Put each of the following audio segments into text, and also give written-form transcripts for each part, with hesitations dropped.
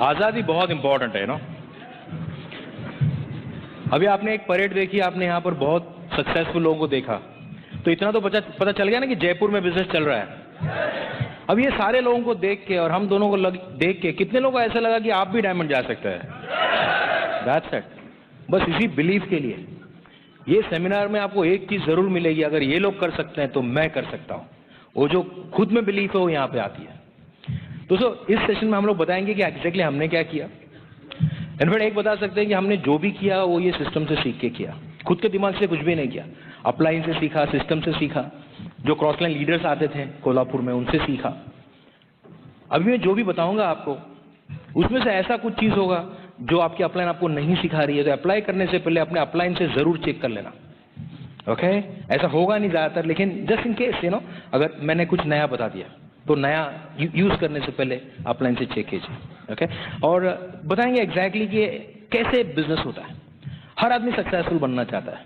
आजादी बहुत इंपॉर्टेंट है ना। अभी आपने एक परेड देखी, आपने यहाँ पर बहुत सक्सेसफुल लोगों को देखा, तो इतना तो पता चल गया ना कि जयपुर में बिजनेस चल रहा है। अब ये सारे लोगों को देख के और हम दोनों को देख के कितने लोगों को ऐसा लगा कि आप भी डायमंड जा सकते हैं। दैट्स इट, बस इसी बिलीफ के लिए ये सेमिनार में आपको एक चीज जरूर मिलेगी, अगर ये लोग कर सकते हैं तो मैं कर सकता हूं। वो जो खुद में बिलीफ है वो यहाँ पे आती है। दोस्तों इस सेशन में हम लोग बताएंगे कि एग्जैक्टली हमने क्या किया। इनफैक्ट एक बता सकते हैं कि हमने जो भी किया वो ये सिस्टम से सीख के किया, खुद के दिमाग से कुछ भी नहीं किया। अपलाइन से सीखा, सिस्टम से सीखा, जो क्रॉस लाइन लीडर्स आते थे कोल्हापुर में उनसे सीखा। अभी मैं जो भी बताऊंगा आपको उसमें से ऐसा कुछ चीज होगा जो आपकी अपलाइन आपको नहीं सिखा रही है, तो अप्लाई करने से पहले अपने अपलाइन से जरूर चेक कर लेना। ओके ऐसा होगा नहीं ज्यादातर, लेकिन just in case you know अगर मैंने कुछ नया बता दिया तो नया यूज करने से पहले अपलाइन से चेक कीजिए। ओके और बताएंगे एग्जैक्टली कि कैसे बिजनेस होता है। हर आदमी सक्सेसफुल बनना चाहता है,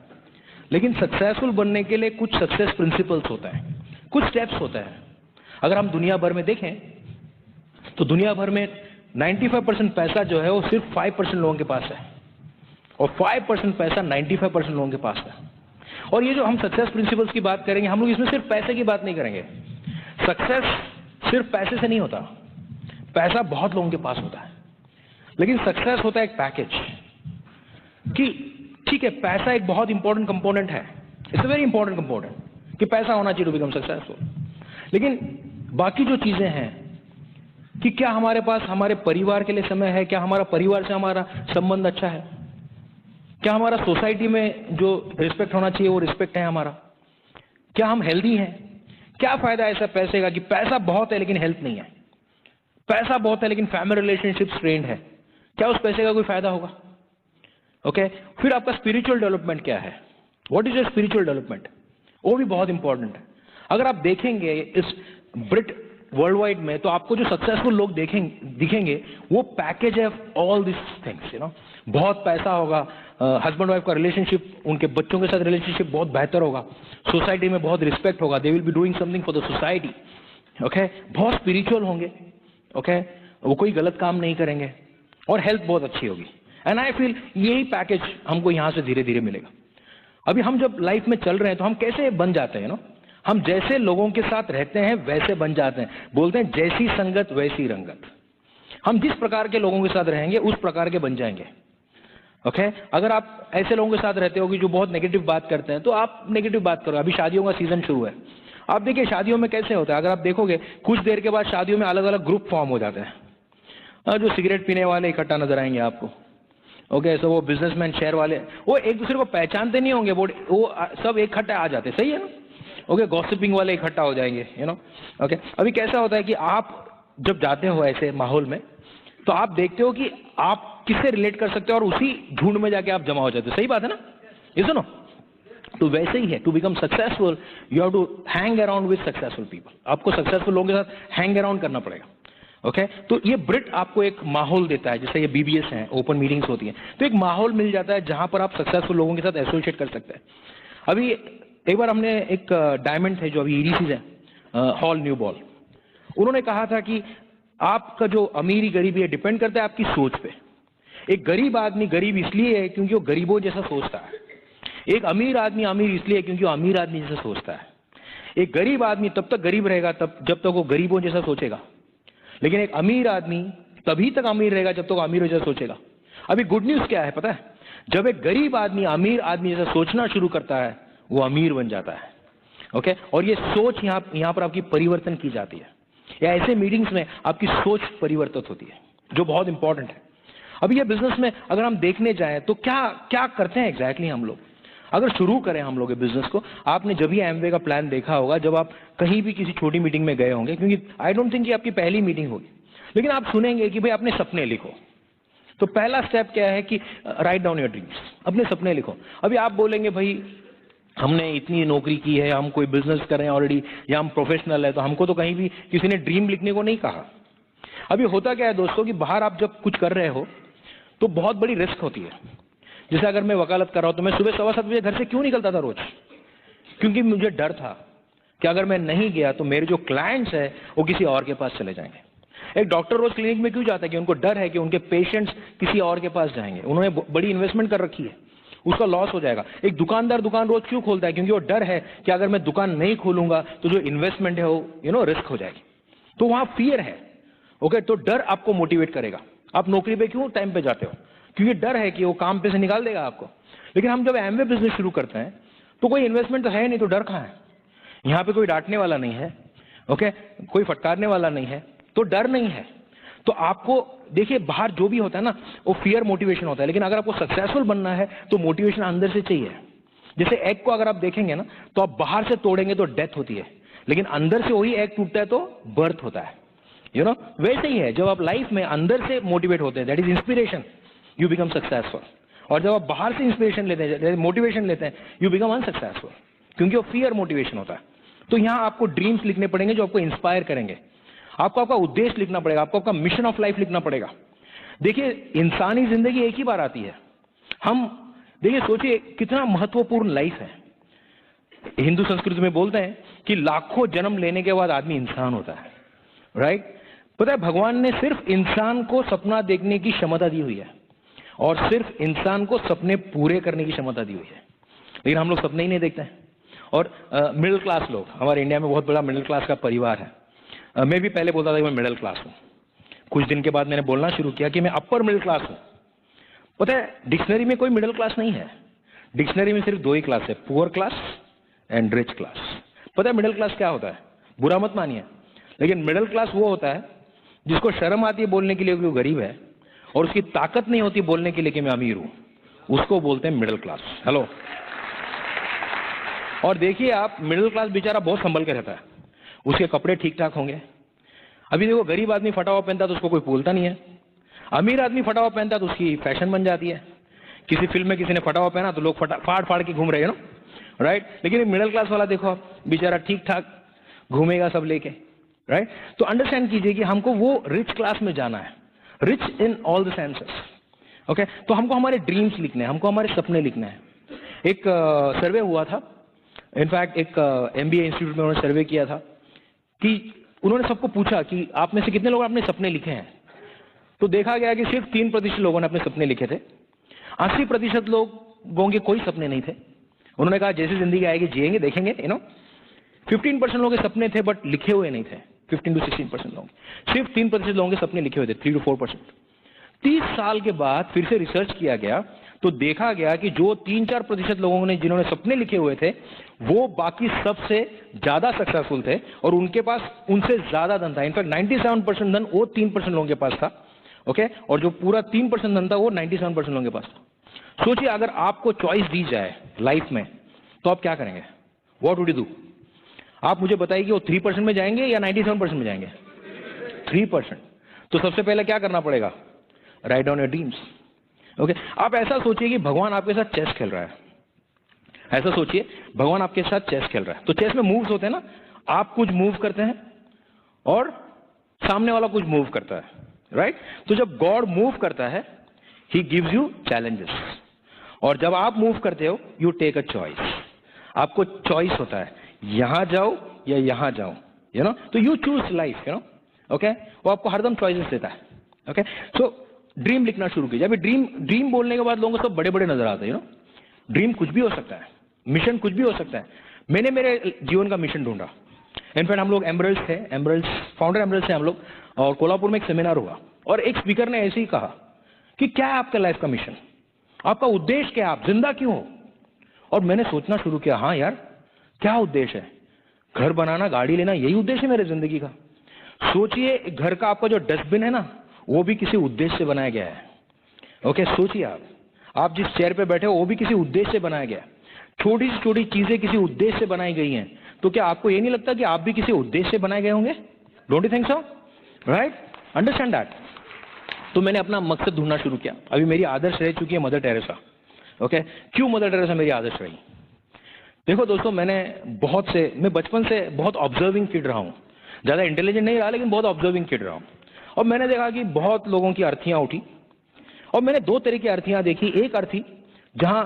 लेकिन सक्सेसफुल बनने के लिए कुछ सक्सेस प्रिंसिपल्स होता है, कुछ स्टेप्स होता है। अगर हम दुनिया भर में देखें तो दुनिया भर में 95% पैसा जो है वो सिर्फ 5% लोगों के पास है, और 5% पैसा 95% लोगों के पास है। और ये जो हम सक्सेस प्रिंसिपल्स की बात करेंगे, हम लोग इसमें सिर्फ पैसे की बात नहीं करेंगे। सक्सेस सिर्फ पैसे से नहीं होता, पैसा बहुत लोगों के पास होता है, लेकिन सक्सेस होता है एक पैकेज कि ठीक है पैसा एक बहुत इंपॉर्टेंट कंपोनेंट है, it's a very important component कि पैसा होना चाहिए टू बिकम सक्सेसफुल, लेकिन बाकी जो चीजें हैं कि क्या हमारे पास हमारे परिवार के लिए समय है, क्या हमारा परिवार से हमारा संबंध अच्छा है, क्या हमारा सोसाइटी में जो रिस्पेक्ट होना चाहिए वो रिस्पेक्ट है हमारा, क्या हम हेल्दी हैं। क्या फायदा ऐसा पैसे का कि पैसा बहुत है लेकिन हेल्थ नहीं है, पैसा बहुत है लेकिन फैमिली रिलेशनशिप स्ट्रेन्ड है, क्या उस पैसे का कोई फायदा होगा। ओके फिर आपका स्पिरिचुअल डेवलपमेंट क्या है, what is your spiritual development, वो भी बहुत इंपॉर्टेंट है। अगर आप देखेंगे इस ब्रिट वर्ल्ड वाइड में तो आपको जो सक्सेसफुल लोग दिखेंगे वो पैकेज है all this things, you no. बहुत पैसा होगा, हस्बैंड वाइफ का रिलेशनशिप, उनके बच्चों के साथ रिलेशनशिप बहुत बेहतर होगा, सोसाइटी में बहुत रिस्पेक्ट होगा, they will be doing something for the society. Okay बहुत स्पिरिचुअल होंगे, ओके वो कोई गलत काम नहीं करेंगे, और हेल्थ बहुत अच्छी होगी। एंड आई फील यही पैकेज हमको यहां से धीरे धीरे मिलेगा। अभी हम जब लाइफ में चल रहे हैं तो हम कैसे बन जाते हैं, नो हम जैसे लोगों के साथ रहते हैं वैसे बन जाते हैं। बोलते हैं जैसी संगत वैसी रंगत। हम जिस प्रकार के लोगों के साथ रहेंगे उस प्रकार के बन जाएंगे। ओके अगर आप ऐसे लोगों के साथ रहते हो कि जो बहुत नेगेटिव बात करते हैं तो आप नेगेटिव बात करो। अभी शादियों का सीजन शुरू है, आप देखिए शादियों में कैसे होता है, अगर आप देखोगे कुछ देर के बाद शादियों में अलग अलग ग्रुप फॉर्म हो जाते हैं। जो सिगरेट पीने वाले इकट्ठा नजर आएंगे आपको, ओके सो वो बिजनेसमैन शेयर वाले वो एक दूसरे को पहचानते नहीं होंगे, वो सब इकट्ठा आ जाते, सही है ना। ओके गॉसिपिंग वाले इकट्ठा हो जाएंगे, यू नो। ओके अभी कैसा होता है कि आप जब जाते हो ऐसे माहौल में तो आप देखते हो कि आप किससे रिलेट कर सकते हो और उसी झुंड में जाके आप जमा हो जाते हो, सही बात है ना, ये सुनो। तो वैसे ही है, to become successful you have to hang around with successful people. आपको सक्सेसफुल लोगों के साथ हैंग अराउंड करना पड़ेगा। ओके तो ये ब्रिट आपको एक माहौल देता है, जैसे ये बीबीएस है, ओपन मीटिंग्स होती हैं, तो एक माहौल मिल जाता है जहां पर आप सक्सेसफुल लोगों के साथ एसोसिएट कर सकते हैं। अभी एक बार हमने एक डायमंड थे जो अभी ईडीसी है, हॉल न्यू बॉल, उन्होंने कहा था कि आपका जो अमीरी गरीबी है डिपेंड करता है आपकी सोच पे। एक गरीब आदमी गरीब इसलिए है क्योंकि वो गरीबों जैसा सोचता है, एक अमीर आदमी अमीर इसलिए है क्योंकि वो अमीर आदमी जैसा सोचता है। एक गरीब आदमी तब तक गरीब रहेगा जब तक वो गरीबों जैसा सोचेगा, लेकिन एक अमीर आदमी तभी तक अमीर रहेगा जब तक अमीरों जैसा सोचेगा। अभी गुड न्यूज क्या है पता है, जब एक गरीब आदमी अमीर आदमी जैसा सोचना शुरू करता है वो अमीर बन जाता है। ओके और ये सोच यहाँ पर आपकी परिवर्तन की जाती है, या ऐसे मीटिंग्स में आपकी सोच परिवर्तित होती है, जो बहुत इंपॉर्टेंट है। अभी ये बिजनेस में अगर हम देखने जाएं तो क्या क्या करते हैं एग्जैक्टली हम लोग। अगर शुरू करें हम लोग बिजनेस को, आपने जब भी एमवे का प्लान देखा होगा, जब आप कहीं भी किसी छोटी मीटिंग में गए होंगे, क्योंकि आई डोंट थिंक कि आपकी पहली मीटिंग होगी, लेकिन आप सुनेंगे कि भाई अपने सपने लिखो। तो पहला स्टेप क्या है कि राइट डाउन योर ड्रीम्स, अपने सपने लिखो। अभी आप बोलेंगे भाई हमने इतनी नौकरी की है, हम कोई बिजनेस कर रहे हैं ऑलरेडी, या हम प्रोफेशनल है, तो हमको तो कहीं भी किसी ने ड्रीम लिखने को नहीं कहा। अभी होता क्या है दोस्तों कि बाहर आप जब कुछ कर रहे हो तो बहुत बड़ी रिस्क होती है। जैसे अगर मैं वकालत कर रहा हूं तो मैं सुबह 7:15 बजे घर से क्यों निकलता था रोज, क्योंकि मुझे डर था कि अगर मैं नहीं गया तो मेरे जो क्लाइंट्स है वो किसी और के पास चले जाएंगे। एक डॉक्टर रोज क्लिनिक में क्यों जाता है? कि उनको डर है कि उनके पेशेंट्स किसी और के पास जाएंगे, उन्होंने बड़ी इन्वेस्टमेंट कर रखी है, उसका लॉस हो जाएगा। एक दुकानदार दुकान रोज क्यों खोलता है? क्योंकि वो डर है कि अगर मैं दुकान नहीं खोलूंगा तो जो इन्वेस्टमेंट है वो रिस्क हो जाएगी। तो वहां फियर है। ओके, तो डर आपको मोटिवेट करेगा। आप नौकरी पे क्यों टाइम पे जाते हो? क्योंकि डर है कि वो काम पे से निकाल देगा आपको। लेकिन हम जब एमवे बिजनेस शुरू करते हैं तो कोई इन्वेस्टमेंट तो है नहीं, तो डर कहां है? यहां पे कोई डांटने वाला नहीं है, ओके, कोई फटकारने वाला नहीं है, तो डर नहीं है। तो आपको देखिए, बाहर जो भी होता है ना वो फियर मोटिवेशन होता है, लेकिन अगर आपको सक्सेसफुल बनना है तो मोटिवेशन अंदर से चाहिए। जैसे एग को अगर आप देखेंगे ना तो आप बाहर से तोड़ेंगे तो डेथ होती है, लेकिन अंदर से वही एग टूटता है तो बर्थ होता है। वैसे ही है, जब आप लाइफ में अंदर से मोटिवेट होते हैं, that is inspiration, you become successful. और जब आप बाहर से इंस्पिरेशन लेते हैं, मोटिवेशन लेते हैं, यू बिकम अनसक्सेसफुल, क्योंकि वो फियर मोटिवेशन होता है। तो यहां आपको ड्रीम्स लिखने पड़ेंगे जो आपको इंस्पायर करेंगे। आपको आपका उद्देश्य लिखना पड़ेगा, आपको आपका मिशन ऑफ लाइफ लिखना पड़ेगा। देखिए, इंसानी जिंदगी एक ही बार आती है। हम देखिए, सोचिए कितना महत्वपूर्ण लाइफ है। हिंदू संस्कृति में बोलते हैं कि लाखों जन्म लेने के बाद आदमी इंसान होता है, राइट? पता है, भगवान ने सिर्फ इंसान को सपना देखने की क्षमता दी हुई है और सिर्फ इंसान को सपने पूरे करने की क्षमता दी हुई है, लेकिन हम लोग सपने ही नहीं देखते हैं। और मिडिल क्लास लोग, हमारे इंडिया में बहुत बड़ा मिडिल क्लास का परिवार है। मैं भी पहले बोलता था कि मैं मिडिल क्लास हूं, कुछ दिन के बाद मैंने बोलना शुरू किया कि मैं अपर मिडिल क्लास हूं। पता है, डिक्शनरी में कोई मिडिल क्लास नहीं है, डिक्शनरी में सिर्फ 2 ही क्लास है, poor class and rich class. पता है मिडिल क्लास क्या होता है? बुरा मत मानिए, लेकिन मिडिल क्लास वो होता है जिसको शर्म आती है बोलने के लिए कि वो गरीब है और उसकी ताकत नहीं होती बोलने के लिए कि मैं अमीर हूं, उसको बोलते हैं मिडिल क्लास। हेलो। और देखिए आप, मिडिल क्लास बेचारा बहुत संभल के रहता है, उसके कपड़े ठीक ठाक होंगे। अभी देखो, गरीब आदमी फटा हुआ पहनता है तो उसको कोई बोलता नहीं है, अमीर आदमी फटा हुआ पहनता है तो उसकी फैशन बन जाती है। किसी फिल्म में किसी ने फटा हुआ पहना तो लोग फाड़ फाड़ के घूम रहे हैं, राइट? लेकिन मिडिल क्लास वाला देखो आप, बेचारा ठीक ठाक घूमेगा सब लेके, राइट? तो अंडरस्टैंड कीजिए कि हमको वो रिच क्लास में जाना है, rich in all the senses, okay? तो हमको हमारे ड्रीम्स लिखने हैं, हमको हमारे सपने लिखने हैं। एक सर्वे हुआ था, इनफैक्ट एक MBA इंस्टीट्यूट में उन्होंने सर्वे किया था कि उन्होंने सबको पूछा कि आप में से कितने लोग अपने सपने लिखे हैं। तो देखा गया कि सिर्फ 3% लोगों ने अपने सपने लिखे थे, 80% लोगों के कोई सपने नहीं थे। उन्होंने कहा जैसी जिंदगी आएगी जिएंगे, देखेंगे, 15% लोगों के सपने थे बट लिखे हुए नहीं थे, 15 to 16% लोग। सिर्फ 3% लोगों के सपने लिखे हुए थे, 3 to 4%। 30 साल के बाद फिर से रिसर्च किया गया तो देखा गया कि जो 3-4% लोगों ने जिन्होंने सपने लिखे हुए थे वो बाकी सबसे ज्यादा सक्सेसफुल थे और उनके पास उनसे ज्यादा धन था। इनफैक्ट 97% धन वो 3% लोगों के पास था, ओके? और जो पूरा 3% धन था वो 97% लोगों के पास था। सोचिए, अगर आपको चॉइस दी जाए लाइफ में तो आप क्या करेंगे? What would you do? आप मुझे बताइए कि वो 3% में जाएंगे या 97% में जाएंगे? 3%। तो सबसे पहले क्या करना पड़ेगा? Write down your dreams, okay? आप ऐसा सोचिए कि भगवान आपके साथ चेस खेल रहा है, ऐसा सोचिए भगवान आपके साथ चेस खेल रहा है। तो चेस में मूव्स होते हैं ना, आप कुछ मूव करते हैं और सामने वाला कुछ मूव करता है, राइट? तो जब गॉड मूव करता है, ही गिव्स यू चैलेंजेस, और जब आप मूव करते हो यू टेक अ चॉइस। आपको चॉइस होता है, यहां जाओ या यहां जाओ, तो यू चूज लाइफ, ओके? वो आपको हरदम चॉइसेस देता है, ओके? सो ड्रीम लिखना शुरू कीजिए। अभी ड्रीम बोलने के बाद लोगों को सब बड़े बड़े नजर आते हैं, ड्रीम कुछ भी हो सकता है, मिशन कुछ भी हो सकता है। मैंने मेरे जीवन का मिशन ढूंढा। इनफैक्ट हम लोग एमरल्ड्स थे, फाउंडर एमरल्ड्स थे हम लोग, और कोल्हापुर में एक सेमिनार हुआ और एक स्पीकर ने ऐसे ही कहा कि क्या है आपका लाइफ का मिशन, आपका उद्देश्य क्या है, आप जिंदा क्यों हो? और मैंने सोचना शुरू किया, हाँ यार, क्या उद्देश्य है? घर बनाना, गाड़ी लेना, यही उद्देश्य है मेरे जिंदगी का। सोचिए, घर का आपका जो डस्टबिन है ना, वो भी किसी उद्देश्य से बनाया गया है, ओके? सोचिए आप जिस चेयर पे बैठे हो वो भी किसी उद्देश्य से बनाया गया है। छोटी से छोटी चीजें किसी उद्देश्य से बनाई गई हैं। तो क्या आपको ये नहीं लगता कि आप भी किसी उद्देश्य से बनाए गए होंगे? Don't you think so? Right? Understand that. तो मैंने अपना मकसद ढूंढना शुरू किया। अभी मेरी आदर्श रह चुकी है मदर टेरेसा, ओके? क्यों मदर टेरेसा मेरी आदर्श रही? देखो दोस्तों, मैं बचपन से बहुत ऑब्जर्विंग किड रहा हूं, ज्यादा इंटेलिजेंट नहीं रहा लेकिन बहुत ऑब्जर्विंग किड रहा हूं। और मैंने देखा कि बहुत लोगों की अर्थियां उठी और मैंने 2 तरह की अर्थियां देखी। एक अर्थी जहां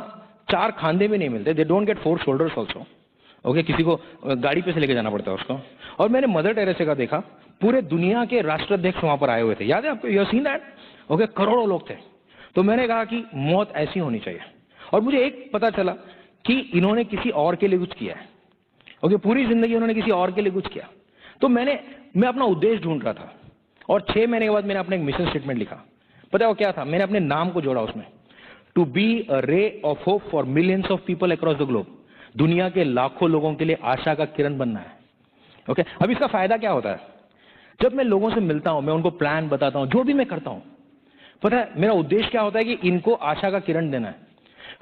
4 खांधे भी नहीं मिलते, they don't get 4 shoulders also, okay? किसी को गाड़ी पे से लेके जाना पड़ता है उसको। और मैंने मदर टेरेसा का देखा, पूरे दुनिया के राष्ट्राध्यक्ष वहां पर आए हुए थे, याद है आपको? You have seen that? Okay, करोड़ों लोग थे। तो मैंने कहा कि मौत ऐसी होनी चाहिए। और मुझे एक पता चला कि इन्होंने किसी और के लिए कुछ किया है। ओके, पूरी जिंदगी उन्होंने किसी और के लिए कुछ किया। तो मैं अपना उद्देश्य ढूंढ रहा था, और 6 महीने के बाद मैंने अपना एक मिशन स्टेटमेंट लिखा। पता है वो क्या था? मैंने अपने नाम को जोड़ा उसमें, to be a ray of hope for millions of people across the globe. दुनिया के लाखों लोगों के लिए आशा का किरण बनना है। ओके, अब इसका फायदा क्या होता है? जब मैं लोगों से मिलता हूं, मैं उनको प्लान बताता हूं, जो भी मैं करता हूं, पता है मेरा उद्देश्य क्या होता है? कि इनको आशा का किरण देना है।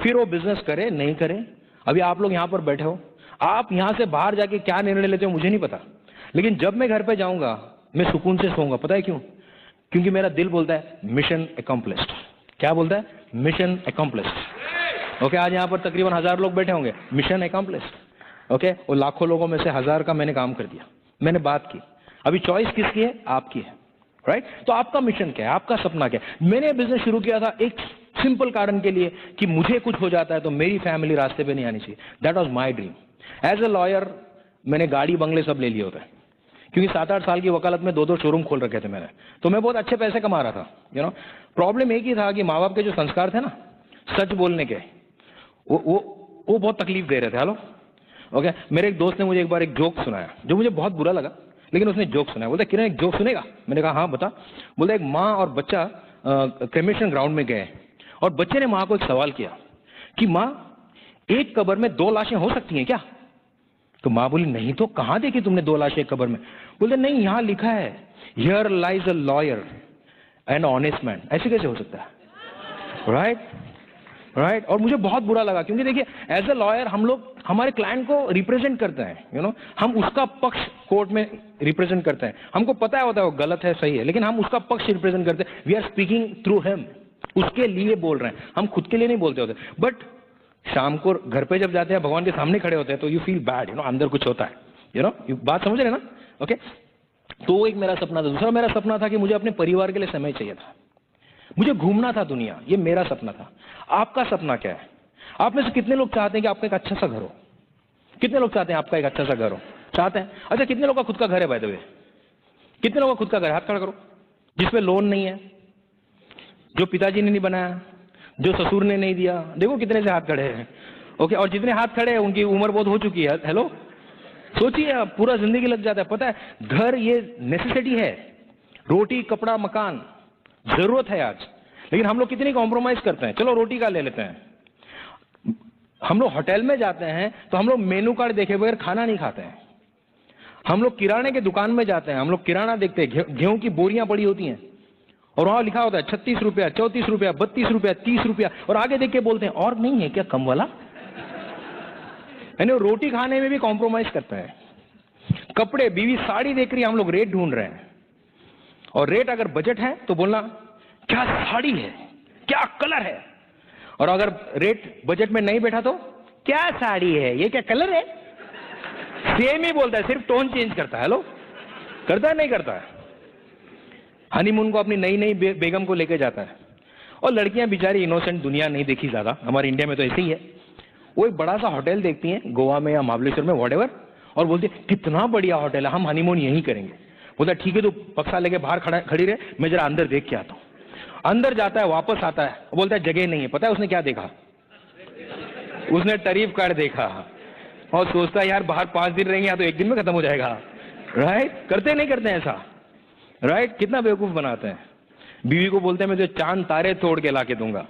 फिर वो बिजनेस करे नहीं करे, अभी आप लोग यहां पर बैठे हो, आप यहां से बाहर जाके क्या निर्णय लेते हो मुझे नहीं पता, लेकिन जब मैं घर पे जाऊंगा मैं सुकून से सोऊंगा। पता है क्यों? क्योंकि मेरा दिल बोलता है मिशन अकम्प्लिश्ड। क्या बोलता है? Mission accomplished. ओके, आज यहां पर तकरीबन 1000 लोग बैठे होंगे, मिशन अकम्प्लिश्ड। ओके, और लाखों लोगों में से 1000 का मैंने काम कर दिया, मैंने बात की। अभी चॉइस किसकी है? आपकी है, राइट? तो आपका मिशन क्या है? आपका सपना क्या है? मैंने बिजनेस शुरू किया था एक सिंपल कारण के लिए कि मुझे कुछ हो जाता है तो मेरी फैमिली रास्ते पे नहीं आनी चाहिए। That was my dream. As a lawyer मैंने गाड़ी बंगले सब ले लिए होते हैं, क्योंकि 7-8 साल की वकालत में 2-2 शोरूम खोल रखे थे मैंने, तो मैं बहुत अच्छे पैसे कमा रहा था। यू नो, प्रॉब्लम एक ही था कि माँ बाप के जो संस्कार थे ना सच बोलने के, वो बहुत तकलीफ दे रहे थे। हेलो, ओके, मेरे एक दोस्त ने मुझे एक बार एक जोक सुनाया जो मुझे बहुत बुरा लगा, लेकिन उसने जोक सुनाया। बोलता किरण एक जोक सुनेगा? मैंने कहा हाँ बता। बोलता एक माँ और बच्चा क्रेमेशन ग्राउंड में गए, और बच्चे ने माँ को एक सवाल किया कि माँ, एक कब्र में 2 लाशें हो सकती हैं क्या? तो माँ बोली नहीं तो, कहां देखी तुमने 2 लाशें एक कब्र में? बोलते नहीं, यहां लिखा है here lies a lawyer and honest man. ऐसे कैसे हो सकता है? Right, right. और मुझे बहुत बुरा लगा, क्योंकि देखिए एज अ लॉयर हम लोग हमारे क्लाइंट को रिप्रेजेंट करते हैं, यू नो, हम उसका पक्ष कोर्ट में रिप्रेजेंट करते हैं। हमको पता होता है वो गलत है सही है, लेकिन हम उसका पक्ष रिप्रेजेंट करते हैं। We are speaking through him, उसके लिए बोल रहे हैं, हम खुद के लिए नहीं बोलते होते। बट शाम को घर पे जब जाते हैं, भगवान के सामने खड़े होते हैं, तो you feel bad, you know, अंदर कुछ होता है, यू नो, बात समझ रहे ना? ओके, तो एक मेरा सपना था। दूसरा मेरा सपना था कि मुझे अपने परिवार के लिए समय चाहिए था, मुझे घूमना था दुनिया, ये मेरा सपना था। आपका सपना क्या है? आप में से कितने लोग चाहते हैं कि आपका एक अच्छा सा घर हो? कितने लोग चाहते हैं आपका एक अच्छा सा घर हो? चाहते हैं? अच्छा, कितने लोग का खुद का घर है बाय द वे? कितने लोग का खुद का घर? हाथ खड़ा करो। जिसपे लोन नहीं है, जो पिताजी ने नहीं बनाया, जो ससुर ने नहीं दिया। देखो कितने से हाथ खड़े हैं। ओके, और जितने हाथ खड़े हैं उनकी उम्र बहुत हो चुकी है। हेलो, सोचिए आप, पूरा जिंदगी लग जाता है। पता है, घर ये नेसेसिटी है, रोटी कपड़ा मकान जरूरत है आज, लेकिन हम लोग कितनी कॉम्प्रोमाइज करते हैं। चलो रोटी का ले लेते हैं, हम लोग होटल में जाते हैं तो हम लोग मेनू कार्ड देखे बगैर खाना नहीं खाते हैं। हम लोग किराने के दुकान में जाते हैं, हम लोग किराना देखते हैं, गेहूं की बोरियां पड़ी होती हैं और वहां लिखा होता है 36 रुपया, 34 रुपया, 32 रुपया, 30 रुपया, और आगे देख के बोलते हैं और नहीं है क्या कम वाला? यानी रोटी खाने में भी कॉम्प्रोमाइज करते हैं। कपड़े, बीवी साड़ी देख रही है, हम लोग रेट ढूंढ रहे हैं, और रेट अगर बजट है तो बोलना क्या साड़ी है, क्या कलर है, और अगर रेट बजट में नहीं बैठा तो क्या साड़ी है, ये क्या कलर है? सेम ही बोलता है, सिर्फ टोन चेंज करता है। हेलो, करता है नहीं करता है? हनीमून को अपनी नई नई बेगम को लेके जाता है, और लड़कियां बेचारी इनोसेंट, दुनिया नहीं देखी ज्यादा, हमारे इंडिया में तो ऐसे ही है। वो एक बड़ा सा होटल देखती हैं गोवा में या महाबलेश्वर में, व्हाटएवर, और बोलती है कितना बढ़िया होटल है, हम हनीमून यहीं करेंगे। बोलता है ठीक है, तो बक्सा लेके बाहर खड़ी रहे, मैं जरा अंदर देख के आता हूं। अंदर जाता है, वापस आता है, बोलता है जगह नहीं है। पता है उसने क्या देखा? उसने टरीफ कार्ड देखा, और सोचता है यार बाहर 5 दिन रहेंगे, या तो 1 दिन में खत्म हो जाएगा। राइट, करते नहीं करते हैं ऐसा? राइट, कितना बेवकूफ बनाते हैं। बीवी को बोलते हैं मैं तो चांद तारे तोड़ के ला के दूंगा।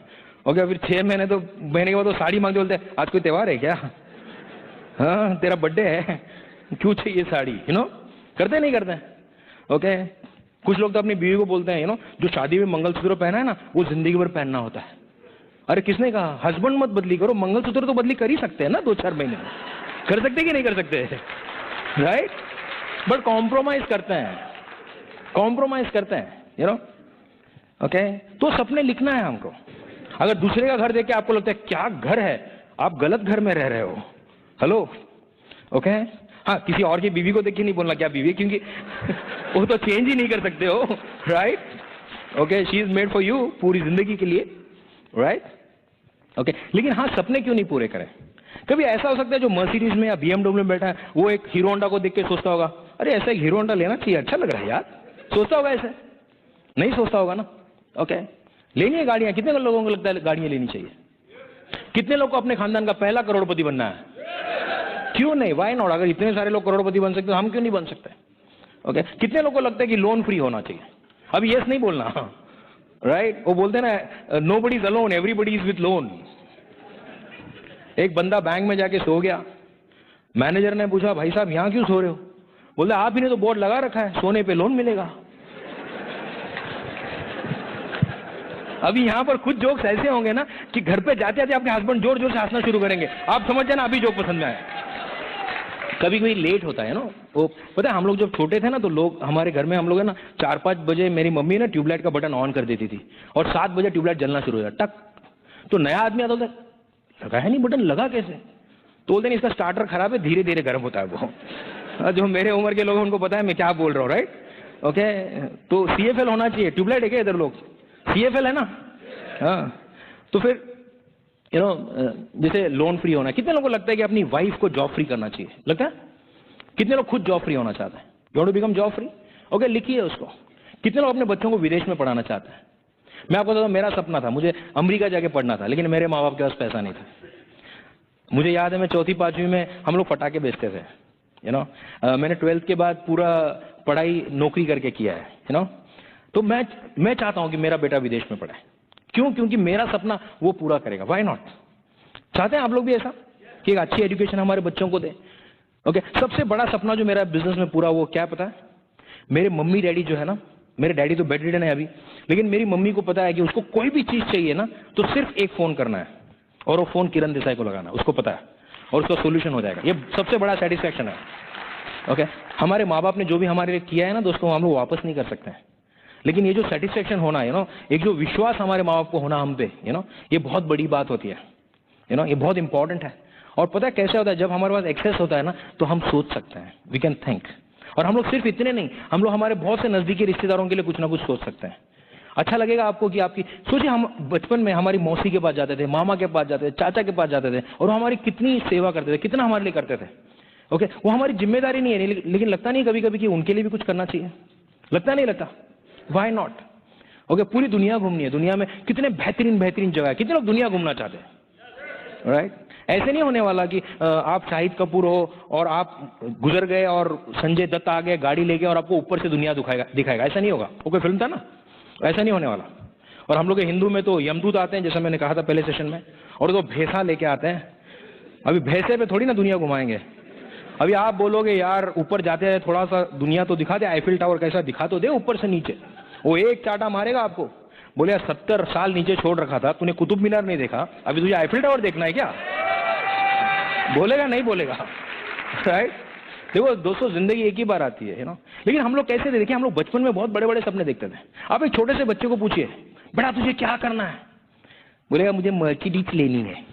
ओके, फिर 6 महीने के बाद तो साड़ी मांगते, बोलते हैं आज कोई त्योहार है क्या? हाँ, तेरा बर्थडे है, क्यों चाहिए साड़ी? यू नो, करते नहीं करते हैं? ओके, कुछ लोग तो अपनी बीवी को बोलते हैं, यू नो, जो शादी में मंगलसूत्र पहना है ना, वो जिंदगी भर पहनना होता है। अरे किसने कहा? हस्बैंड मत बदली करो, मंगलसूत्र तो बदली कर ही सकते हैं ना 2-4 महीने में। कर सकते कि नहीं कर सकते? राइट, बट कॉम्प्रोमाइज करते हैं, कॉम्प्रोमाइज करते हैं, यू नो। ओके, तो सपने लिखना है हमको। अगर दूसरे का घर देख के आपको लगता है क्या घर है, आप गलत घर में रह रहे हो। हेलो, ओके, हाँ, किसी और की बीवी को देख के नहीं बोलना क्या बीवी, क्योंकि वो तो चेंज ही नहीं कर सकते हो। Right, okay, she is made for you, पूरी जिंदगी के लिए। राइट, ओके, लेकिन हाँ, सपने क्यों नहीं पूरे करें? कभी ऐसा हो सकता है जो मर्सिडीज में या BMW में बैठा है, वो एक हीरो होंडा को देख के सोचता होगा अरे ऐसा एक हीरो होंडा लेना चाहिए, अच्छा लग रहा है यार, सोचता होगा ऐसे? नहीं सोचता होगा ना। ओके, लेनी है गाड़ियां। कितने लोगों को लगता है गाड़ियां लेनी चाहिए? कितने लोग को अपने खानदान का पहला करोड़पति बनना है? क्यों नहीं, वाई नॉट? अगर इतने सारे लोग करोड़पति बन सकते तो हम क्यों नहीं बन सकते? ओके, कितने लोगों को लगता है कि लोन फ्री होना चाहिए? अभी यस नहीं बोलना, राइट? वो बोलते ना, nobody is alone, everybody is with loan. एक बंदा बैंक में जाके सो गया, मैनेजर ने पूछा, भाई साहब यहां क्यों सो रहे हो? बोले, आप ही ने तो बोर्ड लगा रखा है, सोने पे लोन मिलेगा। अभी यहां पर कुछ जोक्स ऐसे होंगे ना कि घर पे जाते जाते आपके हस्बैंड जोर जोर से हंसना शुरू करेंगे, आप समझ जाना अभी जोक पसंद में आए। कभी कभी लेट होता है ना, वो पता है हम लोग जब छोटे थे ना तो लोग हमारे घर में, हम लोग है ना 4-5 बजे मेरी मम्मी ना ट्यूबलाइट का बटन ऑन कर देती थी और 7 बजे ट्यूबलाइट जलना शुरू हो जाता टक। तो नया आदमी आता था, लगा है नहीं बटन, लगा कैसे? तो बोलते नहीं इसका स्टार्टर खराब है, धीरे धीरे गर्म होता है वो। जो मेरे उम्र के लोग उनको पता है मैं क्या बोल रहा हूँ, राइट? ओके, तो CFL होना चाहिए। ट्यूबलाइट है क्या इधर लोग? CFL है ना? हाँ, तो फिर जैसे लोन फ्री होना है। कितने लोगों को लगता है कि अपनी वाइफ को जॉब फ्री करना चाहिए? लगता है? कितने लोग खुद जॉब फ्री होना चाहते हैं? You want to become job free? Okay, लिखिए उसको। कितने लोग अपने बच्चों को विदेश में पढ़ाना चाहते हैं? मैं आपको बताऊं, मेरा सपना था, मुझे अमेरिका जाके पढ़ना था, लेकिन मेरे माँ बाप के पास पैसा नहीं था। मुझे याद है मैं 4वीं-5वीं में हम लोग पटाखे बेचते थे, मैंने 12th के बाद पूरा पढ़ाई नौकरी करके किया है, तो मैं चाहता हूं कि मेरा बेटा विदेश में पढ़े। क्यों? क्योंकि मेरा सपना वो पूरा करेगा। Why not? चाहते हैं आप लोग भी ऐसा कि एक अच्छी एजुकेशन हमारे बच्चों को दे? ओके, सबसे बड़ा सपना जो मेरा बिजनेस में पूरा, वो क्या पता है? मेरे मम्मी डैडी जो है ना, मेरे डैडी तो बेड रिडन है अभी, लेकिन मेरी मम्मी को पता है कि उसको कोई भी चीज चाहिए ना तो सिर्फ एक फोन करना है और वो फोन किरण देसाई को लगाना, उसको पता है, और उसका सोल्यूशन हो जाएगा। ये सबसे बड़ा सेटिस्फैक्शन है। ओके, हमारे माँ बाप ने जो भी हमारे लिए किया है ना दोस्तों, हम लोग वापस नहीं कर सकते हैं, लेकिन ये जो सेटिस्फैक्शन होना है, एक जो विश्वास हमारे माँ बाप को होना हम पे, ये बहुत बड़ी बात होती है, ये बहुत इंपॉर्टेंट है। और पता है कैसे होता है? जब हमारे पास एक्सेस होता है ना तो हम सोच सकते हैं, वी कैन थिंक। और हम लोग सिर्फ इतने नहीं, हम लोग हमारे बहुत से नजदीकी रिश्तेदारों के लिए कुछ ना कुछ सोच सकते हैं। अच्छा लगेगा आपको कि आपकी सोचिए, हम बचपन में हमारी मौसी के पास जाते थे, मामा के पास जाते थे, चाचा के पास जाते थे, और वो हमारी कितनी सेवा करते थे, कितना हमारे लिए करते थे। ओके, वो हमारी जिम्मेदारी नहीं है, लेकिन लगता नहीं कभी कभी कि उनके लिए भी कुछ करना चाहिए? लगता नहीं लगता? Why not? ओके, पूरी दुनिया घूमनी है। दुनिया में कितने बेहतरीन बेहतरीन जगह है, कितने लोग दुनिया घूमना चाहते हैं, राइट? ऐसे नहीं होने वाला कि आप शाहिद कपूर हो और आप गुजर गए और संजय दत्त आ गए गाड़ी लेके और आपको ऊपर से दुनिया दिखाएगा। ऐसा नहीं होगा। वो कोई फिल्म था ना, ऐसा नहीं होने वाला। और हम लोग हिंदू में तो यमदूत आते हैं, जैसा मैंने कहा था पहले सेशन में, और तो भैंसा लेके आते हैं। अभी भैंसे पे थोड़ी ना दुनिया घुमाएंगे। अभी आप बोलोगे यार ऊपर जाते हैं, थोड़ा सा दुनिया तो दिखा दे, आईफिल टावर कैसा दिखा तो दे ऊपर से नीचे। वो एक चाटा मारेगा आपको, बोले यार 70 साल नीचे छोड़ रखा था तूने, कुतुब मीनार नहीं देखा, अभी तुझे आईफिल टावर देखना है क्या? बोलेगा नहीं बोलेगा, राइट? देखो दोस्तों, जिंदगी एक ही बार आती है, लेकिन हम लोग कैसे थे? देखिए, हम लोग बचपन में बहुत बड़े बड़े सपने देखते थे। आप एक छोटे से बच्चे को पूछिए, बेटा तुझे क्या करना है? बोलेगा मुझे मर्सिडीज लेनी है।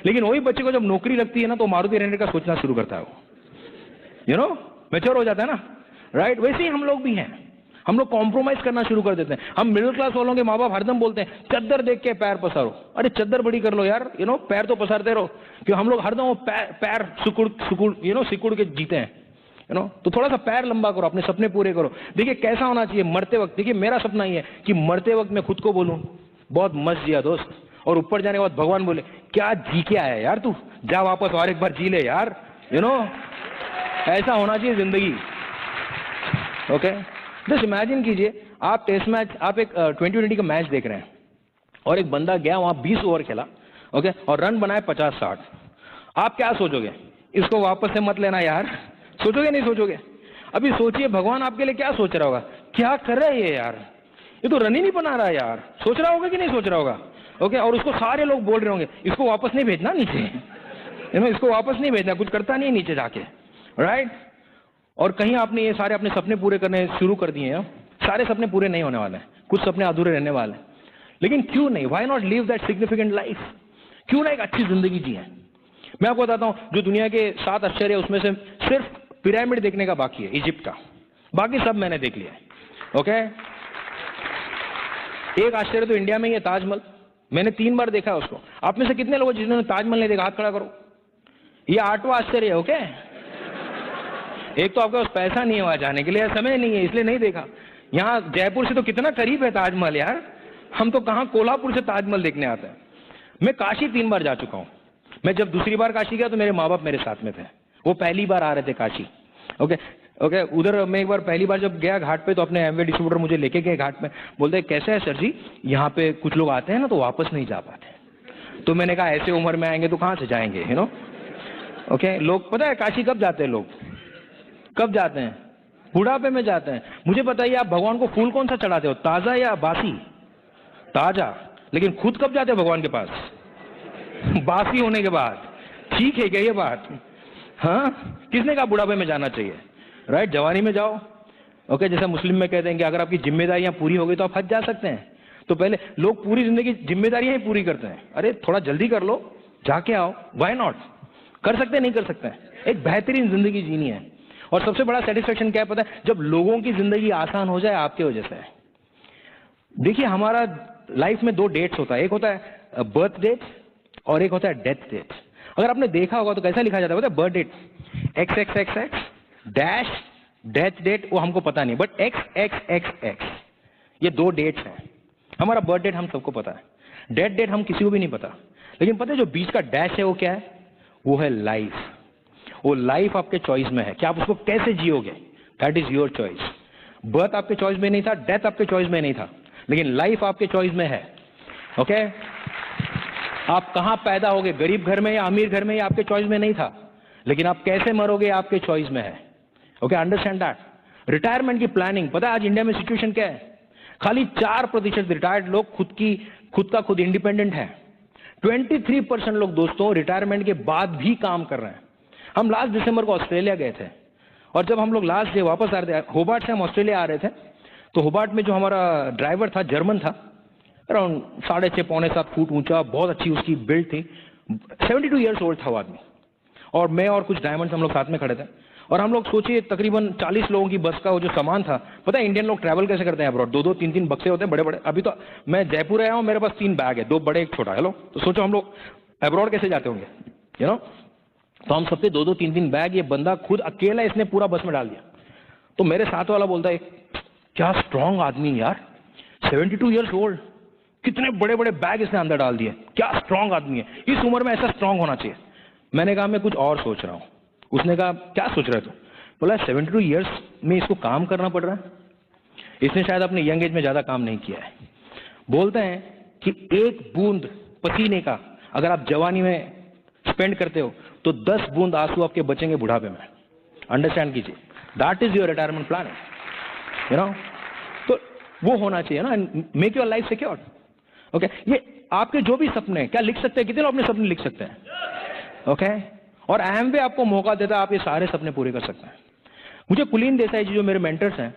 लेकिन वही बच्चे को जब नौकरी लगती है ना तो मारुति रेंजर का सोचना शुरू करता है वो, मैच्योर हो जाता है ना, राइट? वैसे ही हम लोग भी हैं। हम लोग कॉम्प्रोमाइज करना शुरू कर देते हैं। हम मिडिल क्लास वालों के माँ बाप हरदम बोलते हैं चद्दर देख के पैर पसारो। अरे चद्दर बड़ी कर लो यार, पैर तो पसारते रहो। क्यों? हम लोग हरदम वो पैर सिकुड़ के जीते हैं, तो थोड़ा सा पैर लंबा करो, अपने सपने पूरे करो। देखिए कैसा होना चाहिए मरते वक्त। देखिए मेरा सपना ये है कि मरते वक्त मैं खुद को बोलूं बहुत मस्त जिया दोस्त, और ऊपर जाने के बाद भगवान बोले क्या जी के आया यार तू, जा वापस और एक बार जी ले यार। ऐसा होना चाहिए जिंदगी। ओके, जस्ट इमेजिन कीजिए आप टेस्ट मैच, आप एक 2020 का मैच देख रहे हैं और एक बंदा गया वहां 20 ओवर खेला, ओके, और रन बनाए 50-60। आप क्या सोचोगे? इसको वापस से मत लेना यार, सोचोगे नहीं सोचोगे? अभी सोचिए भगवान आपके लिए क्या सोच रहा होगा, क्या कर रहा है ये यार, ये तो रन ही नहीं बना रहा यार। सोच रहा होगा कि नहीं सोच रहा होगा? ओके, और उसको सारे लोग बोल रहे होंगे इसको वापस नहीं भेजना नीचे, इसको वापस नहीं भेजना, कुछ करता नहीं नीचे जाके, राइट? और कहीं आपने ये सारे अपने सपने पूरे करने शुरू कर दिए हैं, सारे सपने पूरे नहीं होने वाले हैं, कुछ सपने अधूरे रहने वाले हैं। लेकिन क्यों नहीं, why not live that significant life? क्यों ना एक अच्छी जिंदगी जिए? मैं आपको बताता हूं, जो दुनिया के 7 आश्चर्य उसमें से सिर्फ पिरामिड देखने का बाकी है, इजिप्ट का, बाकी सब मैंने देख लिया है। ओके, एक आश्चर्य तो इंडिया में ही है, ताजमहल। मैंने 3 बार देखा है उसको। आप में से कितने लोग जिन्होंने ताजमहल नहीं देखा? हाथ खड़ा करो। ये 8वां आश्चर्य है। ओके, एक तो आपके पास पैसा नहीं है वहां जाने के लिए, समय नहीं है, इसलिए नहीं देखा। यहाँ जयपुर से तो कितना करीब है ताजमहल यार, हम तो कहाँ कोल्हापुर से ताजमहल देखने आते हैं। मैं काशी 3 बार जा चुका हूँ। मैं जब दूसरी बार काशी गया तो मेरे माँ बाप मेरे साथ में थे, वो पहली बार आ रहे थे काशी। ओके, उधर मैं एक बार पहली बार जब गया घाट पे तो अपने एमवे डिस्ट्रीब्यूटर मुझे लेके गए घाट में, बोलते कैसे है सर जी, यहाँ पे कुछ लोग आते हैं ना तो वापस नहीं जा पाते। तो मैंने कहा ऐसे उम्र में आएंगे तो कहाँ से जाएंगे, यू नो। ओके, लोग पता है काशी कब जाते हैं, लोग कब जाते हैं? बुढ़ापे में जाते हैं। मुझे बताइए आप भगवान को फूल कौन सा चढ़ाते हो, ताजा या बासी? ताजा। लेकिन खुद कब जाते हो भगवान के पास? बासी होने के बाद। ठीक है क्या ये बात? हाँ, किसने कहा बुढ़ापे में जाना चाहिए? राइट, जवानी में जाओ। ओके, जैसे मुस्लिम में कहते हैं कि अगर आपकी जिम्मेदारियां पूरी हो गई तो आप हज जा सकते हैं। तो पहले लोग पूरी जिंदगी जिम्मेदारियां ही पूरी करते हैं, अरे थोड़ा जल्दी कर लो, जाके आओ, व्हाई नॉट? कर सकते हैं, नहीं कर सकते हैं? एक बेहतरीन जिंदगी जीनी है। और सबसे बड़ा सेटिस्फेक्शन क्या है पता है? जब लोगों की जिंदगी आसान हो जाए आपके वजह से। देखिए हमारा लाइफ में 2 डेट्स होता है, एक होता है बर्थ डेट और एक होता है डेथ डेट। अगर आपने देखा होगा तो कैसा लिखा जाता है पता है? Birth date XXXX dash, death date वो हमको पता नहीं, बट XXXX ये 2 डेट्स हैं। हमारा बर्थ डेट हम सबको पता है, डेथ डेट हम किसी को भी नहीं पता। लेकिन पता है जो बीच का डैश है वो क्या है? वो है लाइफ। वो लाइफ आपके चॉइस में है कि आप उसको कैसे जियोगे, that is your choice. Birth आपके चॉइस में नहीं था, डेथ आपके चॉइस में नहीं था, लेकिन लाइफ आपके चॉइस में है। ओके, आप कहां पैदा होगे, गरीब घर में या अमीर घर में, ये आपके चॉइस में नहीं था, लेकिन आप कैसे मरोगे आपके चॉइस में है। Okay, understand that. रिटायरमेंट की प्लानिंग, पता है आज इंडिया में सिचुएशन क्या है? खाली 4% रिटायर्ड लोग खुद का खुद इंडिपेंडेंट है। 23% लोग दोस्तों रिटायरमेंट के बाद भी काम कर रहे हैं। हम लास्ट दिसंबर को ऑस्ट्रेलिया गए थे, और जब हम लोग लास्ट डे वापस आ रहे थे, होबार्ट से हम ऑस्ट्रेलिया आ रहे थे, तो होबार्ट में जो हमारा ड्राइवर था, जर्मन था, अराउंड 6.5 पौने 7 फुट ऊंचा, बहुत अच्छी उसकी बिल्ड थी, 72 ईयर्स ओल्ड था वो आदमी। और मैं और कुछ डायमंड्स हम लोग साथ में खड़े थे, और हम लोग सोचिए तकरीबन 40 लोगों की बस का वो जो सामान था। पता है इंडियन लोग ट्रैवल कैसे करते हैं अब्रॉड? 2-2, 3-3 बक्से होते हैं बड़े बड़े। अभी तो मैं जयपुर आया हूँ, मेरे पास 3 बैग है, 2 बड़े 1 छोटा। हेलो, तो सोचो हम लोग अब्रॉड कैसे जाते होंगे, यू नो। तो हम सबके 2-2, 3-3 बैग, ये बंदा खुद अकेला इसने पूरा बस में डाल दिया। तो मेरे साथ वाला बोलता है क्या स्ट्रांग आदमी यार, 72 ईयर्स ओल्ड, कितने बड़े बड़े बैग इसने अंदर डाल दिए, क्या स्ट्रांग आदमी है, इस उम्र में ऐसा स्ट्रांग होना चाहिए। मैंने कहा मैं कुछ और सोच रहा हूँ। उसने कहा क्या सोच रहे हो? बोला 72 ईयर्स में इसको काम करना पड़ रहा है, इसने शायद अपने यंग एज में ज्यादा काम नहीं किया है। बोलते हैं कि 1 बूंद पसीने का अगर आप जवानी में स्पेंड करते हो तो 10 बूंद आंसू आपके बचेंगे बुढ़ापे में। अंडरस्टैंड कीजिए, that is your retirement plan, you know. तो वो होना चाहिए ना, make your life secure. Okay, ये आपके जो भी सपने, क्या लिख सकते हैं? कितने लोग अपने सपने लिख सकते हैं? ओके, और एमवे आपको मौका देता है, आप ये सारे सपने पूरे कर सकते हैं। मुझे कुलीन देसाई जी जो मेरे मेंटर्स हैं,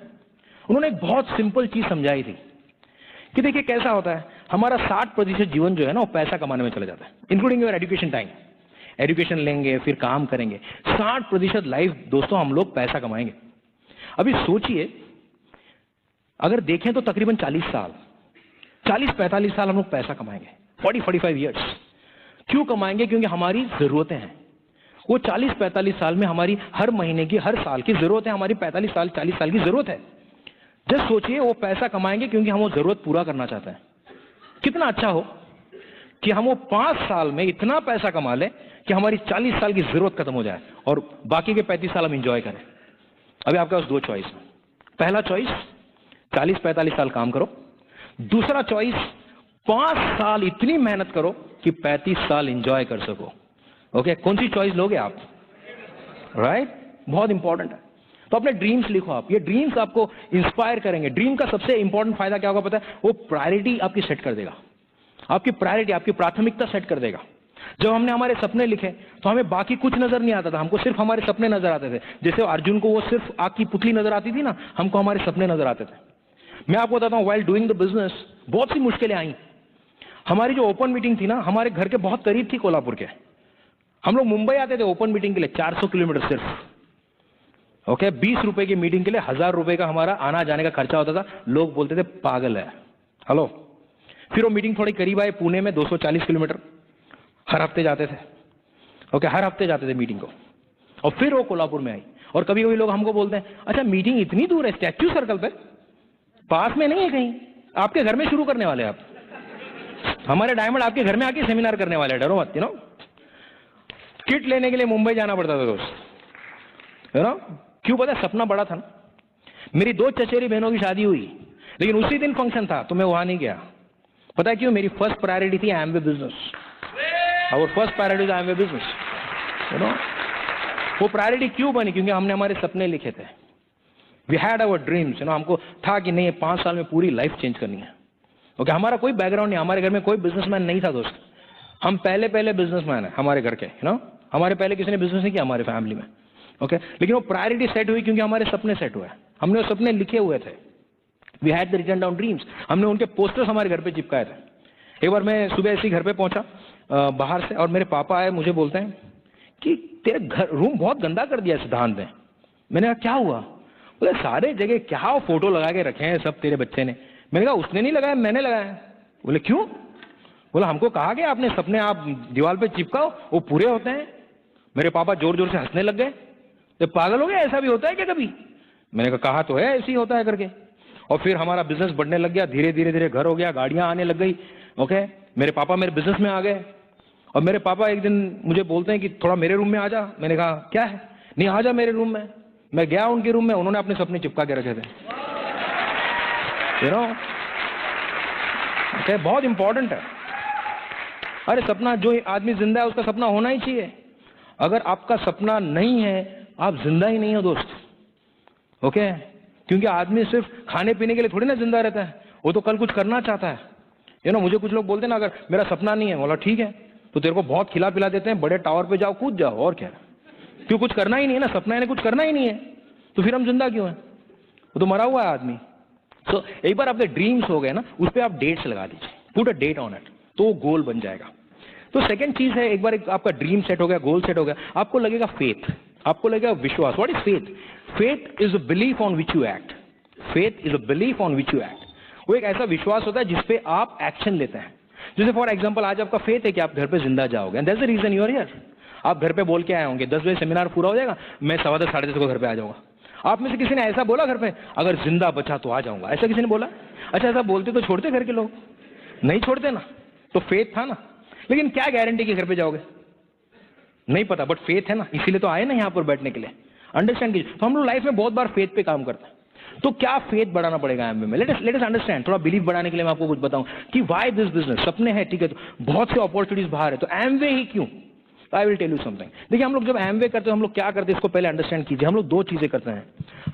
उन्होंने एक बहुत सिंपल चीज समझाई थी कि देखिए कैसा होता है, हमारा 60% जीवन जो है ना वो पैसा कमाने में चला जाता है, including your education time. Education लेंगे फिर काम करेंगे, 60% लाइफ दोस्तों हम लोग पैसा कमाएंगे। अभी सोचिए, अगर देखें तो तकरीबन 40-45 साल हम लोग पैसा कमाएंगे, 40-45 ईयर्स। क्यों कमाएंगे? क्योंकि हमारी जरूरतें हैं। वो 40-45 साल में हमारी हर महीने की, हर साल की जरूरत है, हमारी 45 साल 40 साल की जरूरत है। जस्ट सोचिए, वो पैसा कमाएंगे क्योंकि हम वो जरूरत पूरा करना चाहते हैं। कितना अच्छा हो कि हम वो 5 साल में इतना पैसा कमा लें कि हमारी 40 साल की जरूरत खत्म हो जाए और बाकी के 35 साल हम इंजॉय करें। अभी आपके पास 2 चॉइस है। पहला चॉइस 40-45 साल काम करो, दूसरा चॉइस 5 साल इतनी मेहनत करो कि 35 साल इंजॉय कर सको। ओके, कौन सी चॉइस लोगे आप? राइट, बहुत इंपॉर्टेंट है। तो अपने ड्रीम्स लिखो आप, ये ड्रीम्स आपको इंस्पायर करेंगे। ड्रीम का सबसे इंपॉर्टेंट फायदा क्या होगा पता है? वो प्रायोरिटी आपकी सेट कर देगा, आपकी प्रायोरिटी, आपकी प्राथमिकता सेट कर देगा। जब हमने हमारे सपने लिखे तो हमें बाकी कुछ नजर नहीं आता था, हमको सिर्फ हमारे सपने नजर आते थे। जैसे अर्जुन को वो सिर्फ आग की पुतली नजर आती थी ना, हमको हमारे सपने नजर आते थे। मैं आपको बताता हूं, व्हाइल डूइंग द बिजनेस बहुत सी मुश्किलें आई। हमारी जो ओपन मीटिंग थी ना, हमारे घर के बहुत करीब थी, कोल्हापुर के। हम लोग मुंबई आते थे ओपन मीटिंग के लिए, 400 किलोमीटर सिर्फ। ओके, 20 रुपए की मीटिंग के लिए 1000 रुपए का हमारा आना जाने का खर्चा होता था। लोग बोलते थे पागल है। हेलो, फिर वो मीटिंग थोड़ी करीब आए, पुणे में 240 किलोमीटर, हर हफ्ते जाते थे। ओके, हर हफ्ते जाते थे मीटिंग को। और फिर वो कोल्हापुर में आई, और कभी कभी लोग हमको बोलते हैं, अच्छा मीटिंग इतनी दूर है, स्टैच्यू सर्कल पे, पास में नहीं है कहीं, आपके घर में शुरू करने वाले आप, हमारे डायमंड आपके घर में आके सेमिनार करने वाले, डरो मत, किट लेने के लिए मुंबई जाना पड़ता था दोस्त, क्यों पता? सपना बड़ा था ना। मेरी 2 चचेरी बहनों की शादी हुई, लेकिन उसी दिन फंक्शन था तो मैं वहां नहीं गया। पता है क्यों? मेरी फर्स्ट प्रायोरिटी थी एमवे बिजनेस, और फर्स्ट प्रायोरिटी था एमवे बिजनेस। वो प्रायोरिटी क्यों बनी? क्योंकि हमने हमारे सपने लिखे थे, वी हैड आवर ड्रीम्स, हमको था कि नहीं 5 साल में पूरी लाइफ चेंज करनी है। ओके, हमारा कोई बैकग्राउंड नहीं, हमारे घर में कोई बिजनेसमैन नहीं था दोस्त, हम पहले बिजनेसमैन है हमारे घर के, हमारे पहले किसी ने बिजनेस नहीं किया हमारे फैमिली में। ओके, लेकिन वो प्रायोरिटी सेट हुई क्योंकि हमारे सपने सेट हुए, हमने वो सपने लिखे हुए थे। We had the written down dreams, हमने उनके पोस्टर्स हमारे घर पे चिपकाए थे। एक बार मैं सुबह ऐसे ही घर पे पहुंचा बाहर से, और मेरे पापा आए, मुझे बोलते हैं कि तेरे घर रूम बहुत गंदा कर दिया सिद्धांत ने। मैंने कहा क्या हुआ? बोले सारे जगह क्या फोटो लगा के रखे हैं सब तेरे बच्चे ने। मैंने कहा उसने नहीं लगाया, मैंने लगाया। बोले क्यों? बोला हमको कहा गया आपने सपने आप दीवार पे चिपकाओ, वो पूरे होते हैं। मेरे पापा जोर जोर से हंसने लग गए, तो पागल हो गया, ऐसा भी होता है क्या कभी? मैंने कहा तो है, ऐसे ही होता है करके। और फिर हमारा बिजनेस बढ़ने लग गया, धीरे धीरे घर हो गया, गाड़ियां आने लग गई। ओके, मेरे पापा मेरे बिजनेस में आ गए, और मेरे पापा एक दिन मुझे बोलते हैं कि थोड़ा मेरे रूम में आ जा। मैंने कहा क्या है? नहीं आ जा मेरे रूम में। मैं गया उनके रूम में, उन्होंने अपने सपने चिपका के रखे थे। okay, बहुत इंपॉर्टेंट है। अरे सपना, जो आदमी जिंदा है उसका सपना होना ही चाहिए। अगर आपका सपना नहीं है, आप जिंदा ही नहीं हो दोस्त। ओके, क्योंकि आदमी सिर्फ खाने पीने के लिए थोड़ी ना जिंदा रहता है, वो तो कल कुछ करना चाहता है। मुझे कुछ लोग बोलते हैं ना, अगर मेरा सपना नहीं है, बोला ठीक है, तो तेरे को बहुत खिला पिला देते हैं, बड़े टावर पे जाओ, कूद जाओ, और क्या। क्यों? कुछ करना ही नहीं है ना, सपना है कुछ करना ही नहीं है, तो फिर हम जिंदा क्यों है? वो तो मरा हुआ है आदमी। तो एक बार आपके ड्रीम्स हो गए ना, उस पर आप डेट्स लगा दीजिए, put a date on it, तो वो गोल बन जाएगा। तो सेकंड चीज है, एक बार आपका ड्रीम सेट हो गया, गोल सेट हो गया, आपको लगेगा फेथ, आपको लगेगा विश्वास। What is faith? Faith is a belief on which you act. Faith is a belief on which you act. वो एक ऐसा विश्वास होता है जिसपे आप एक्शन लेते हैं। जैसे फॉर एग्जांपल, आज आपका फेथ है कि आप घर पे जिंदा जाओगे, and that's the reason you are here. आप घर पे बोल के आए होंगे 10 बजे सेमिनार पूरा हो जाएगा, मैं 10:15 10:30 को घर पे आ जाऊंगा। आप में से किसी ने ऐसा बोला घर पे, अगर जिंदा बचा तो आ जाऊंगा? ऐसा किसी ने बोला? अच्छा, ऐसा बोलते तो छोड़ते घर के लोग? नहीं छोड़ते ना, तो फेथ था ना। लेकिन क्या गारंटी कि घर पे जाओगे? नहीं पता, बट फेथ है ना, इसीलिए तो आए ना यहाँ पर बैठने के लिए। अंडरस्टैंड कीजिए। तो हम लोग लाइफ में बहुत बार फेथ पे काम करते हैं। तो क्या फेथ बढ़ाना पड़ेगा एमवे में? Let us understand. थोड़ा बिलीव बढ़ाने के लिए मैं आपको कुछ बताऊं कि व्हाई दिस बिजनेस। सपने हैं, ठीक है, तो बहुत से अपॉर्चुनिटीज बाहर है, तो एमवे ही क्यों? I will tell you something. देखिए, हम लोग जब एमवे करते हैं, हम लोग क्या करते हैं इसको पहले अंडरस्टैंड कीजिए। हम लोग 2 चीजें करते हैं।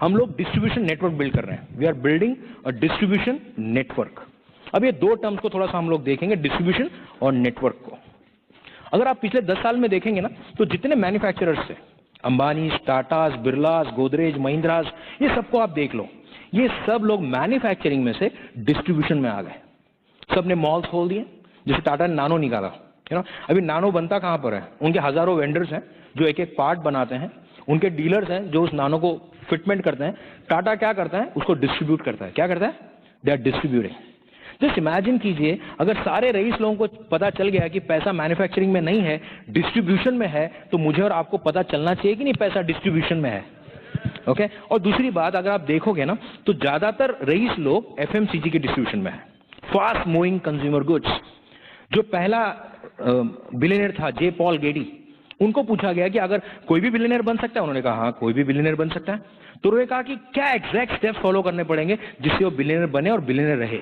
हम लोग डिस्ट्रीब्यूशन नेटवर्क बिल्ड कर रहे हैं। We are building a distribution network. अब ये 2 टर्म्स को थोड़ा सा हम लोग देखेंगे, डिस्ट्रीब्यूशन और नेटवर्क को। अगर आप पिछले 10 साल में देखेंगे ना, तो जितने मैन्युफैक्चरर्स थे, अंबानी, टाटास, बिरलास, गोदरेज, महिंद्रास, ये सबको आप देख लो, ये सब लोग मैन्युफैक्चरिंग में से डिस्ट्रीब्यूशन में आ गए। सब ने मॉल्स खोल दिए। जैसे टाटा ने नानो निकाला, अभी नानो बनता कहां पर है? उनके हजारों वेंडर्स हैं जो एक एक पार्ट बनाते हैं, उनके डीलर्स हैं जो उस नानो को फिटमेंट करते हैं। टाटा क्या करता है? उसको डिस्ट्रीब्यूट करता है। क्या करता है? They are distributing. Just imagine कीजिए, अगर सारे रईस लोगों को पता चल गया कि पैसा मैन्युफैक्चरिंग में नहीं है, डिस्ट्रीब्यूशन में है, तो मुझे और आपको पता चलना चाहिए कि नहीं पैसा डिस्ट्रीब्यूशन में है। ओके, और दूसरी बात, अगर आप देखोगे ना, तो ज्यादातर रईस लोग एफएमसीजी के डिस्ट्रीब्यूशन में है, फास्ट मूविंग कंज्यूमर गुड्स। जो पहला बिलियनर था, जे पॉल गेडी, उनको पूछा गया कि अगर कोई भी बिलियनर बन सकता है, उन्होंने कहा हाँ, कोई भी बिलियनर बन सकता है। तो उन्होंने कहा कि क्या एग्जैक्ट स्टेप्स फॉलो करने पड़ेंगे जिससे वो बिलियनर बने और बिलियनर रहे।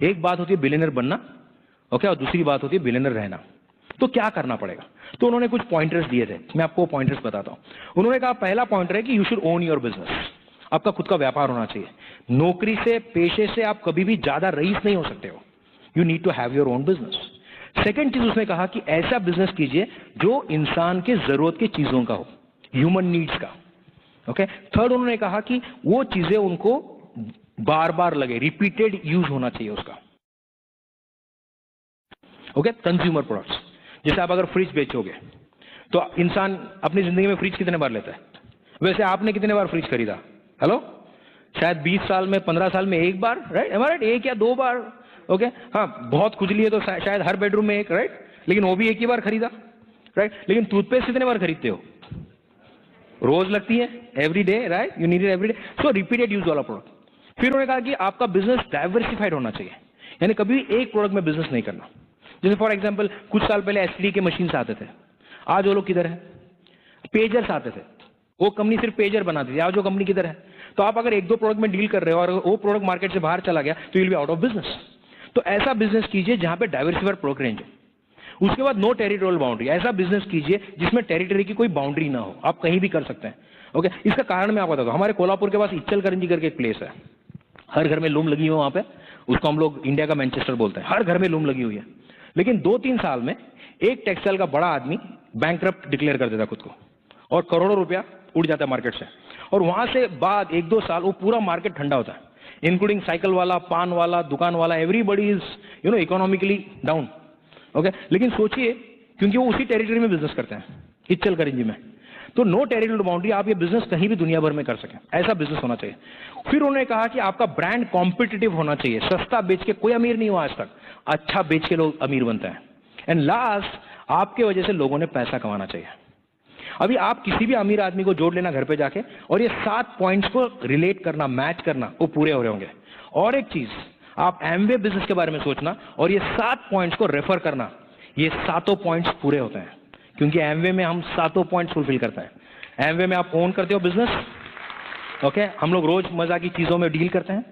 एक बात होती है बिलियनर बनना, ओके, और दूसरी बात होती है बिलियनर रहना। तो क्या करना पड़ेगा? तो उन्होंने कुछ पॉइंटर्स दिए थे, मैं आपको पॉइंटर्स बताता हूं। उन्होंने कहा पहला पॉइंटर है कि you should own your business. आपका खुद का व्यापार होना चाहिए। नौकरी से, पेशे से आप कभी भी ज्यादा रईस नहीं हो सकते हो। You need to have your own business. Second चीज उसने कहा कि ऐसा बिजनेस कीजिए जो इंसान के जरूरत की चीजों का हो, ह्यूमन नीड्स का। ओके, थर्ड उन्होंने कहा कि वो चीजें उनको बार बार लगे, रिपीटेड यूज होना चाहिए उसका। Okay, consumer products. जैसे आप अगर फ्रिज बेचोगे, तो इंसान अपनी जिंदगी में फ्रिज कितने बार लेता है? वैसे आपने कितने बार फ्रिज खरीदा? हेलो, शायद 20 साल में, 15 साल में एक बार, राइट? राइट, 1 या 2 बार। ओके, हाँ, बहुत खुजली है तो शायद हर बेडरूम में एक, राइट? लेकिन वो भी एक ही बार खरीदा, राइट? लेकिन टूथपेस्ट कितने बार खरीदते हो? रोज लगती है, every day, right, you need it every day, so repeated use वाला प्रोडक्ट। फिर उन्होंने कहा कि आपका बिजनेस डाइवर्सिफाइड होना चाहिए, यानी कभी भी एक प्रोडक्ट में बिजनेस नहीं करना। जैसे फॉर एग्जांपल कुछ साल पहले एसटीडी के मशीन आते थे, आज वो लोग किधर है? पेजर्स आते थे, वो कंपनी सिर्फ पेजर बनाती थी, आज वो कंपनी किधर है? तो आप अगर एक दो प्रोडक्ट में डील कर रहे हो और वो प्रोडक्ट मार्केट से बाहर चला गया तो you will be out of business. तो ऐसा बिजनेस कीजिए जहां पे डाइवर्सिफाइड प्रोडक्ट रेंज है। उसके बाद नो टेरिटोरियल बाउंड्री, ऐसा बिजनेस कीजिए जिसमें टेरिटरी की कोई बाउंड्री ना हो, आप कहीं भी कर सकते हैं। ओके, इसका कारण मैं आपको बताता हूं। हमारे कोल्हापुर के पास इच्चलकरंजी करके एक प्लेस है, हर घर में लूम लगी हुई है वहां पे, उसको हम लोग इंडिया का मैनचेस्टर बोलते हैं, हर घर में लूम लगी हुई है। लेकिन 2-3 साल में एक टेक्सटाइल का बड़ा आदमी बैंकरप्ट डिक्लेयर कर देता खुद को और करोड़ों रुपया उड़ जाता है मार्केट से, और वहां से बाद 1-2 साल वो पूरा मार्केट ठंडा होता है, इंक्लूडिंग साइकिल वाला, पान वाला, दुकान वाला, everybody is economically down. Okay, लेकिन सोचिए, क्योंकि वो उसी टेरिटरी में बिजनेस करते हैं, इच्चलकरंजी में, तो नो टेरिटोरियल बाउंड्री, आप ये बिजनेस कहीं भी दुनिया भर में कर सकें, ऐसा बिजनेस होना चाहिए। फिर उन्होंने कहा कि आपका ब्रांड कॉम्पिटिटिव होना चाहिए, सस्ता बेच के कोई अमीर नहीं हुआ आज तक, अच्छा बेच के लोग अमीर बनते हैं। एंड लास्ट, आपके वजह से लोगों ने पैसा कमाना चाहिए। अभी आप किसी भी अमीर आदमी को जोड़ लेना घर पे जाके, और ये 7 पॉइंट्स को रिलेट करना, मैच करना, वो पूरे हो रहे होंगे। और एक चीज, आप एमवे बिजनेस के बारे में सोचना और ये 7 पॉइंट्स को रेफर करना, ये 7 पॉइंट्स पूरे होते हैं, क्योंकि एमवे में हम 7 पॉइंट्स फुलफिल करते हैं। एमवे में आप ओन करते हो बिजनेस, ओके, हम लोग रोज मजा की चीजों में डील करते हैं,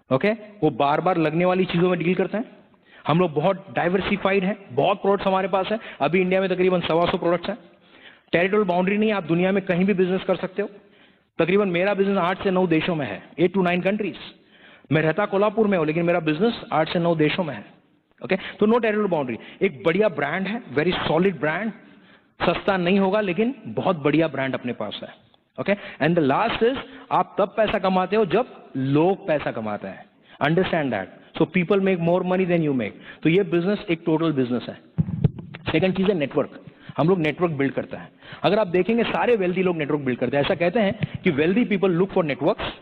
ओके, वो बार बार लगने वाली चीजों में डील करते हैं। हम लोग बहुत डाइवर्सिफाइड है, बहुत प्रोडक्ट्स हमारे पास है, अभी इंडिया में तकरीबन 125 प्रोडक्ट्स हैं। टेरिटोरियल बाउंड्री नहीं है, आप दुनिया में कहीं भी बिजनेस कर सकते हो। तकरीबन मेरा बिजनेस 8 से 9 देशों में है, 8 to 9 कंट्रीज। मैं रहता कोल्हापुर में हूं, लेकिन मेरा बिजनेस 8 से 9 देशों में है। ओके, तो नो टेरिटोरियल बाउंड्री, एक बढ़िया ब्रांड है, वेरी सॉलिड ब्रांड, सस्ता नहीं होगा लेकिन बहुत बढ़िया ब्रांड अपने पास है। Okay, and the last is, आप तब पैसा कमाते हो जब लोग पैसा कमाते हैं, understand that. So people make more money than you make. तो ये बिजनेस एक टोटल बिजनेस है। सेकंड चीज है नेटवर्क, हम लोग नेटवर्क बिल्ड करते हैं। अगर आप देखेंगे सारे वेल्दी लोग नेटवर्क बिल्ड करते हैं। ऐसा कहते हैं कि wealthy people look for networks,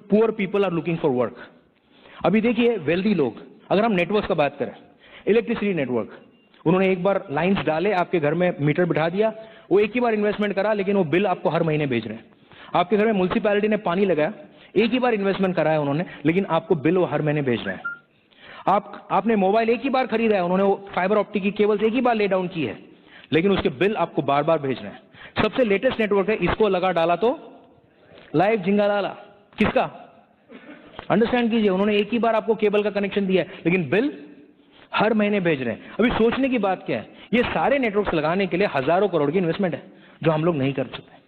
poor people are looking for work. अभी देखिए वेल्दी लोग, अगर हम नेटवर्क का बात करें, इलेक्ट्रिसिटी नेटवर्क, उन्होंने एक बार लाइंस डाले, आपके घर में मीटर बिठा दिया, वो एक ही बार इन्वेस्टमेंट करा, लेकिन वो बिल आपको हर महीने भेज रहे हैं। आपके घर में म्युनिसिपैलिटी ने पानी लगाया, एक ही बार इन्वेस्टमेंट करा है उन्होंने, लेकिन आपको बिल वो हर महीने भेज रहे हैं। आपने मोबाइल एक ही बार खरीदा है, उन्होंने वो फाइबर ऑप्टिक की केबल्स एक ही बार ले डाउन की है, लेकिन उसके बिल आपको बार बार भेज रहे हैं। सबसे लेटेस्ट नेटवर्क है, इसको लगा डाला तो लाइव झिंगा डाला, किसका? अंडरस्टैंड कीजिए, उन्होंने एक ही बार आपको केबल का कनेक्शन दिया है, लेकिन बिल हर महीने भेज रहे हैं। अभी सोचने की बात क्या है, ये सारे नेटवर्क्स लगाने के लिए हजारों करोड़ की इन्वेस्टमेंट है, जो हम लोग नहीं कर सकते।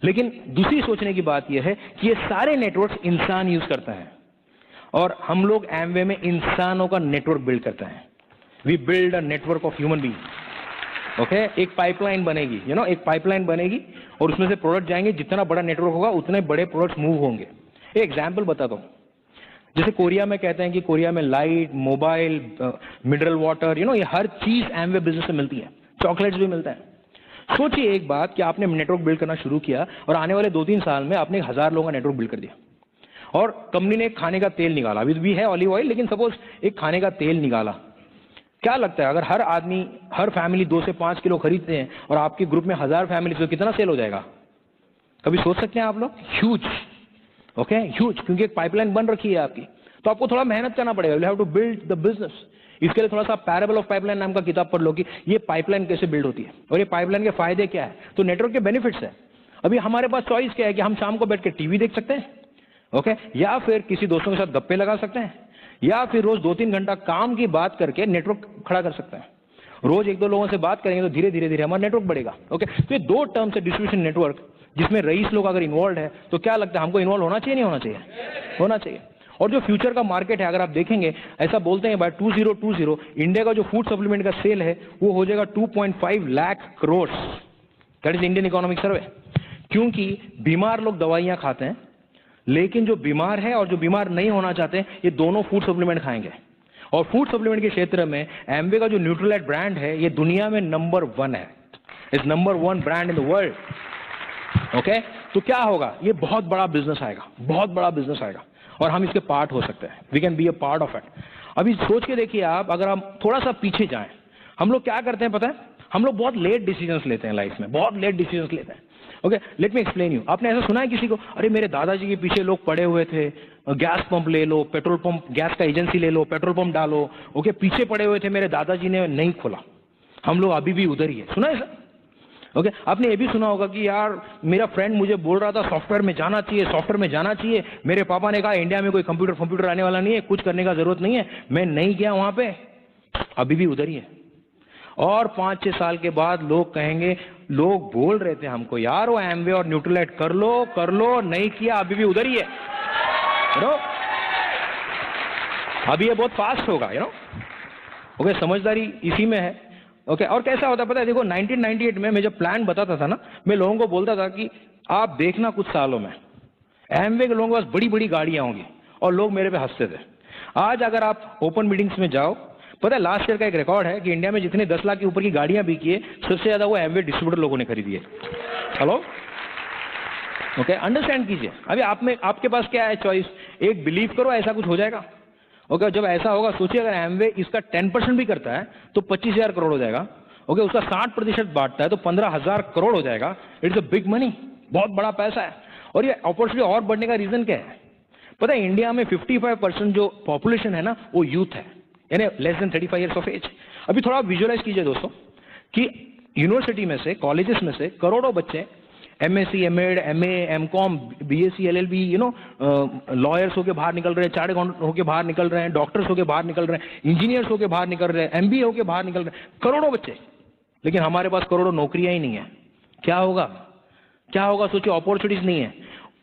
लेकिन दूसरी सोचने की बात यह है कि ये सारे नेटवर्क्स इंसान यूज करता है, और हम लोग एमवे में इंसानों का नेटवर्क बिल्ड करते हैं। We build a network of human being. Okay, एक पाइपलाइन बनेगी, एक पाइपलाइन बनेगी, और उसमें से प्रोडक्ट जाएंगे, जितना बड़ा नेटवर्क होगा उतने बड़े प्रोडक्ट्स मूव होंगे। एक एग्जाम्पल बताता हूं, जैसे कोरिया में कहते हैं कि कोरिया में लाइट, मोबाइल, मिनरल वाटर, ये हर चीज एमवे बिजनेस से मिलती है, चॉकलेट्स भी मिलते हैं। सोचिए एक बात कि आपने नेटवर्क बिल्ड करना शुरू किया, और आने वाले 2-3 साल में आपने 1000 लोगों का नेटवर्क बिल्ड कर दिया, और कंपनी ने खाने का तेल निकाला, अभी भी है ऑलिव ऑयल, लेकिन सपोज एक खाने का तेल निकाला। क्या लगता है, अगर हर आदमी, हर फैमिली 2 से 5 किलो खरीदते हैं, और आपके ग्रुप में 1000 फैमिली, तो कितना सेल हो जाएगा? कभी सोच सकते हैं आप लोग? ह्यूज, ओके, ह्यूज, क्योंकि एक पाइपलाइन बन रखी है आपकी। तो आपको थोड़ा मेहनत करना पड़ेगा, you have to build the business. इसके लिए थोड़ा सा पैराबल ऑफ पाइपलाइन नाम का किताब पढ़ लो कि ये पाइपलाइन कैसे बिल्ड होती है, और ये पाइपलाइन के फायदे क्या है, तो नेटवर्क के बेनिफिट्स है। अभी हमारे पास चॉइस क्या है कि हम शाम को बैठ के टीवी देख सकते हैं, ओके, या फिर किसी दोस्तों के साथ गप्पे लगा सकते हैं, या फिर रोज 2-3 घंटा काम की बात करके नेटवर्क खड़ा कर सकते हैं। रोज 1-2 लोगों से बात करेंगे तो धीरे धीरे हमारा नेटवर्क बढ़ेगा। ओके, तो ये 2 टर्म्स है डिस्ट्रीब्यूशन नेटवर्क, जिसमें रईस लोग अगर इन्वॉल्व है, तो क्या लगता है हमको इन्वॉल्व होना चाहिए, नहीं होना चाहिए? होना चाहिए। और जो फ्यूचर का मार्केट है, अगर आप देखेंगे, ऐसा बोलते हैं बाय 2020 इंडिया का जो फूड सप्लीमेंट का सेल है वो हो जाएगा 2.5 lakh crore. That is Indian economic survey. क्योंकि बीमार लोग दवाइयां खाते हैं, लेकिन जो बीमार है और जो बीमार नहीं होना चाहते, ये दोनों फूड सप्लीमेंट खाएंगे। और फूड सप्लीमेंट के क्षेत्र में एम्बे का जो न्यूट्रीलाइट ब्रांड है, ये दुनिया में नंबर 1 है, is number 1 brand in the world. Okay, तो क्या होगा, ये बहुत बड़ा बिजनेस आएगा, बहुत बड़ा बिजनेस आएगा, और हम इसके पार्ट हो सकते हैं। We can be a part of it. अभी सोच के देखिए आप, अगर हम थोड़ा सा पीछे जाएं, हम लोग क्या करते हैं पता है, हम लोग बहुत लेट डिसीजंस लेते हैं लाइफ में, बहुत लेट डिसीजंस लेते हैं। Okay, let me explain you. आपने ऐसा सुना है किसी को, अरे मेरे दादाजी के पीछे लोग पड़े हुए थे, गैस पंप ले लो, पेट्रोल पंप, गैस का एजेंसी ले लो, पेट्रोल पंप डालो, ओके, पीछे पड़े हुए थे, मेरे दादाजी ने नहीं खोला, हम लोग अभी भी उधर ही है। सुना है सर? ओके, आपने ये भी सुना होगा कि यार मेरा फ्रेंड मुझे बोल रहा था सॉफ्टवेयर में जाना चाहिए, सॉफ्टवेयर में जाना चाहिए, मेरे पापा ने कहा इंडिया में कोई कंप्यूटर आने वाला नहीं है, कुछ करने का जरूरत नहीं है, मैं नहीं गया वहां पे, अभी भी उधर ही है। और 5-6 साल के बाद लोग कहेंगे, लोग बोल रहे थे हमको यार वो एमवे और न्यूट्रलाइट कर लो, नहीं किया, अभी भी उधर ही है। अभी ये बहुत फास्ट होगा, ओके, समझदारी इसी में है। ओके, और कैसा होता है पता है, देखो 1998 में मैं जब प्लान बताता था ना, मैं लोगों को बोलता था कि आप देखना कुछ सालों में एमवे के लोगों के पास बड़ी बड़ी गाड़ियां होंगी, और लोग मेरे पे हंसते थे। आज अगर आप ओपन मीटिंग्स में जाओ, पता है लास्ट ईयर का एक रिकॉर्ड है कि इंडिया में जितने 10 लाख के ऊपर की गाड़ियां बिकी है, सबसे ज्यादा वो एमवे डिस्ट्रीब्यूटर लोगों ने खरीदी है। हेलो, ओके, अंडरस्टैंड कीजिए। अभी आपके पास क्या है चॉइस, एक बिलीव करो ऐसा कुछ हो जाएगा। ओके, जब ऐसा होगा, सोचिए अगर एमवे इसका 10% भी करता है तो 25,000 करोड़ हो जाएगा। ओके, उसका 60% बांटता है तो 15,000 करोड़ हो जाएगा। इट्स अ बिग मनी, बहुत बड़ा पैसा है। और ये अपॉर्चुनिटी और बढ़ने का रीजन क्या है पता है, इंडिया में 55% जो पॉपुलेशन है ना वो यूथ है, यानी less than 35 years of age. अभी थोड़ा विजुअलाइज कीजिए दोस्तों कि यूनिवर्सिटी में से, कॉलेजेस में से करोड़ों बच्चे MSc, MEd, MA, MCom, BSc, LLB, lawyers होके बाहर निकल रहे हैं, चार्टर्ड अकाउंटेंट होके बाहर निकल रहे हैं, डॉक्टर्स होके बाहर निकल रहे हैं, इंजीनियर्स होके बाहर निकल रहे हैं, एमबीए होके बाहर निकल रहे हैं, करोड़ों बच्चे। लेकिन हमारे पास करोड़ों नौकरियां ही नहीं है। क्या होगा, क्या होगा सोचिए, अपॉर्चुनिटीज नहीं है।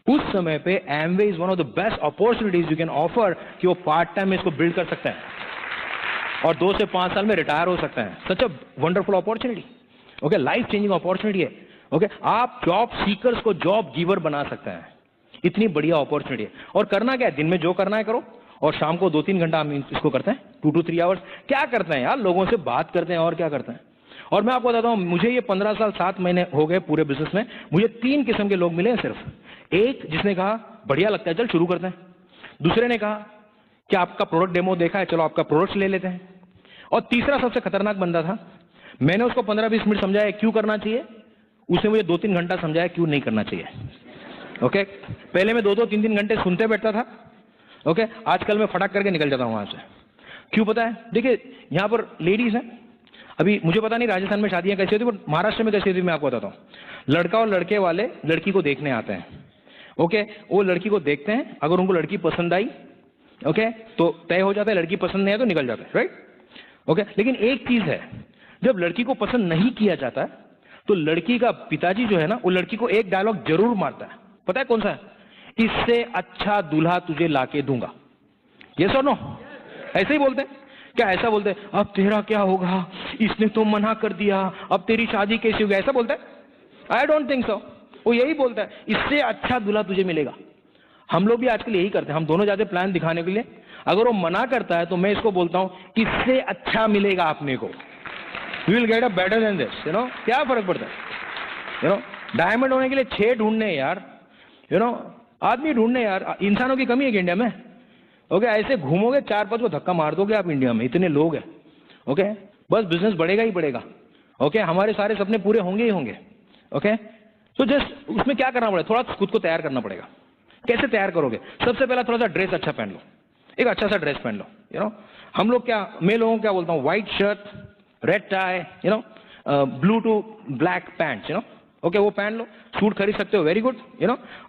उस समय पे Amway is one of the best opportunities you can offer कि वो पार्ट टाइम में इसको बिल्ड कर सकते हैं और 2 से 5 साल में रिटायर हो सकते हैं। Such a wonderful opportunity, okay, life changing opportunity है। ओके, आप जॉब सीकर्स को जॉब गिवर बना सकते हैं, इतनी बढ़िया अपॉर्चुनिटी है। और करना क्या है, दिन में जो करना है करो, और शाम को 2-3 घंटा हम इसको करते हैं, 2 to 3 आवर्स। क्या करते हैं यार, लोगों से बात करते हैं, और क्या करते हैं। और मैं आपको बताता हूं, मुझे ये 15 साल 7 महीने हो गए पूरे बिजनेस में, मुझे 3 किस्म के लोग मिले हैं सिर्फ। एक जिसने कहा बढ़िया लगता है, चल शुरू करते हैं। दूसरे ने कहा कि आपका प्रोडक्ट डेमो देखा है, चलो आपका प्रोडक्ट ले लेते हैं। और तीसरा सबसे खतरनाक बंदा था, मैंने उसको 15-20 मिनट समझाया क्यों करना चाहिए, उसने मुझे 2-3 घंटा समझाया क्यों नहीं करना चाहिए। ओके, पहले मैं 2-2, 3-3 घंटे सुनते बैठता था। ओके, आजकल मैं फटाक करके निकल जाता हूं वहां से। क्यों पता है, देखिए यहां पर लेडीज हैं, अभी मुझे पता नहीं राजस्थान में शादियां कैसी होती है, पर महाराष्ट्र में कैसी होती है मैं आपको बताता हूं। लड़का और लड़के वाले लड़की को देखने आते हैं। ओके, वो लड़की को देखते हैं, अगर उनको लड़की पसंद आई, ओके, तो तय हो जाता है, लड़की पसंद नहीं है तो निकल जाता है, राइट। ओके, लेकिन एक चीज है, जब लड़की को पसंद नहीं किया जाता है तो लड़की का पिताजी जो है ना, वो लड़की को एक डायलॉग जरूर मारता है। पता है कौन सा है, इससे अच्छा दूल्हा तुझे लाके दूंगा। ये सुनो, ऐसे ही बोलते हैं क्या, ऐसा बोलते हैं अब तेरा क्या होगा, इसने तो मना कर दिया, अब तेरी शादी कैसी होगी, ऐसा बोलता है। आई डोंट थिंक सो, वो यही बोलता है इससे अच्छा दूल्हा तुझे मिलेगा। हम लोग भी आजकल यही करते हैं, हम दोनों जाते प्लान दिखाने के लिए, अगर वो मना करता है तो मैं इसको बोलता हूं इससे अच्छा मिलेगा आपने को, you will get a better than this, क्या फर्क पड़ता है, डायमंड होने के लिए 6 ढूंढने यार, आदमी ढूंढने यार, इंसानों की कमी है कि इंडिया में। ओके, ऐसे घूमोगे 4-5 को धक्का मार दोगे आप, इंडिया में इतने लोग हैं। ओके, बस बिजनेस बढ़ेगा ही बढ़ेगा। ओके, हमारे सारे सपने पूरे होंगे ही होंगे। ओके, तो जस्ट उसमें क्या करना पड़ेगा, थोड़ा खुद को तैयार करना पड़ेगा। कैसे तैयार करोगे, सबसे पहला थोड़ा सा ड्रेस अच्छा पहन लो, एक अच्छा सा ड्रेस पहन लो। हम लोग क्या, मैं लोगों को क्या बोलता हूँ, white shirt, red tie, blue to black pants, okay, वो पहन लो। सूट खरीद सकते हो, वेरी गुड,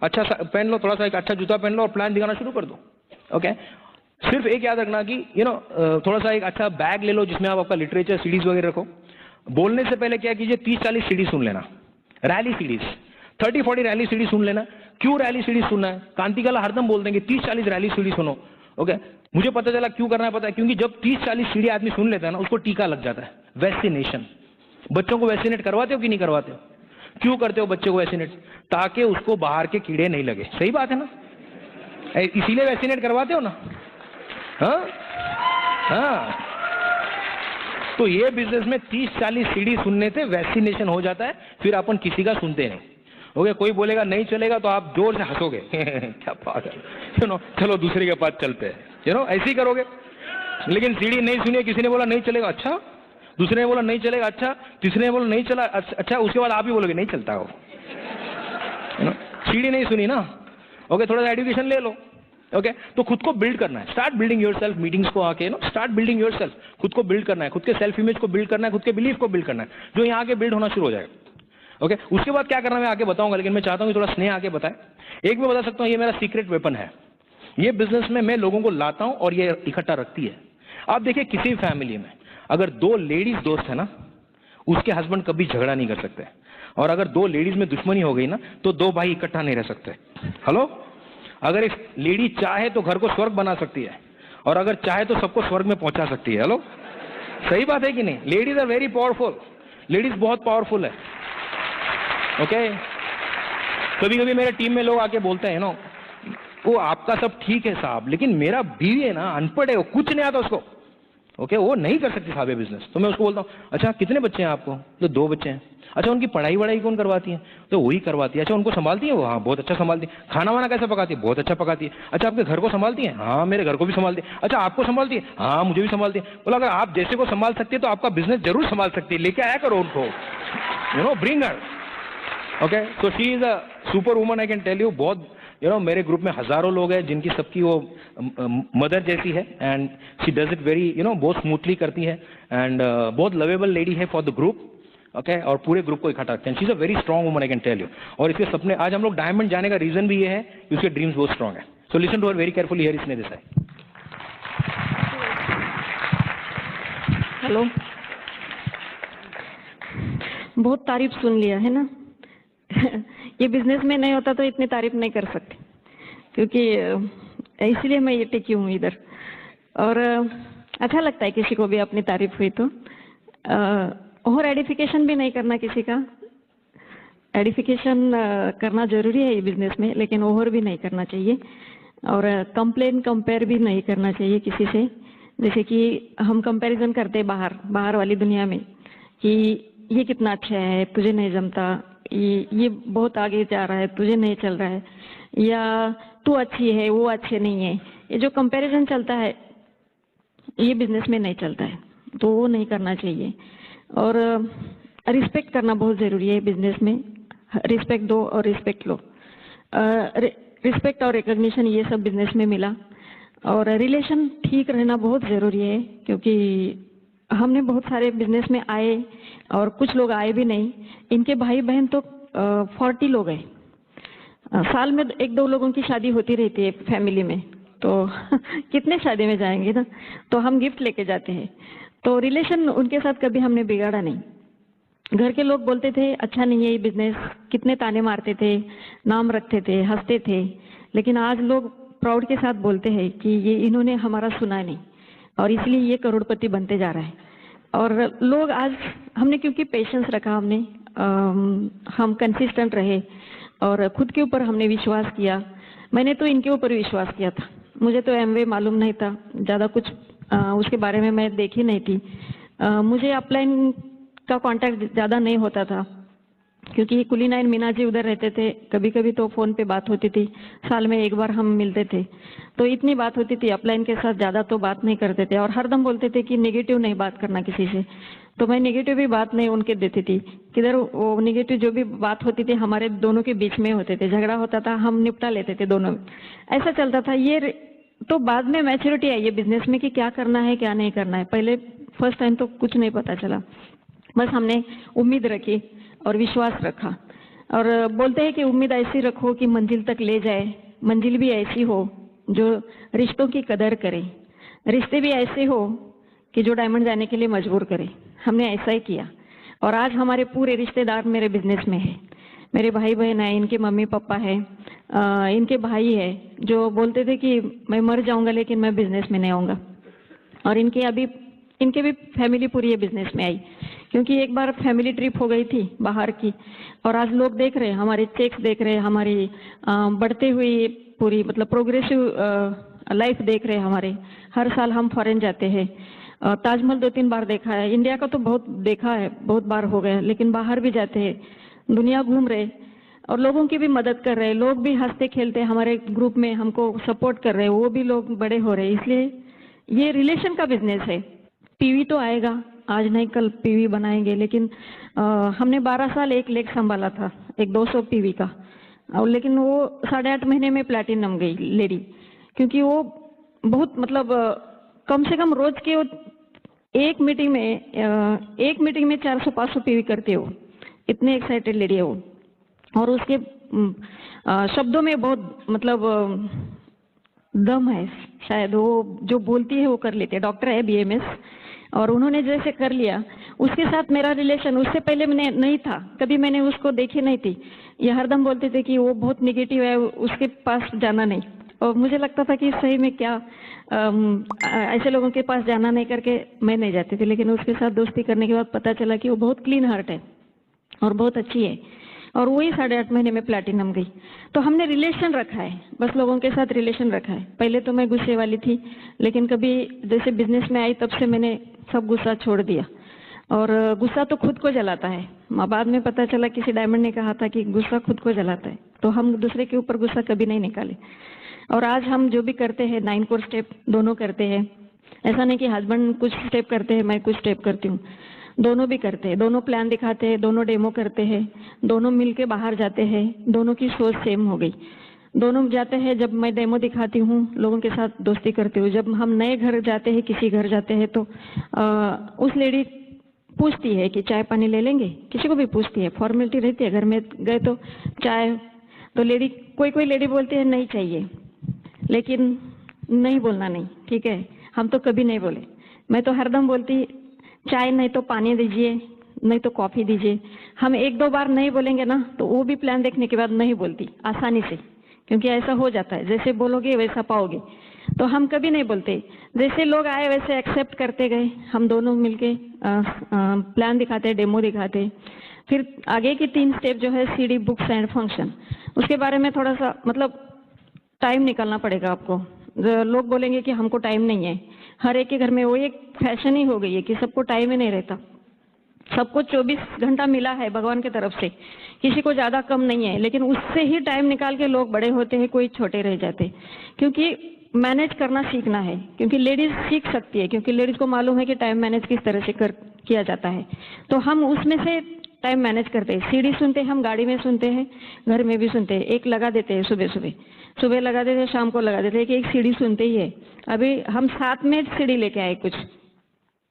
अच्छा सा पहन लो, थोड़ा सा एक अच्छा जूता पहन लो और प्लान दिखाना शुरू कर दो। ओके, सिर्फ एक याद रखना कि थोड़ा सा एक अच्छा बैग ले लो जिसमें आप आपका लिटरेचर सीडीज वगैरह रखो। बोलने से पहले क्या कीजिए, 30-40 सीडी सुन लेना, रैली सीडीज, 30-40 रैली सीडी सुन लेना। क्यों रैली सीडी सुनना है, कांतिकाला हरदम बोल देंगे 30-40 रैली सीडी सुनो। ओके, मुझे पता चला क्यों करना है पता है, क्योंकि जब 30-40 सीडी आदमी सुन लेता है ना, उसको टीका लग जाता है, वैक्सीनेशन। बच्चों को वैक्सीनेट करवाते हो कि नहीं करवाते हो, क्यों करते हो बच्चे को वैक्सीनेट, ताकि उसको बाहर के कीड़े नहीं लगे। सही बात है ना, इसीलिए वैक्सीनेट करवाते हो ना। हाँ, तो ये बिजनेस में 30-40 सीडी सुनने से वैक्सीनेशन हो जाता है, फिर अपन किसी का सुनते नहीं। ओके, कोई बोलेगा नहीं चलेगा तो आप जोर से हंसोगे क्या पागल, चलो दूसरे के पास चलते हैं, ऐसे ही करोगे। लेकिन सीडी नहीं सुनिए, किसी ने बोला नहीं चलेगा, अच्छा, दूसरे ने बोला नहीं चलेगा, अच्छा, तीसरे ने बोला नहीं चला, अच्छा, उसके बाद आप ही बोलोगे नहीं चलता हो। सीढ़ी नहीं सुनी ना, ओके, थोड़ा सा एजुकेशन ले लो, ओके। तो खुद को बिल्ड करना है, स्टार्ट बिल्डिंग योरसेल्फ, मीटिंग्स को आके स्टार्ट बिल्डिंग योरसेल्फ, खुद को बिल्ड करना है, खुद के सेल्फ इमेज को बिल्ड करना है, खुद के बिलीफ को बिल्ड करना है, जो यहाँ आके बिल्ड होना शुरू हो जाएगा, ओके। उसके बाद क्या करना मैं आगे बताऊंगा, लेकिन मैं चाहता हूँ कि थोड़ा स्नेह आगे बताए। एक मैं बता सकता हूँ, ये मेरा सीक्रेट वेपन है, ये बिजनेस में मैं लोगों को लाता हूं और ये इकट्ठा रखती है। आप देखिए किसी भी फैमिली में अगर 2 लेडीज दोस्त है ना, उसके हस्बैंड कभी झगड़ा नहीं कर सकते, और अगर 2 लेडीज में दुश्मनी हो गई ना, तो 2 भाई इकट्ठा नहीं रह सकते। हेलो, अगर एक लेडी चाहे तो घर को स्वर्ग बना सकती है, और अगर चाहे तो सबको स्वर्ग में पहुंचा सकती है। हेलो, सही बात है कि नहीं? Ladies are very powerful, ladies बहुत पावरफुल है, ओके। कभी कभी मेरे टीम में लोग आके बोलते हैं ना, वो आपका सब ठीक है साहब, लेकिन मेरा बीवी है ना, अनपढ़ है, वो कुछ नहीं आता उसको, ओके, वो नहीं कर सकती साहब ये बिजनेस। तो मैं उसको बोलता हूँ, अच्छा कितने बच्चे हैं आपको? तो 2 बच्चे हैं। अच्छा उनकी पढ़ाई वढ़ाई कौन करवाती है? तो वही करवाती है। अच्छा उनको संभालती है वो? हाँ बहुत अच्छा संभालती है। खाना वाना कैसे पकाती है? बहुत अच्छा पकाती है। अच्छा आपके घर को संभालती है? हाँ मेरे घर को भी संभालती है। अच्छा आपको संभालती है? हाँ मुझे भी संभालती है। बोला अगर आप जैसे को संभाल सकती है तो आपका बिजनेस जरूर संभाल सकती है, लेके आया करो उनको, bring her, okay. So she is a super woman, I can tell you. बहुत मेरे ग्रुप में हजारों लोग हैं जिनकी सबकी वो मदर जैसी है, and she does it very बहुत स्मूथली करती है, एंड बहुत लवेबल लेडी है फॉर द ग्रुप, ओके। और पूरे ग्रुप को इकट्ठा रखते हैं। She is a very strong woman, I can tell you. और इसके सपने, आज हम लोग डायमंड जाने का रीजन भी ये है कि उसके ड्रीम्स बहुत स्ट्रॉन्ग है। So listen to her very carefully, here इसने दिस है। हेलो, बहुत तारीफ सुन लिया है ना। ये बिजनेस में नहीं होता तो इतनी तारीफ नहीं कर सकते, क्योंकि इसलिए मैं ये टिकी हूँ इधर। और अच्छा लगता है किसी को भी अपनी तारीफ हुई तो। और एडिफिकेशन भी नहीं करना किसी का, एडिफिकेशन करना जरूरी है ये बिजनेस में, लेकिन ओवर भी नहीं करना चाहिए, और कंप्लेन कंपेयर भी नहीं करना चाहिए किसी से। जैसे कि हम कंपैरिजन करते हैं बाहर वाली दुनिया में कि ये कितना अच्छा है, तुझे नहीं जमता, ये बहुत आगे जा रहा है, तुझे नहीं चल रहा है, या तू अच्छी है वो अच्छे नहीं है। ये जो कंपैरिजन चलता है ये बिजनेस में नहीं चलता है, तो वो नहीं करना चाहिए। और रिस्पेक्ट करना बहुत जरूरी है बिजनेस में। रिस्पेक्ट दो और रिस्पेक्ट लो। रिस्पेक्ट और रिकॉग्निशन ये सब बिजनेस में मिला। और रिलेशन ठीक रहना बहुत जरूरी है, क्योंकि हमने बहुत सारे बिजनेस में आए और कुछ लोग आए भी नहीं। इनके भाई बहन तो 40 लोग हैं। साल में 1-2 लोगों की शादी होती रहती है फैमिली में, तो कितने शादी में जाएंगे ना। तो हम गिफ्ट लेके जाते हैं। तो रिलेशन उनके साथ कभी हमने बिगाड़ा नहीं। घर के लोग बोलते थे अच्छा नहीं है ये बिजनेस, कितने ताने मारते थे, नाम रखते थे, हंसते थे, लेकिन आज लोग प्राउड के साथ बोलते हैं कि ये इन्होंने हमारा सुना नहीं, और इसलिए ये करोड़पति बनते जा रहा है। और लोग आज, हमने क्योंकि पेशेंस रखा, हम कंसिस्टेंट रहे और खुद के ऊपर हमने विश्वास किया। मैंने तो इनके ऊपर विश्वास किया था। मुझे तो एमवे मालूम नहीं था, ज़्यादा कुछ उसके बारे में मैं देखी नहीं थी। मुझे अपलाइन का कांटेक्ट ज़्यादा नहीं होता था, क्योंकि कुलीनाइन मीना जी उधर रहते थे। कभी कभी तो फ़ोन पे बात होती थी, साल में 1 बार हम मिलते थे, तो इतनी बात होती थी। अपलाइन के साथ ज़्यादा तो बात नहीं करते थे, और हरदम बोलते थे कि नेगेटिव नहीं बात करना किसी से। तो मैं नेगेटिव भी बात नहीं उनके देती थी। किधर वो नेगेटिव जो भी बात होती थी हमारे दोनों के बीच में होते थे, झगड़ा होता था, हम निपटा लेते थे दोनों, ऐसा चलता था। ये तो बाद में मैच्योरिटी आई है बिजनेस में कि क्या करना है क्या नहीं करना है। पहले फर्स्ट टाइम तो कुछ नहीं पता चला, बस हमने उम्मीद रखी और विश्वास रखा। और बोलते हैं कि उम्मीद ऐसी रखो कि मंजिल तक ले जाए, मंजिल भी ऐसी हो जो रिश्तों की कदर करे, रिश्ते भी ऐसे हो कि जो डायमंड जाने के लिए मजबूर करे। हमने ऐसा ही किया, और आज हमारे पूरे रिश्तेदार मेरे बिजनेस में है। मेरे भाई बहन है, इनके मम्मी पापा है, इनके भाई है, जो बोलते थे कि मैं मर जाऊंगा लेकिन मैं बिजनेस में नहीं आऊंगा। और इनके भी फैमिली पूरी बिजनेस में आई, क्योंकि एक बार फैमिली ट्रिप हो गई थी बाहर की। और आज लोग देख रहे हैं, हमारे चेक्स देख रहे हैं, हमारी बढ़ते हुई पूरी मतलब प्रोग्रेसिव लाइफ देख रहे हैं हमारे। हर साल हम फॉरेन जाते हैं। ताजमहल 2-3 बार देखा है। इंडिया का तो बहुत देखा है, बहुत बार हो गया, लेकिन बाहर भी जाते हैं, दुनिया घूम रहे और लोगों की भी मदद कर रहे हैं। लोग भी हंसते खेलते हमारे ग्रुप में हमको सपोर्ट कर रहे हैं, वो भी लोग बड़े हो रहे हैं। इसलिए ये रिलेशन का बिजनेस है। पीवी तो आएगा, आज नहीं कल पीवी बनाएंगे, लेकिन हमने 12 साल एक लेक संभाला था, एक 200 पीवी का। और लेकिन वो 8.5 महीने में प्लैटिनम गई लेडी, क्योंकि वो बहुत मतलब कम से कम रोज के एक मीटिंग में 400-500 पीवी करते हो, इतने एक्साइटेड लेडी है वो। और उसके शब्दों में बहुत मतलब दम है, शायद वो जो बोलती है वो कर लेती है। डॉक्टर है बीएमएस, और उन्होंने जैसे कर लिया, उसके साथ मेरा रिलेशन उससे पहले मैंने नहीं था, कभी मैंने उसको देखी नहीं थी। ये हरदम बोलते थे कि वो बहुत निगेटिव है, उसके पास जाना नहीं। और मुझे लगता था कि सही में क्या ऐसे लोगों के पास जाना नहीं करके मैं नहीं जाती थी। लेकिन उसके साथ दोस्ती करने के बाद पता चला कि वो बहुत क्लीन हार्ट है और बहुत अच्छी है, और वही 8.5 महीने में प्लैटिनम गई। तो हमने रिलेशन रखा है, बस लोगों के साथ रिलेशन रखा है। पहले तो मैं गुस्से वाली थी, लेकिन कभी जैसे बिजनेस में आई तब से मैंने सब गुस्सा छोड़ दिया। और गुस्सा तो खुद को जलाता है, बाद में पता चला, किसी डायमंड ने कहा था कि गुस्सा खुद को जलाता है, तो हम दूसरे के ऊपर गुस्सा कभी नहीं निकाले। और आज हम जो भी करते हैं 9 कोर स्टेप दोनों करते हैं। ऐसा नहीं कि हस्बैंड कुछ स्टेप करते हैं मैं कुछ स्टेप करती हूँ, दोनों भी करते हैं, दोनों प्लान दिखाते हैं, दोनों डेमो करते हैं, दोनों मिलके बाहर जाते हैं, दोनों की सोच सेम हो गई। दोनों जाते हैं, जब मैं डेमो दिखाती हूँ लोगों के साथ दोस्ती करती हूँ। जब हम नए घर जाते हैं, किसी घर जाते हैं, तो उस लेडी पूछती है कि चाय पानी ले लेंगे, किसी को भी पूछती है, फॉर्मेलिटी रहती है। घर में गए तो चाय, तो लेडी कोई लेडी बोलती है नहीं चाहिए, लेकिन नहीं बोलना नहीं, ठीक है, हम तो कभी नहीं बोले। मैं तो हरदम बोलती चाय नहीं तो पानी दीजिए, नहीं तो कॉफी दीजिए। हम 1-2 बार नहीं बोलेंगे ना, तो वो भी प्लान देखने के बाद नहीं बोलती आसानी से, क्योंकि ऐसा हो जाता है, जैसे बोलोगे वैसा पाओगे। तो हम कभी नहीं बोलते, जैसे लोग आए वैसे एक्सेप्ट करते गए। हम दोनों मिलके प्लान दिखाते, डेमो दिखाते। फिर आगे की 3 स्टेप जो है सीडी, बुक्स एंड फंक्शन, उसके बारे में थोड़ा सा मतलब टाइम निकालना पड़ेगा आपको। लोग बोलेंगे कि हमको टाइम नहीं है, हर एक के घर में वो एक फैशन ही हो गई है कि सबको टाइम ही नहीं रहता। सबको 24 घंटा मिला है भगवान की तरफ से, किसी को ज्यादा कम नहीं है, लेकिन उससे ही टाइम निकाल के लोग बड़े होते हैं, कोई छोटे रह जाते। क्योंकि मैनेज करना सीखना है, क्योंकि लेडीज सीख सकती है, क्योंकि लेडीज को मालूम है कि टाइम मैनेज किस तरह से किया जाता है। तो हम उसमें से टाइम मैनेज करते हैं। सीडी सुनते हैं, हम गाड़ी में सुनते हैं, घर में भी सुनते हैं। एक लगा देते हैं, सुबह लगा देते हैं, शाम को लगा देते हैं कि एक सीडी सुनते ही है। अभी हम 7 में सीडी लेके आए कुछ,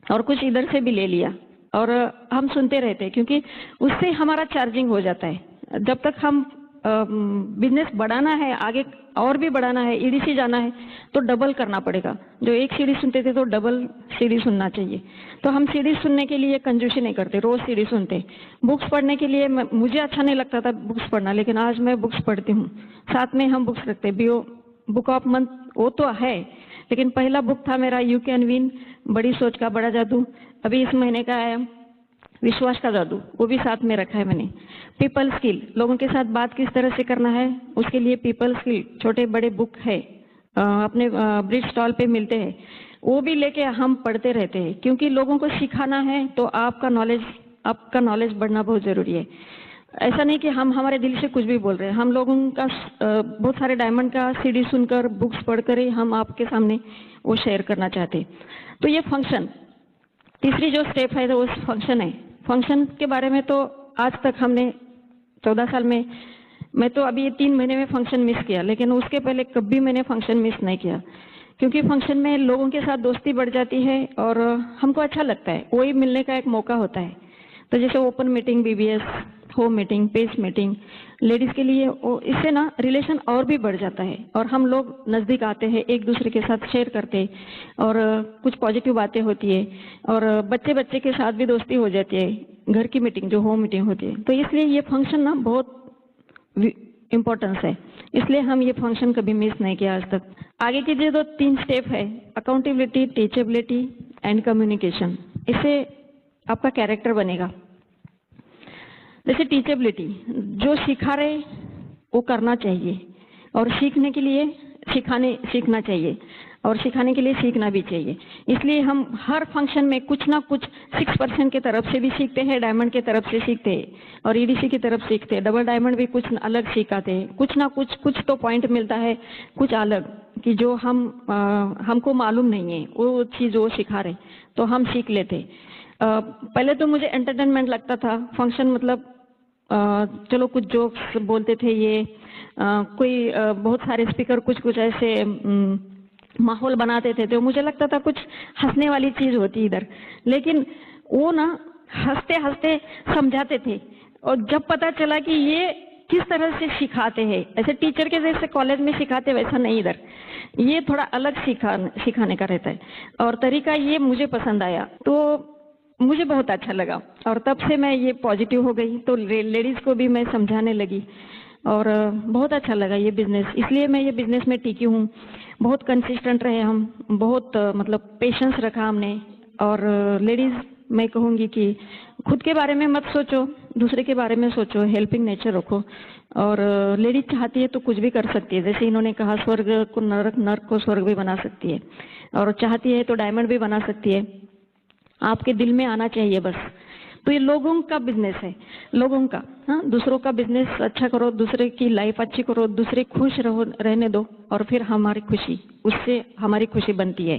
और कुछ इधर से भी ले लिया, और हम सुनते रहते हैं, क्योंकि उससे हमारा चार्जिंग हो जाता है। जब तक हम बिजनेस बढ़ाना है, आगे और भी बढ़ाना है, ईडीसी जाना है, तो डबल करना पड़ेगा। जो एक सीडी सुनते थे तो डबल सीडी सुनना चाहिए। तो हम सीडी सुनने के लिए कंजूसी नहीं करते, रोज सीडी सुनते। बुक्स पढ़ने के लिए मुझे अच्छा नहीं लगता था बुक्स पढ़ना, लेकिन आज मैं बुक्स पढ़ती हूँ। साथ में हम बुक्स रखते, बीओ बुक ऑफ मंथ वो तो है, लेकिन पहला बुक था मेरा यू कैन विन, बड़ी सोच का बड़ा जादू। अभी इस महीने का आया विश्वास का जादू, वो भी साथ में रखा है मैंने। पीपल स्किल, लोगों के साथ बात किस तरह से करना है, उसके लिए पीपल स्किल छोटे बड़े बुक है, अपने ब्रिज स्टॉल पे मिलते हैं, वो भी लेके हम पढ़ते रहते हैं। क्योंकि लोगों को सिखाना है तो आपका नॉलेज बढ़ना बहुत जरूरी है। ऐसा नहीं कि हम हमारे दिल से कुछ भी बोल रहे हैं, हम लोगों का बहुत सारे डायमंड का सीडी सुनकर, बुक्स पढ़कर ही हम आपके सामने वो शेयर करना चाहते हैं। तो ये फंक्शन, तीसरी जो स्टेप है वो फंक्शन है। फंक्शन के बारे में तो आज तक हमने 14 साल में, मैं तो अभी 3 महीने में फंक्शन मिस किया, लेकिन उसके पहले कभी मैंने फंक्शन मिस नहीं किया। क्योंकि फंक्शन में लोगों के साथ दोस्ती बढ़ जाती है और हमको अच्छा लगता है, वही मिलने का एक मौका होता है। तो जैसे open meeting, BBS, home meeting, pace meeting, ladies के लिए इससे ना रिलेशन और भी बढ़ जाता है, और हम लोग नजदीक आते हैं, एक दूसरे के साथ शेयर करते हैं, और कुछ पॉजिटिव बातें होती है, और बच्चे के साथ भी दोस्ती हो जाती है। घर की मीटिंग जो होम मीटिंग होती है, तो इसलिए ये फंक्शन ना बहुत इम्पोर्टेंस है, इसलिए हम ये फंक्शन कभी मिस नहीं किया आज तक। आगे के जो 3 स्टेप है, अकाउंटेबिलिटी, टीचेबिलिटी एंड कम्युनिकेशन, इससे आपका कैरेक्टर बनेगा। जैसे टीचेबिलिटी, जो सिखा रहे वो करना चाहिए, और सीखने के लिए सीखना चाहिए, और सिखाने के लिए सीखना भी चाहिए। इसलिए हम हर फंक्शन में कुछ ना कुछ 6% की तरफ से भी सीखते हैं, डायमंड की तरफ से सीखते हैं, और ईडीसी की तरफ सीखते हैं। डबल डायमंड भी कुछ अलग सिखाते हैं, कुछ ना कुछ तो पॉइंट मिलता है कुछ अलग, कि जो हमको मालूम नहीं है, वो चीज़ वो सिखा रहे, तो हम सीख लेते। पहले तो मुझे एंटरटेनमेंट लगता था, फंक्शन मतलब चलो कुछ जोक्स बोलते थे ये, कोई बहुत सारे स्पीकर कुछ कुछ ऐसे माहौल बनाते थे, तो मुझे लगता था कुछ हंसने वाली चीज होती इधर, लेकिन वो ना हंसते हंसते समझाते थे। और जब पता चला कि ये किस तरह से सिखाते हैं, ऐसे टीचर के जैसे कॉलेज में सिखाते वैसा नहीं, इधर ये थोड़ा अलग सिखाने का रहता है और तरीका ये मुझे पसंद आया, तो मुझे बहुत अच्छा लगा और तब से मैं ये पॉजिटिव हो गई। तो लेडीज को भी मैं समझाने लगी और बहुत अच्छा लगा ये बिजनेस, इसलिए मैं ये बिजनेस में टिकी हूँ। बहुत कंसिस्टेंट रहे हम, बहुत मतलब पेशेंस रखा हमने। और लेडीज मैं कहूँगी कि खुद के बारे में मत सोचो, दूसरे के बारे में सोचो, हेल्पिंग नेचर रखो। और लेडीज चाहती है तो कुछ भी कर सकती है, जैसे इन्होंने कहा स्वर्ग को नरक, नरक को स्वर्ग भी बना सकती है, और चाहती है तो डायमंड भी बना सकती है। आपके दिल में आना चाहिए बस। तो ये लोगों का बिजनेस है, लोगों का। हाँ, दूसरों का बिजनेस अच्छा करो, दूसरे की लाइफ अच्छी करो, दूसरे खुश रहो, रहने दो, और फिर हमारी खुशी, उससे हमारी खुशी बनती है।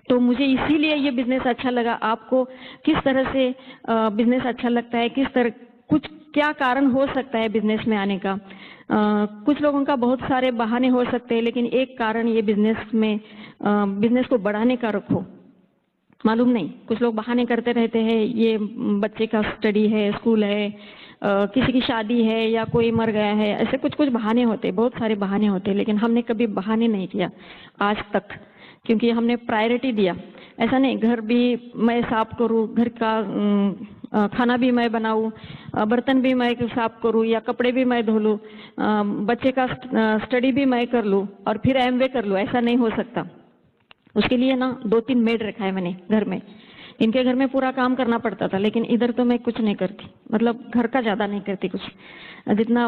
तो मुझे इसीलिए ये बिजनेस अच्छा लगा। आपको किस तरह से बिजनेस अच्छा लगता है, किस तरह, कुछ क्या कारण हो सकता है बिजनेस में आने का? कुछ लोगों का बहुत सारे बहाने हो सकते हैं, लेकिन एक कारण ये बिजनेस में, बिजनेस को बढ़ाने का रखो। मालूम नहीं, कुछ लोग बहाने करते रहते हैं, ये बच्चे का स्टडी है, स्कूल है, किसी की शादी है, या कोई मर गया है, ऐसे कुछ कुछ बहाने होते, बहुत सारे बहाने होते, लेकिन हमने कभी बहाने नहीं किया आज तक, क्योंकि हमने प्रायोरिटी दिया। ऐसा नहीं, घर भी मैं साफ करूँ, घर का खाना भी मैं बनाऊँ, बर्तन भी मैं साफ करूँ, या कपड़े भी मैं धो लूँ, बच्चे का स्टडी भी मैं कर लूँ और फिर एमवे कर लूँ, ऐसा नहीं हो सकता। उसके लिए ना 2-3 मेड रखा है मैंने घर में। इनके घर में पूरा काम करना पड़ता था, लेकिन इधर तो मैं कुछ नहीं करती, मतलब घर का ज्यादा नहीं करती कुछ, जितना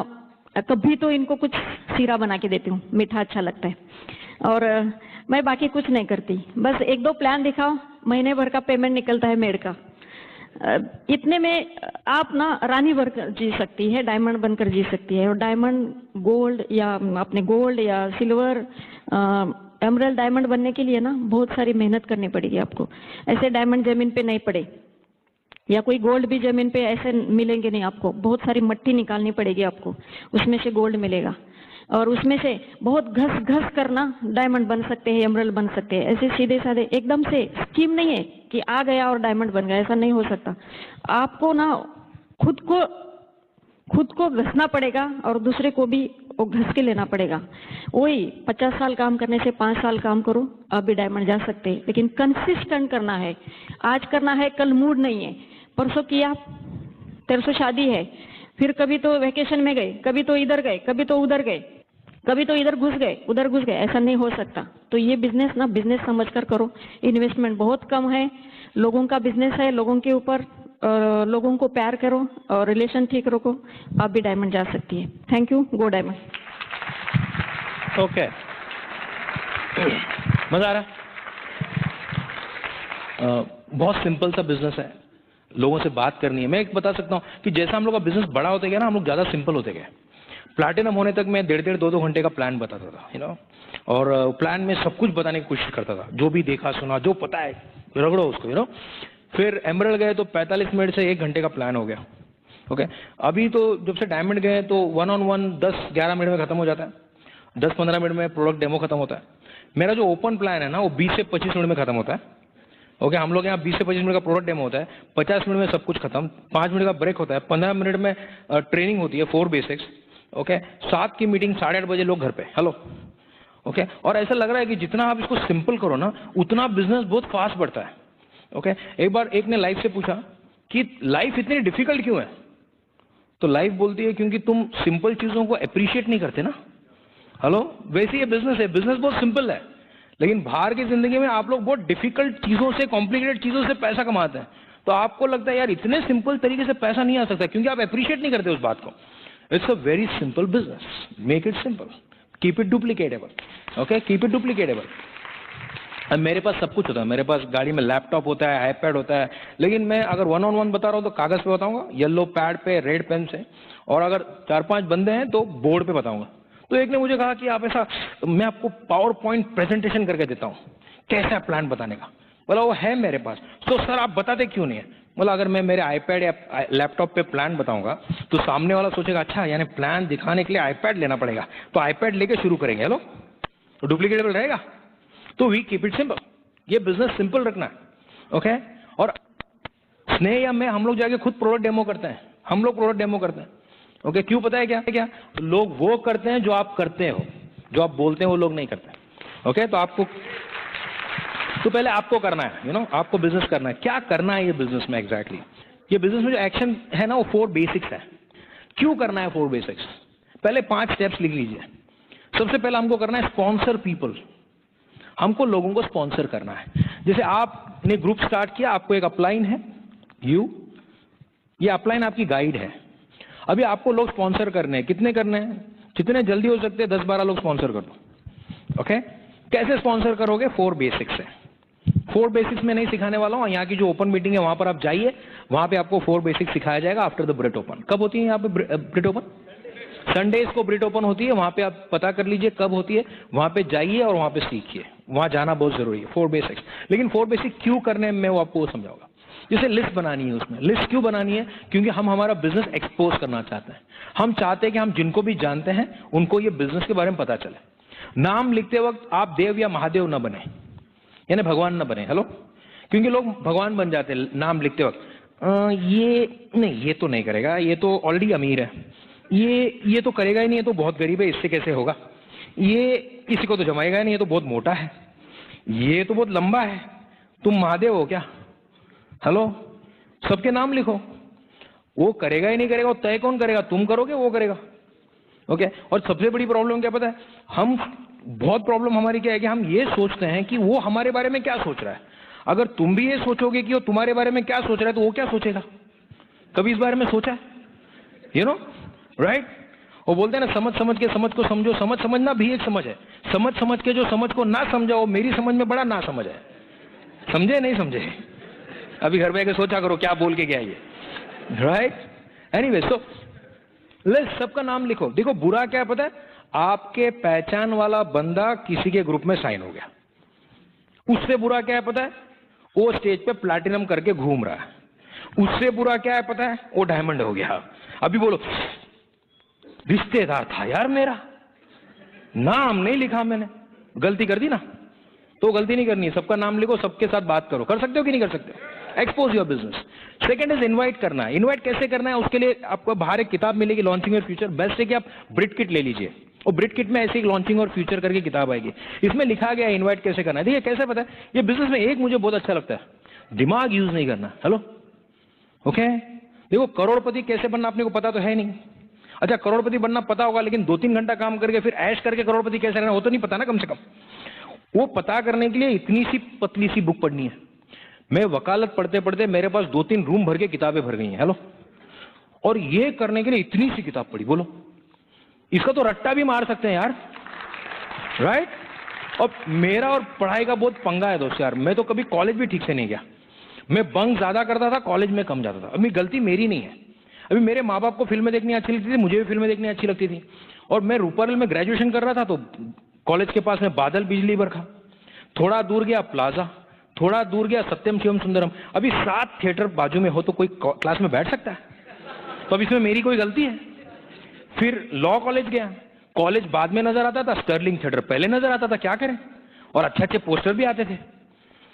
कभी तो इनको कुछ सीरा बना के देती हूँ, मीठा अच्छा लगता है, और मैं बाकी कुछ नहीं करती। बस 1-2 प्लान दिखाओ, महीने भर का पेमेंट निकलता है मेड का। इतने में आप ना रानी बनकर जी सकती है, डायमंड बनकर जी सकती है। और डायमंड, गोल्ड, या अपने गोल्ड या सिल्वर, एमरल्ड डायमंड बनने के लिए ना बहुत सारी मेहनत करनी पड़ेगी आपको। ऐसे डायमंड जमीन पे नहीं पड़े, या कोई गोल्ड भी जमीन पे ऐसे मिलेंगे नहीं आपको, बहुत सारी मट्टी निकालनी पड़ेगी आपको, उसमें से गोल्ड मिलेगा। और उसमें से बहुत घस घस करना डायमंड बन सकते हैं, एमरल्ड बन सकते हैं। ऐसे सीधे साधे एकदम से स्कीम नहीं है कि आ गया और डायमंड बन गया, ऐसा नहीं हो सकता। आपको ना खुद को घसना पड़ेगा और दूसरे को भी वो घस के लेना पड़ेगा। वही 50 साल काम करने से 5 साल काम करो, आप भी डायमंड जा सकते हैं, लेकिन कंसिस्टेंट करना है। आज करना है, कल मूड नहीं है, परसों किया, परसों शादी है, फिर कभी तो वेकेशन में गए, कभी तो इधर गए, कभी तो उधर गए, कभी तो इधर घुस गए, उधर घुस गए, ऐसा नहीं हो सकता। तो ये बिजनेस ना बिजनेस समझकर करो, इन्वेस्टमेंट बहुत कम है, लोगों का बिजनेस है, लोगों के ऊपर, लोगों को प्यार करो और रिलेशन ठीक रखो, आप भी डायमंड जा सकती है। Thank you, go diamond. Okay, मजा आ रहा? बहुत सिंपल सा बिजनेस है, लोगों से बात करनी है। मैं एक बता सकता हूँ कि जैसा हम लोग का बिजनेस बड़ा होते गया ना, हम लोग ज्यादा सिंपल होते गए। प्लैटिनम होने तक मैं 1.5-1.5, 2-2 घंटे का प्लान बताता था, यू नो, और प्लान में सब कुछ बताने की कोशिश करता था, जो भी देखा सुना, जो पता है रगड़ो उसको, यू नो। फिर एमरल्ड गए तो 45 मिनट से 1 घंटे का प्लान हो गया। ओके, अभी तो जब से डायमंड गए तो 1-on-1 10-11 मिनट में खत्म हो जाता है, 10-15 मिनट में प्रोडक्ट डेमो खत्म होता है। मेरा जो ओपन प्लान है ना, वो 20 से 25 मिनट में खत्म होता है। ओके, हम लोग यहाँ 20 से 25 मिनट का प्रोडक्ट डेमो होता है, 50 मिनट में सब कुछ खत्म, 5 मिनट का ब्रेक होता है, 15 मिनट में ट्रेनिंग होती है 4 बेसिक्स। ओके, 7 की मीटिंग, 8:30 बजे लोग घर पे। हेलो, ओके, और ऐसा लग रहा है कि जितना आप इसको सिंपल करो ना, उतना बिजनेस बहुत फास्ट बढ़ता है। ओके, एक बार एक ने लाइफ से पूछा कि लाइफ इतनी डिफिकल्ट क्यों है? तो लाइफ बोलती है क्योंकि तुम सिंपल चीजों को अप्रिशिएट नहीं करते ना। हेलो, वैसे ये बिजनेस है, बिजनेस बहुत सिंपल है, लेकिन बाहर की जिंदगी में आप लोग बहुत डिफिकल्ट चीजों से, कॉम्प्लिकेटेड चीजों से पैसा कमाते हैं। तो आपको लगता है यार इतने सिंपल तरीके से पैसा नहीं आ सकता, क्योंकि आप अप्रिशिएट नहीं करते उस बात को। It's a very simple business, make it simple, keep it duplicatable. Okay, keep it duplicatable. अब मेरे पास सब कुछ होता है, मेरे पास गाड़ी में लैपटॉप होता है, आईपैड होता है, लेकिन मैं अगर 1-on-1 बता रहा हूँ तो कागज पे बताऊंगा, येलो पैड पे, रेड पेन से, और अगर 4-5 बंदे हैं तो बोर्ड पे बताऊंगा। तो एक ने मुझे कहा कि आप ऐसा, मैं आपको पावर पॉइंट प्रेजेंटेशन करके देता हूँ, कैसा है प्लान बताने का? बोला वो है मेरे पास। तो सर आप बताते क्यों नहीं है? बोला अगर मैं मेरे आईपैड या लैपटॉप पे प्लान बताऊंगा तो सामने वाला सोचेगा अच्छा यानी प्लान दिखाने के लिए आईपैड लेना पड़ेगा, तो आईपैड लेके शुरू करेंगे। हेलो, तो डुप्लीकेटेबल रहेगा। तो वी कीप इट सिंपल, ये बिजनेस सिंपल रखना है, ओके। और स्नेह या मैं हम लोग जाके खुद प्रोडक्ट डेमो करते हैं, हम लोग प्रोडक्ट डेमो करते हैं, ओके। क्यों पता है क्या? लोग वो करते हैं जो आप करते हो, जो आप बोलते हैं वो लोग नहीं करते, ओके। तो पहले आपको करना है, आपको बिजनेस करना है। क्या करना है ये बिजनेस में एग्जैक्टली? ये बिजनेस में जो एक्शन है ना वो 4 बेसिक्स है। क्यों करना है 4 बेसिक्स? पहले 5 स्टेप्स लिख लीजिए। सबसे पहले हमको करना है स्पॉन्सर पीपल, हमको लोगों को स्पॉन्सर करना है। जैसे आपने ग्रुप स्टार्ट किया, आपको एक अपलाइन है ये अपलाइन आपकी गाइड है। अभी आपको लोग स्पॉन्सर करने हैं, कितने करने हैं? जितने जल्दी हो सकते हैं 10-12 लोग स्पॉन्सर कर दो, ओके। कैसे स्पॉन्सर करोगे? 4 बेसिक्स है। 4 बेसिक्स में नहीं सिखाने वाला हूं, यहाँ की जो ओपन मीटिंग है वहां पर आप जाइए, वहां पे आपको 4 बेसिक्स सिखाया जाएगा आफ्टर द ब्रिट ओपन। कब होती है यहाँ पे ब्रिट ओपन? संडेज को ब्रिट ओपन होती है, वहां पे आप पता कर लीजिए कब होती है, वहां पे जाइए और वहां पे सीखिए, वहां जाना बहुत जरूरी है। 4 बेसिक्स। लेकिन 4 बेसिक क्यों करने में वो आपको समझाऊंगा। जैसे लिस्ट बनानी है, उसमें लिस्ट क्यों बनानी है? क्योंकि हम हमारा बिजनेस एक्सपोज करना चाहते हैं। हम चाहते हैं कि हम जिनको भी जानते हैं उनको ये बिजनेस के बारे में पता चले। नाम लिखते वक्त आप देव या महादेव न बने, यानी भगवान न बने। हेलो, क्योंकि लोग भगवान बन जाते हैं नाम लिखते वक्त। ये तो नहीं करेगा, ये तो ऑलरेडी अमीर है, ये तो करेगा ही नहीं, ये तो बहुत गरीब है, इससे कैसे होगा, ये किसी को तो जमाएगा ही नहीं, ये तो बहुत मोटा है, ये तो बहुत लंबा है, तुम महादेव हो क्या? हेलो, सबके नाम लिखो। वो करेगा ही नहीं करेगा, वो तय कौन करेगा? तुम करोगे, वो करेगा, ओके। और सबसे बड़ी प्रॉब्लम क्या पता है? बहुत प्रॉब्लम हमारी क्या है कि हम ये सोचते हैं कि वो हमारे बारे में क्या सोच रहा है। अगर तुम भी ये सोचोगे कि वो तुम्हारे बारे में क्या सोच रहा है तो वो क्या सोचेगा? कभी इस बारे में सोचा है? राइट? वो बोलते हैं ना, समझ के समझ को समझो। समझना भी एक समझ है। समझ के जो समझ को ना समझा वो मेरी समझ में बड़ा ना समझ है। समझे नहीं समझे? अभी घर में सोचा करो क्या बोल के गया ये, राइट? एनीवे, सो सबका नाम लिखो। देखो बुरा क्या है पता है? आपके पहचान वाला बंदा किसी के ग्रुप में साइन हो गया। उससे बुरा क्या है पता है? वो स्टेज पे प्लैटिनम करके घूम रहा है। उससे बुरा क्या है पता है? वो डायमंड हो गया। अभी बोलो, रिश्तेदार था यार मेरा, नाम नहीं लिखा मैंने, गलती कर दी ना। तो गलती नहीं करनी है, सबका नाम लिखो, सबके साथ बात करो। कर सकते हो कि नहीं कर सकते? Expose your business. Second is invite करना है। इनवाइट कैसे करना है? उसके लिए आपको बाहर एक किताब मिलेगी, लॉन्चिंग योर फ्यूचर। बेस्ट है कि आप ब्रिट किट ले लीजिए, और ब्रिट किट में ऐसे एक लॉन्चिंग और फ्यूचर करके किताब आएगी। इसमें लिखा गया है इनवाइट कैसे करना है। देखिए कैसे पता है? ये बिजनेस में एक मुझे बहुत अच्छा लगता है, दिमाग यूज नहीं करना। Hello, okay. देखो करोड़पति कैसे बनना अपने को पता तो है नहीं। अच्छा, करोड़पति बनना पता होगा, लेकिन 2-3 घंटा काम करके फिर ऐश करके करोड़पति कैसे रहना वो तो नहीं पता ना। कम से कम वो पता करने के लिए इतनी सी पतली सी बुक पढ़नी है। मैं वकालत पढ़ते पढ़ते मेरे पास 2-3 रूम भर के किताबें भर गई हैं। हेलो, और ये करने के लिए इतनी सी किताब पढ़ी। बोलो, इसका तो रट्टा भी मार सकते हैं यार, राइट? और मेरा और पढ़ाई का बहुत पंगा है दोस्त यार। मैं तो कभी कॉलेज भी ठीक से नहीं गया, मैं बंक ज्यादा करता था, कॉलेज में कम जाता था। अभी गलती मेरी नहीं है। अभी मेरे माँ बाप को फिल्में देखनी अच्छी लगती थी, मुझे भी फिल्में देखनी अच्छी लगती थी। और मैं रूपारेल में ग्रेजुएशन कर रहा था, तो कॉलेज के पास में बादल बिजली बरखा, थोड़ा दूर गया प्लाजा, थोड़ा दूर गया सत्यम शिवम सुंदरम। अभी 7 थिएटर बाजू में हो तो कोई क्लास में बैठ सकता है? तो अब इसमें मेरी कोई गलती है? फिर लॉ कॉलेज गया, कॉलेज बाद में नजर आता था, स्टर्लिंग थिएटर पहले नजर आता था। क्या करें? और अच्छे अच्छे पोस्टर भी आते थे,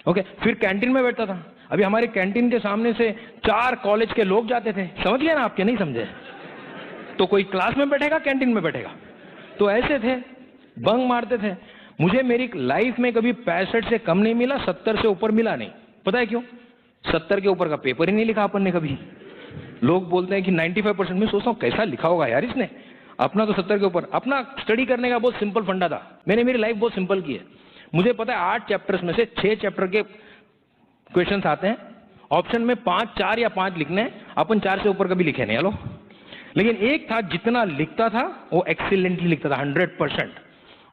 ओके। फिर कैंटीन में बैठता था। अभी हमारे कैंटीन के सामने से 4 कॉलेज के लोग जाते थे। समझ गए ना? आपके नहीं समझे तो कोई क्लास में बैठेगा, कैंटीन में बैठेगा। तो ऐसे थे, बंक मारते थे। मुझे मेरी लाइफ में कभी 65 से कम नहीं मिला, 70 से ऊपर मिला नहीं। पता है क्यों? 70 के ऊपर का पेपर ही नहीं लिखा अपन ने कभी। लोग बोलते हैं कि 95%। मैं सोचता हूँ कैसा लिखा होगा यार इसने। अपना तो 70 के ऊपर। अपना स्टडी करने का बहुत सिंपल फंडा था। मैंने मेरी लाइफ बहुत सिंपल की है। मुझे पता है 8 चैप्टर्स में से 6 चैप्टर के क्वेश्चंस आते हैं। ऑप्शन में 5, 4 या 5 लिखने हैं। अपन 4 से ऊपर कभी लिखे नहीं। हेलो, लेकिन एक था जितना लिखता था वो एक्सीलेंटली लिखता था, 100%।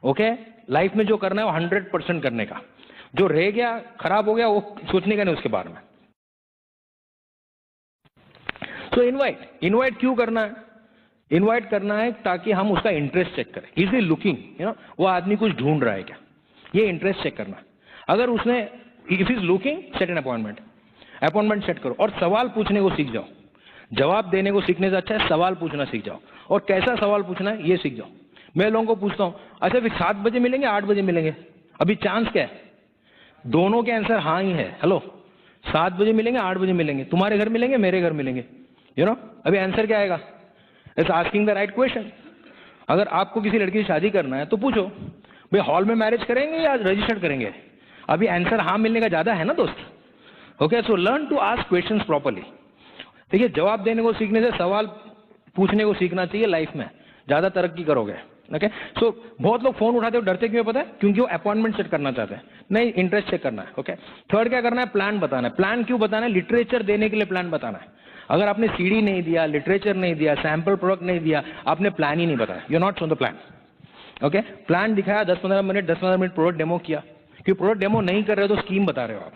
ओके, लाइफ में जो करना है वो 100% करने का। जो रह गया, खराब हो गया, वो सोचने का नहीं उसके बारे में। तो इनवाइट क्यों करना है? इनवाइट करना है ताकि हम उसका इंटरेस्ट चेक करें। इज ही लुकिंग, वो आदमी कुछ ढूंढ रहा है क्या, ये इंटरेस्ट चेक करना। अगर उसने, if is looking, set an appointment. Appointment set करो और सवाल पूछने को सीख जाओ। जवाब देने को सीखने से अच्छा है सवाल पूछना सीख जाओ, और कैसा सवाल पूछना है ये सीख जाओ। मैं लोगों को पूछता हूं, अच्छा फिर 7 बजे मिलेंगे 8 बजे मिलेंगे? अभी चांस क्या है? दोनों के आंसर हाँ ही है। हेलो, 7 बजे मिलेंगे 8 बजे मिलेंगे, तुम्हारे घर मिलेंगे मेरे घर मिलेंगे, यू नो। अभी आंसर क्या आएगा? It's asking the right question. अगर आपको किसी लड़की से शादी करना है तो पूछो भाई हॉल में मैरिज करेंगे या रजिस्टर्ड करेंगे? अभी आंसर हाँ मिलने का ज्यादा है ना दोस्त। Okay, so learn to ask questions properly. देखिए, जवाब देने को सीखने से सवाल पूछने को सीखना चाहिए, लाइफ में ज्यादा तरक्की करोगे। ओके, सो बहुत लोग फोन उठाते हो, डरते क्यों पता है? क्योंकि वो अपॉइंटमेंट सेट करना चाहते हैं, नहीं इंटरेस्ट चेक करना है। ओके, थर्ड क्या करना है? प्लान बताना है। प्लान क्यों बताना है? लिटरेचर देने के लिए प्लान बताना है। अगर आपने सीडी नहीं दिया, लिटरेचर नहीं दिया, सैंपल प्रोडक्ट नहीं दिया, आपने प्लान ही नहीं बताया, you not shown the plan. Okay, plan दिखाया 10-15 मिनट प्रोडक्ट डेमो किया, क्योंकि प्रोडक्ट डेमो नहीं कर रहे हो तो स्कीम बता रहे हो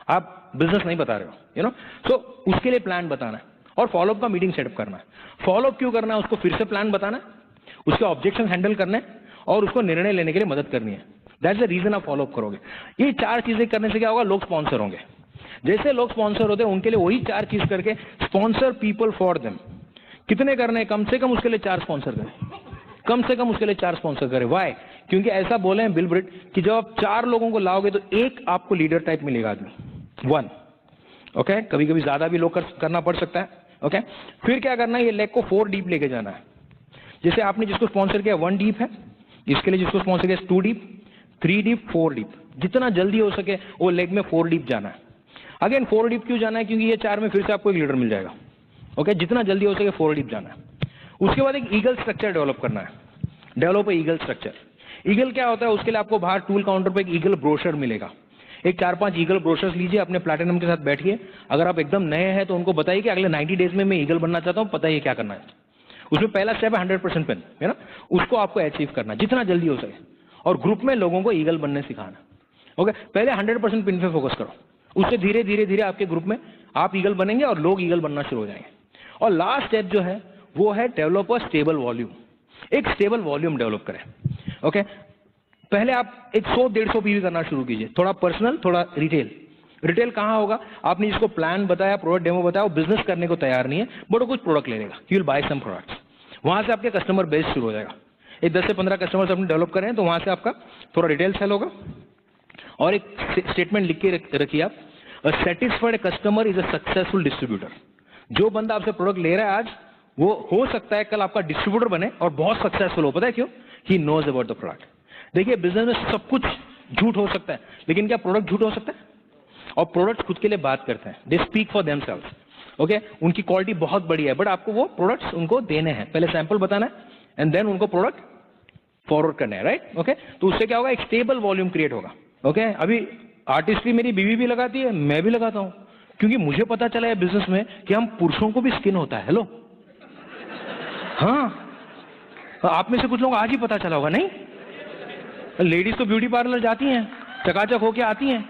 आप बिजनेस नहीं बता रहे हो, यू नो। सो उसके लिए प्लान बताना है और फॉलोअप का मीटिंग सेटअप करना है। फॉलोअप क्यों करना है? उसको फिर से प्लान बताना है, उसके ऑब्जेक्शन हैंडल करने हैं और उसको निर्णय लेने के लिए मदद करनी है। दैट्स द रीजन आप फॉलोअप करोगे। ये 4 चीजें करने से क्या होगा? लोग स्पॉन्सर होंगे। जैसे लोग स्पॉन्सर होते हैं उनके लिए वही 4 चीज करके स्पॉन्सर पीपल फॉर देम। कितने करने? कम से कम उसके लिए 4 स्पॉन्सर करें, कम से कम उसके लिए 4 स्पॉन्सर करें। वाई? क्योंकि ऐसा बोले हैं बिल ब्रिट कि जब आप 4 लोगों को लाओगे तो एक आपको लीडर टाइप मिलेगा आदमी, 1। ओके, कभी कभी ज्यादा भी लोग करना पड़ सकता है। ओके, फिर क्या करना है? ये लेग को 4 डीप लेके जाना है। जैसे आपने जिसको स्पॉन्सर किया 1 डीप है, इसके लिए जिसको स्पॉन्सर किया 2 डीप, 3 डीप, 4 डीप। जितना जल्दी हो सके वो लेग में 4 डीप जाना है। अगेन 4 डीप क्यों जाना है? क्योंकि ये 4 में फिर से आपको एक लीडर मिल जाएगा। ओके, जितना जल्दी हो सके 4 डीप जाना है। उसके बाद एक ईगल स्ट्रक्चर डेवलप करना है। Develop eagle structure. ईगल क्या होता है? उसके लिए आपको बाहर टूल काउंटर पे एक ईगल ब्रोशर मिलेगा। एक 4-5 ईगल ब्रोशर्स लीजिए, अपने प्लैटिनम के साथ बैठिए। अगर आप एकदम नए हैं तो उनको बताइए कि अगले 90 डेज में मैं ईगल बनना चाहता हूँ, पता है क्या करना है। उसमें पहला स्टेप है 100% पेन, है ना। उसको आपको अचीव करना जितना जल्दी हो सके, और ग्रुप में लोगों को ईगल बनने सिखाना। ओके, पहले 100% पिन पे फोकस करो, उससे धीरे धीरे धीरे आपके ग्रुप में आप ईगल बनेंगे और लोग ईगल बनना शुरू हो जाएंगे। और लास्ट स्टेप जो है वो है डेवलप अ स्टेबल वॉल्यूम। एक स्टेबल वॉल्यूम डेवलप करें। ओके, पहले आप एक 100-150 पीवी करना शुरू कीजिए, थोड़ा पर्सनल थोड़ा रिटेल। रिटेल कहां होगा? आपने जिसको प्लान बताया, प्रोडक्ट डेमो बताया, वो बिजनेस करने को तैयार नहीं है, बट वो कुछ प्रोडक्ट ले लेगा, you will buy some products. वहां से आपके कस्टमर बेस शुरू हो जाएगा। एक 10 से 15 कस्टमर्स आपने डेवलप करें तो वहां से आपका थोड़ा रिटेल सेल होगा। और एक स्टेटमेंट लिख के रखिए आप, a satisfied customer is a successful distributor. जो बंदा आपसे प्रोडक्ट ले रहा है आज, वो हो सकता है कल आपका डिस्ट्रीब्यूटर बने और बहुत सक्सेसफुल हो। पता है क्यों? He knows about the product. देखिए, बिजनेस में सब कुछ झूठ हो सकता है, लेकिन क्या प्रोडक्ट झूठ हो सकता है? और प्रोडक्ट खुद के लिए बात करते हैं, they speak for themselves. Okay, उनकी क्वालिटी बहुत बढ़िया है, बट आपको वो प्रोडक्ट्स उनको देने हैं। पहले सैंपल बताना है एंड देन उनको प्रोडक्ट फॉरवर्ड करना है, राइट। ओके, तो उससे क्या होगा? एक स्टेबल वॉल्यूम क्रिएट होगा। ओके, अभी आर्टिस्ट्री मेरी बीवी भी लगाती है, मैं भी लगाता हूं, क्योंकि मुझे पता चला है बिजनेस में कि हम पुरुषों को भी स्किन होता है। हेलो, हाँ, आप में से कुछ लोग आज ही पता चला होगा, नहीं? लेडीज तो ब्यूटी पार्लर जाती हैं, चकाचक होके आती हैं,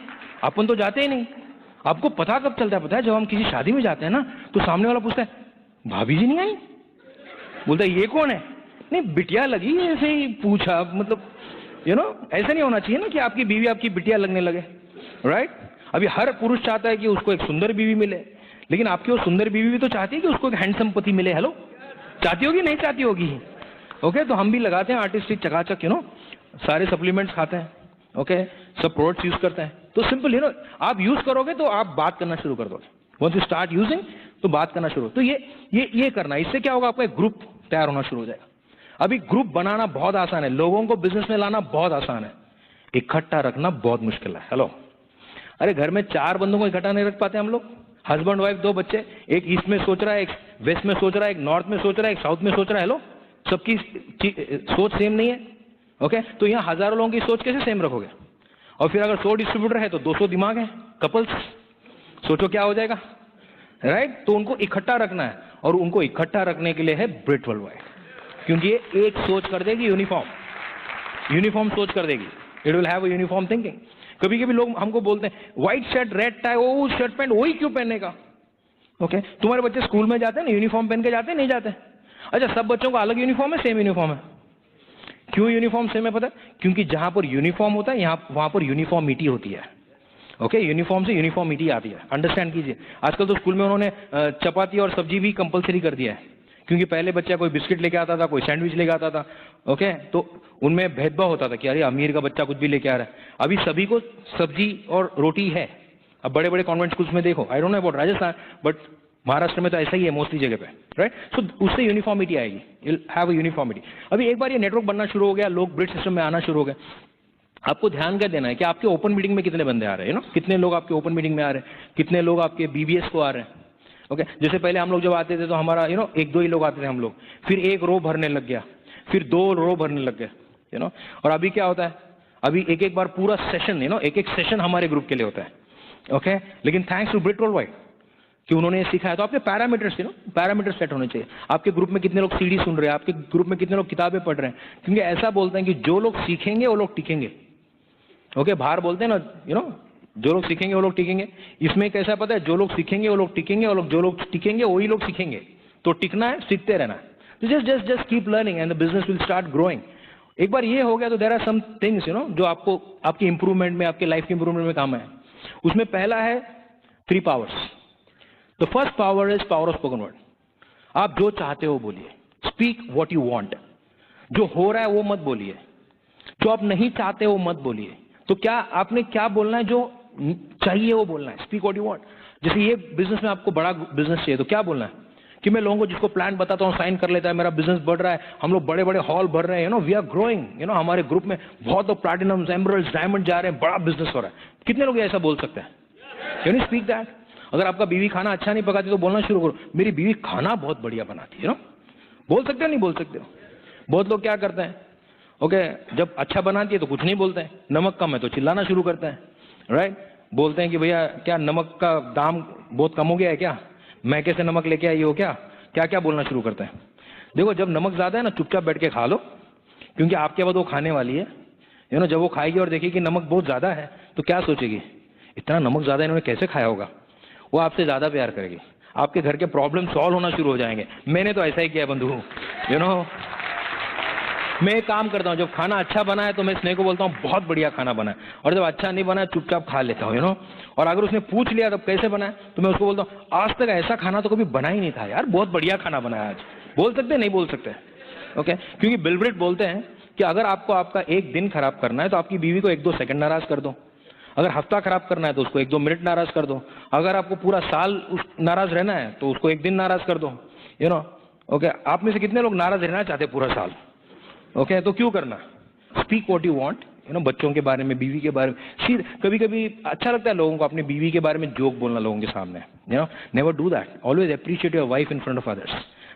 अपन तो जाते ही नहीं। आपको पता कब चलता है? पता है, जब हम किसी शादी में जाते हैं ना, तो सामने वाला पूछता है भाभी जी नहीं आई? बोलता है ये कौन है? नहीं, बिटिया लगी, ऐसे ही पूछा, मतलब यू नो, ऐसा नहीं होना चाहिए ना कि आपकी बीवी आपकी बिटिया लगने लगे, राइट। अभी हर पुरुष चाहता है कि उसको एक सुंदर बीवी मिले, लेकिन आपकी वो सुंदर बीवी भी तो चाहती है कि उसको एक हैंडसम पति मिले। हेलो, चाहती होगी? नहीं चाहती होगी। ओके, तो हम भी लगाते हैं आर्टिस्टिक चकाचक, यू नो, सारे सप्लीमेंट्स खाते हैं। ओके, सब प्रोडक्ट्स यूज करते हैं। तो सिंपल, यू नो, आप यूज करोगे तो आप बात करना शुरू कर दोगे। वंस यू स्टार्ट यूजिंग तो बात करना शुरू। तो ये करना, इससे क्या होगा? आपका एक ग्रुप तैयार होना शुरू हो जाएगा। अभी ग्रुप बनाना बहुत आसान है, लोगों को बिजनेस में लाना बहुत आसान है, इकट्ठा रखना बहुत मुश्किल है। हेलो, अरे घर में 4 बंदों को इकट्ठा नहीं रख पाते हम लोग। हस्बैंड वाइफ 2 बच्चे, एक ईस्ट में सोच रहा है, एक वेस्ट में सोच रहा है, एक नॉर्थ में सोच रहा है, एक साउथ में सोच रहा है। हेलो, सबकी सोच सेम नहीं है। ओके, तो यहाँ हजारों लोगों की सोच कैसे सेम रखोगे? और फिर अगर 100 डिस्ट्रीब्यूटर है तो 200 दिमाग है, कपल्स, सोचो क्या हो जाएगा, राइट। तो उनको इकट्ठा रखना है, और उनको इकट्ठा रखने के लिए है ब्रिट वर्ल्डवाइड, क्योंकि ये एक सोच कर देगी, यूनिफॉर्म सोच कर देगी। It will have a uniform thinking. कभी कभी लोग हमको बोलते हैं व्हाइट शर्ट रेड टाई, वो शर्ट पैंट वही क्यों पहनने का? ओके, तुम्हारे बच्चे स्कूल में जाते हैं ना, यूनिफॉर्म पहन के जाते हैं, नहीं जाते? अच्छा, सब बच्चों का अलग यूनिफॉर्म है, सेम यूनिफॉर्म है? क्यों यूनिफॉर्म सेम है? पता है? क्योंकि जहां पर यूनिफॉर्म होता है वहां पर यूनिफॉर्मिटी होती है। ओके, यूनिफॉर्म से यूनिफॉर्मिटी आती है, अंडरस्टैंड कीजिए। आजकल तो स्कूल में उन्होंने चपाती और सब्जी भी कंपलसरी कर दिया है, क्योंकि पहले बच्चा कोई बिस्किट लेके आता था, कोई सैंडविच लेके आता था। ओके, तो उनमें भेदभाव होता था कि अरे अमीर का बच्चा कुछ भी लेके आ रहा है। अभी सभी को सब्जी और रोटी है। अब बड़े बड़े कॉन्वेंट स्कूल्स में देखो, I don't know about Rajasthan, but Maharashtra में तो ऐसा ही है मोस्टली जगह पे, राइट। सो उससे यूनिफॉर्मिटी आएगी, you will have a uniformity. अभी एक बार ये नेटवर्क बनना शुरू हो गया, लोग ब्रिज सिस्टम में आना शुरू हो गए, आपको ध्यान क्या देना है कि आपके ओपन मीटिंग में कितने बंदे आ रहे हैं, यू नो, कितने लोग आपके ओपन मीटिंग में आ रहे हैं, कितने लोग आपके बीबीएस को आ रहे हैं। ओके, जैसे पहले हम लोग जब आते थे तो हमारा यू नो 1-2 ही लोग आते थे हम लोग, फिर एक रो भरने लग गया, फिर 2 रो भरने लग गए, यू नो। और अभी क्या होता है, अभी एक एक बार पूरा सेशन, यू नो, एक एक सेशन हमारे ग्रुप के लिए होता है। ओके, लेकिन थैंक्स टू ब्रिट वर्ल्डवाइड कि उन्होंने ये सिखाया। तो आपके parameters, you know, parameter set होने चाहिए। आपके ग्रुप में कितने लोग सीडी सुन रहे हैं, आपके ग्रुप में कितने लोग किताबें पढ़ रहे हैं, क्योंकि ऐसा बोलते हैं कि जो लोग सीखेंगे वो लोग टिकेंगे। ओके, बाहर बोलते हैं ना, यू नो, जो लोग सीखेंगे वो लोग टिकेंगे। इसमें कैसा पता है, जो लोग सीखेंगे वो लोग टिकेंगे, और जो लोग टिकेंगे वही लोग सीखेंगे। तो टिकना है, सीखते रहना है। तो just keep learning and the business will start growing. एक बार ये हो गया तो there are some things, you know, जो आपको आपकी इंप्रूवमेंट में, आपके लाइफ के इंप्रूवमेंट में काम है। उसमें पहला है 3 powers. The first power is power of spoken word. आप जो चाहते हो बोलिए, स्पीक व्हाट यू वांट। जो हो रहा है वो मत बोलिए, जो आप नहीं चाहते वो मत बोलिए। तो क्या आपने क्या बोलना है, जो चाहिए वो बोलना है, स्पीक व्हाट यू वांट। जैसे ये बिजनेस में आपको बड़ा बिजनेस चाहिए तो क्या बोलना है कि मैं लोगों को जिसको प्लान बताता हूँ साइन कर लेता है, मेरा बिजनेस बढ़ रहा है, हम लोग बड़े बड़े हॉल भर रहे हैं, you know, we are growing, you know, हमारे ग्रुप में बहुत लोग प्लैटिनम्स, एमरल्ड्स, डायमंड जा रहे हैं, बड़ा बिजनेस हो रहा है। कितने लोग ऐसा बोल सकते हैं? Can you speak that? अगर आपका बीवी खाना अच्छा नहीं पकाती तो बोलना शुरू करो, मेरी बीवी खाना बहुत बढ़िया बनाती है, यू नो। बोल सकते हो नहीं बोल सकते हो? बहुत लोग क्या करते हैं, ओके, जब अच्छा बनाती है तो कुछ नहीं बोलते हैं, नमक कम है तो चिल्लाना शुरू करते हैं, राइट। बोलते हैं कि भैया क्या नमक का दाम बहुत कम हो गया है क्या, मैं कैसे नमक लेके आई हो क्या, क्या क्या बोलना शुरू करते हैं। देखो, जब नमक ज्यादा है ना, चुपचाप बैठ के खा लो, क्योंकि आपके बाद वो खाने वाली है, यू नो। जब वो खाएगी और देखेगी कि नमक बहुत ज्यादा है तो क्या सोचेगी, इतना नमक ज्यादा इन्होंने कैसे खाया होगा। वो आपसे ज्यादा प्यार करेगी, आपके घर के प्रॉब्लम सॉल्व होना शुरू हो जाएंगे। मैंने तो ऐसा ही किया बंधु, यू नो। मैं एक काम करता हूँ, जब खाना अच्छा बना है तो मैं स्नेह को बोलता हूँ बहुत बढ़िया खाना बना है, और जब अच्छा नहीं बना है चुपचाप खा लेता हूँ, यू नो। और अगर उसने पूछ लिया तब कैसे बना है तो मैं उसको बोलता हूँ आज तक ऐसा खाना तो कभी बना ही नहीं था यार, बहुत बढ़िया खाना बना है आज। बोल सकते नहीं बोल सकते? ओके, क्योंकि बिल ब्रिट बोलते हैं कि अगर आपको आपका एक दिन खराब करना है तो आपकी बीवी को 1-2 सेकंड नाराज कर दो, अगर हफ्ता खराब करना है तो उसको 1-2 मिनट नाराज कर दो, अगर आपको पूरा साल नाराज रहना है तो उसको एक दिन नाराज कर दो, यू नो। ओके, आप में से कितने लोग नाराज रहना चाहते पूरा साल? ओके, तो क्यों करना? Speak what you want, you know. बच्चों के बारे में, बीवी के बारे में, कभी कभी अच्छा लगता है लोगों को अपनी बीवी के बारे में जोक बोलना लोगों के सामने, you know. Never do that, always appreciate your wife in front of others,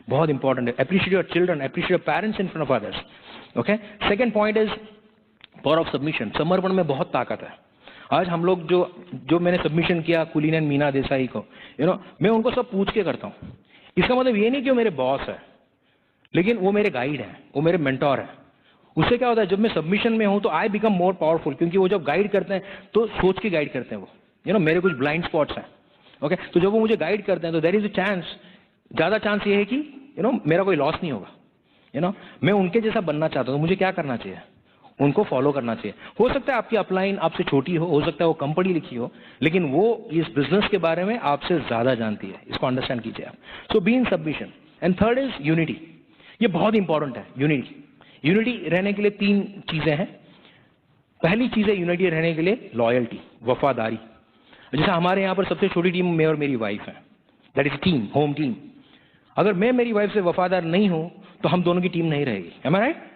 बहुत इंपॉर्टेंट है। Appreciate your children, appreciate your parents in front of others. Okay, second point is power of submission. समर्पण में बहुत ताकत है। आज हम लोग जो मैंने सबमिशन किया कुलीन एंड मीना देसाई को, यू नो, मैं उनको सब पूछ के करता हूँ। इसका मतलब ये नहीं कि वो मेरे बॉस है, लेकिन वो मेरे गाइड है, वो मेरे मेंटोर है। उससे क्या होता है, जब मैं सबमिशन में हूं तो आई बिकम मोर पावरफुल, क्योंकि वो जब गाइड करते हैं तो सोच के गाइड करते हैं वो, यू नो। मेरे कुछ ब्लाइंड स्पॉट्स हैं, ओके, तो जब वो मुझे गाइड करते हैं तो देयर इज अ चांस, ज्यादा चांस ये है कि यू नो मेरा कोई लॉस नहीं होगा, यू नो। मैं उनके जैसा बनना चाहता हूं तो मुझे क्या करना चाहिए, उनको फॉलो करना चाहिए। हो सकता है आपकी अपलाइन आपसे छोटी हो सकता है वो कम पढ़ी लिखी हो, लेकिन वो इस बिजनेस के बारे में आपसे ज्यादा जानती है, इसको अंडरस्टैंड कीजिए आप। So be in submission. And third is unity. ये बहुत इंपॉर्टेंट है, यूनिटी। यूनिटी रहने के लिए 3 चीजें हैं। पहली चीज है यूनिटी रहने के लिए लॉयल्टी, वफादारी। जैसे हमारे यहाँ पर सबसे छोटी टीम मैं और मेरी वाइफ है, that is team, home team. अगर मैं मेरी वाइफ से वफादार नहीं हूं तो हम दोनों की टीम नहीं रहेगी, एम आई राइट?